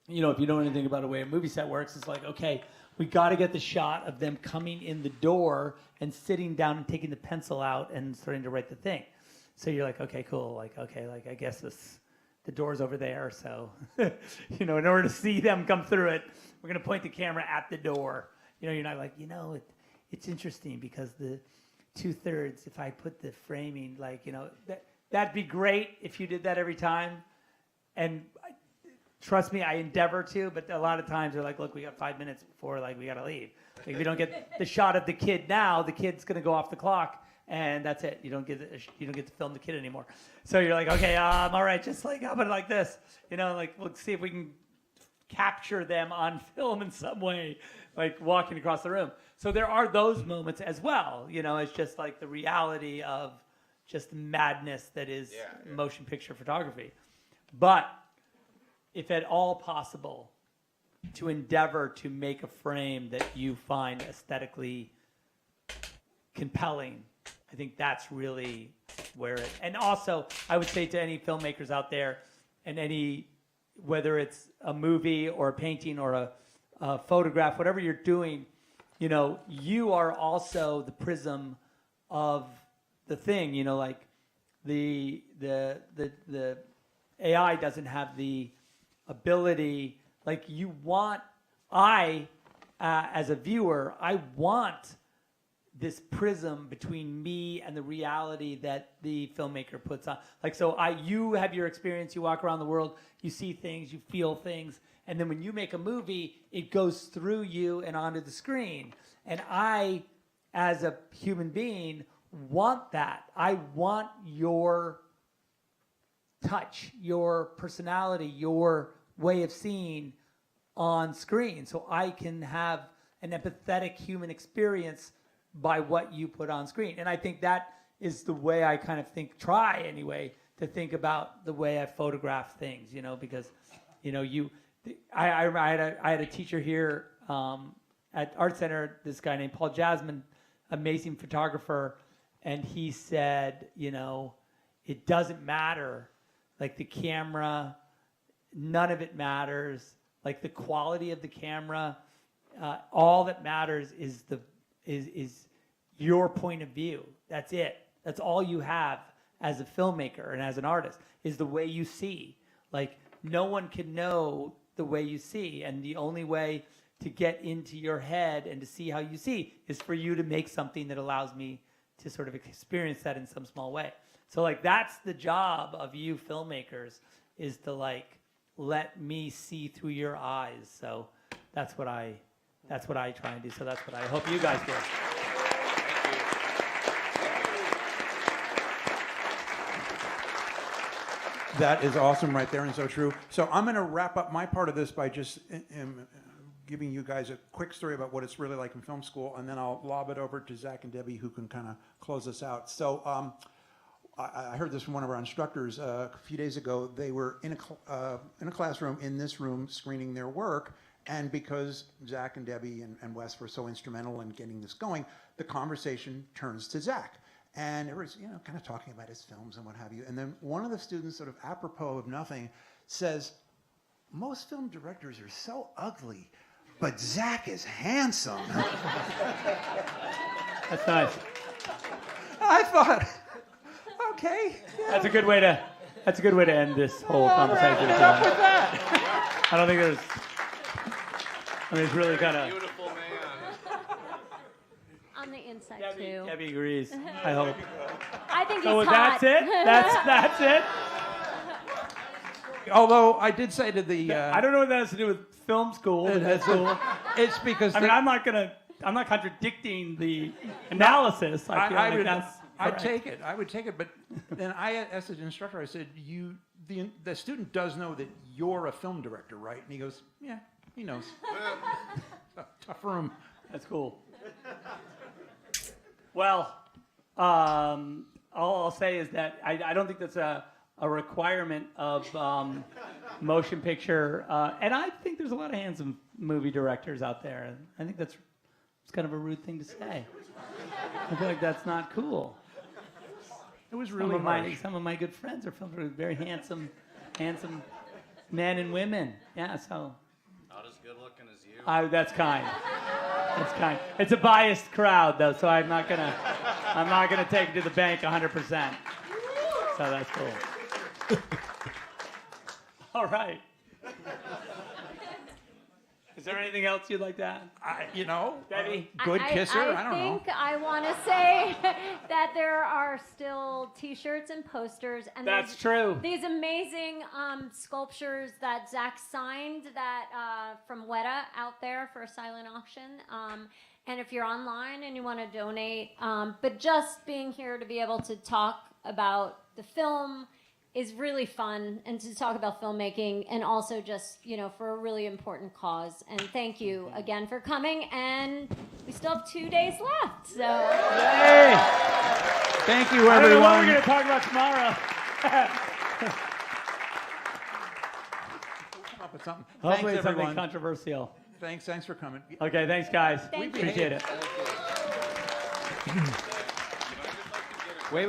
if you don't know anything about the way a movie set works, it's like, okay, we got to get the shot of them coming in the door and sitting down and taking the pencil out and starting to write the thing. So you're like, okay, cool. Like, okay, like I guess the door's over there. So, in order to see them come through it, we're going to point the camera at the door. You're not like, it's interesting because the 2/3, if I put the framing, like, that'd be great if you did that every time. And trust me, I endeavor to, but a lot of times they're like, look, we got 5 minutes before like we got to leave. Like, if you don't get the shot of the kid now, the kid's going to go off the clock. And that's it. You don't get to film the kid anymore. So you're like, okay, all right, just like how about like this? Like we'll see if we can capture them on film in some way, like walking across the room. So there are those moments as well. It's just like the reality of just madness that is motion picture photography. But if at all possible, to endeavor to make a frame that you find aesthetically compelling. I think that's really where it, and also I would say to any filmmakers out there, and whether it's a movie or a painting or a photograph, whatever you're doing, you are also the prism of the thing. Like the AI doesn't have the ability, like as a viewer, I want this prism between me and the reality that the filmmaker puts on. Like, so you have your experience, you walk around the world, you see things, you feel things, and then when you make a movie, it goes through you and onto the screen. And I, as a human being, want that. I want your touch, your personality, your way of seeing on screen, so I can have an empathetic human experience by what you put on screen. And I think that is the way I kind of try anyway, to think about the way I photograph things, because, I had a teacher here at Art Center, this guy named Paul Jasmine, amazing photographer, and he said, it doesn't matter, like the camera, none of it matters, like the quality of the camera, all that matters is is your point of view. That's it. That's all you have as a filmmaker and as an artist, is the way you see. Like, no one can know the way you see, and the only way to get into your head and to see how you see is for you to make something that allows me to sort of experience that in some small way. So like, that's the job of you filmmakers, is to like let me see through your eyes. So that's what I try and do. So that's what I hope you guys do. That is awesome right there, and so true. So I'm going to wrap up my part of this by just giving you guys a quick story about what it's really like in film school, and then I'll lob it over to Zach and Debbie, who can kind of close us out. So I heard this from one of our instructors a few days ago. They were in a classroom in this room screening their work, and because Zach and Debbie and Wes were so instrumental in getting this going, the conversation turns to Zach. And everyone's, kind of talking about his films and what have you. And then one of the students, sort of apropos of nothing, says, most film directors are so ugly, but Zach is handsome. That's nice. I thought, okay. Yeah. That's a good way to end this whole conversation. Wrap it up with that. I don't think it's really kind of... Beautiful man. On the inside, Debbie, too. Debbie agrees, I hope. I think So he's hot. that's it? That's it? Although I did say to the... I don't know what that has to do with film school, but that's cool. It's because... I'm not contradicting the analysis. I feel like that's I'd correct. take it. I would take it. But then I asked the instructor, I said, the student does know that you're a film director, right? And he goes, yeah, he knows. Tough room. That's cool. Well, all I'll say is that I don't think that's a requirement of motion picture. And I think there's a lot of handsome movie directors out there. And I think it's kind of a rude thing to say. I feel like that's not cool. It was really harsh. Some of my good friends are very handsome men and women. Yeah, so. Not as good looking as you. That's kind. That's kind. It's a biased crowd, though, so I'm not gonna take it to the bank 100%. So that's cool. All right. Is there anything else you'd like to add? Debbie, good kisser. I don't know. think I want to say that there are still T-shirts and posters, and That's true. These amazing sculptures that Zach signed from Weta out there for a silent auction. And if you're online and you want to donate, but just being here to be able to talk about the film is really fun, and to talk about filmmaking, and also just, for a really important cause. And thank you again for coming, and we still have 2 days left, so. Yay! Thank you, everyone. I don't know what we're going to talk about tomorrow. We'll come up with something. Hopefully Thanks, it's something everyone. controversial. Thanks for coming. Okay, thanks, guys. Thank We appreciate it. Wait.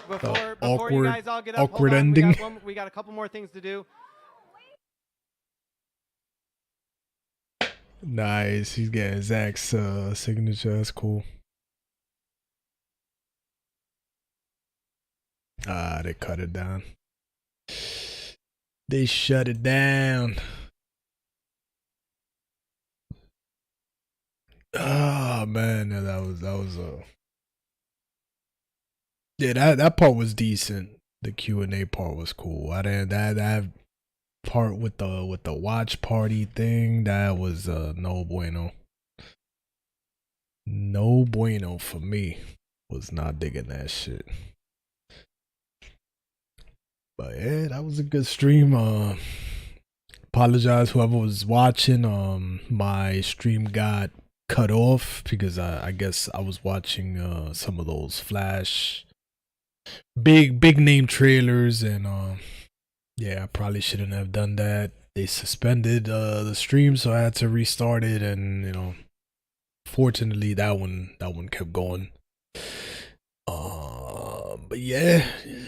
Before you awkward- guys all get up, hold awkward on. ending. We got a couple more things to do. Nice. He's getting Zach's signature. That's cool. Ah, they cut it down. They shut it down. Oh man, that was yeah, that part was decent. The Q&A part was cool. I didn't that part with the watch party thing, that was no bueno. No bueno for me. Was not digging that shit. But yeah, that was a good stream. Apologize whoever was watching. My stream got cut off because I guess I was watching some of those Flash big name trailers, and yeah, I probably shouldn't have done that. They suspended the stream, so I had to restart it, and you know, fortunately that one kept going. But yeah,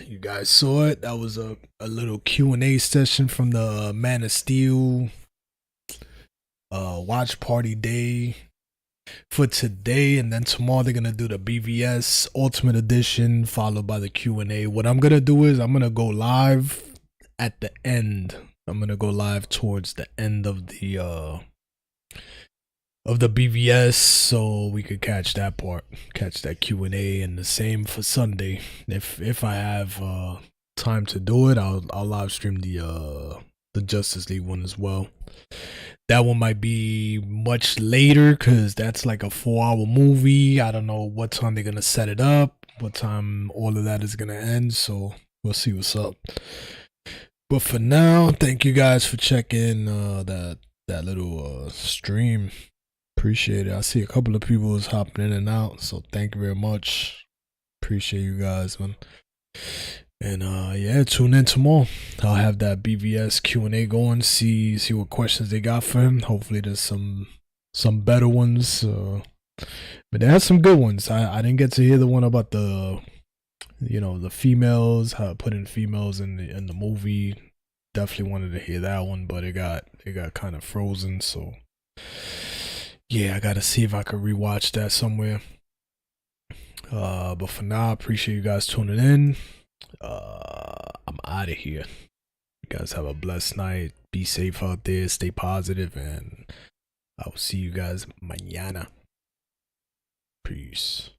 you guys saw it. That was a little Q&A session from the Man of Steel watch party day for today, and then tomorrow they're gonna do the BVS Ultimate Edition followed by the Q&A. What I'm gonna do is I'm gonna go live at the end. I'm gonna go live towards the end of the BVS, so we could catch that part, catch that Q&A, and the same for Sunday. If I have time to do it, I'll live stream the Justice League one as well. That one might be much later because that's like a 4-hour movie. I don't know what time they're gonna set it up, what time all of that is gonna end, so we'll see what's up. But for now, thank you guys for checking that little stream. Appreciate it. I see a couple of people is hopping in and out, so thank you very much. Appreciate you guys, man. And yeah, tune in tomorrow. I'll have that BVS Q&A going. See what questions they got for him. Hopefully there's some better ones. But they had some good ones. I didn't get to hear the one about the females, how putting females in the movie. Definitely wanted to hear that one, but it got kind of frozen, so yeah, I gotta see if I could rewatch that somewhere. But for now, I appreciate you guys tuning in. I'm out of here. You guys have a blessed night. Be safe out there. Stay positive, and I will see you guys mañana. Peace.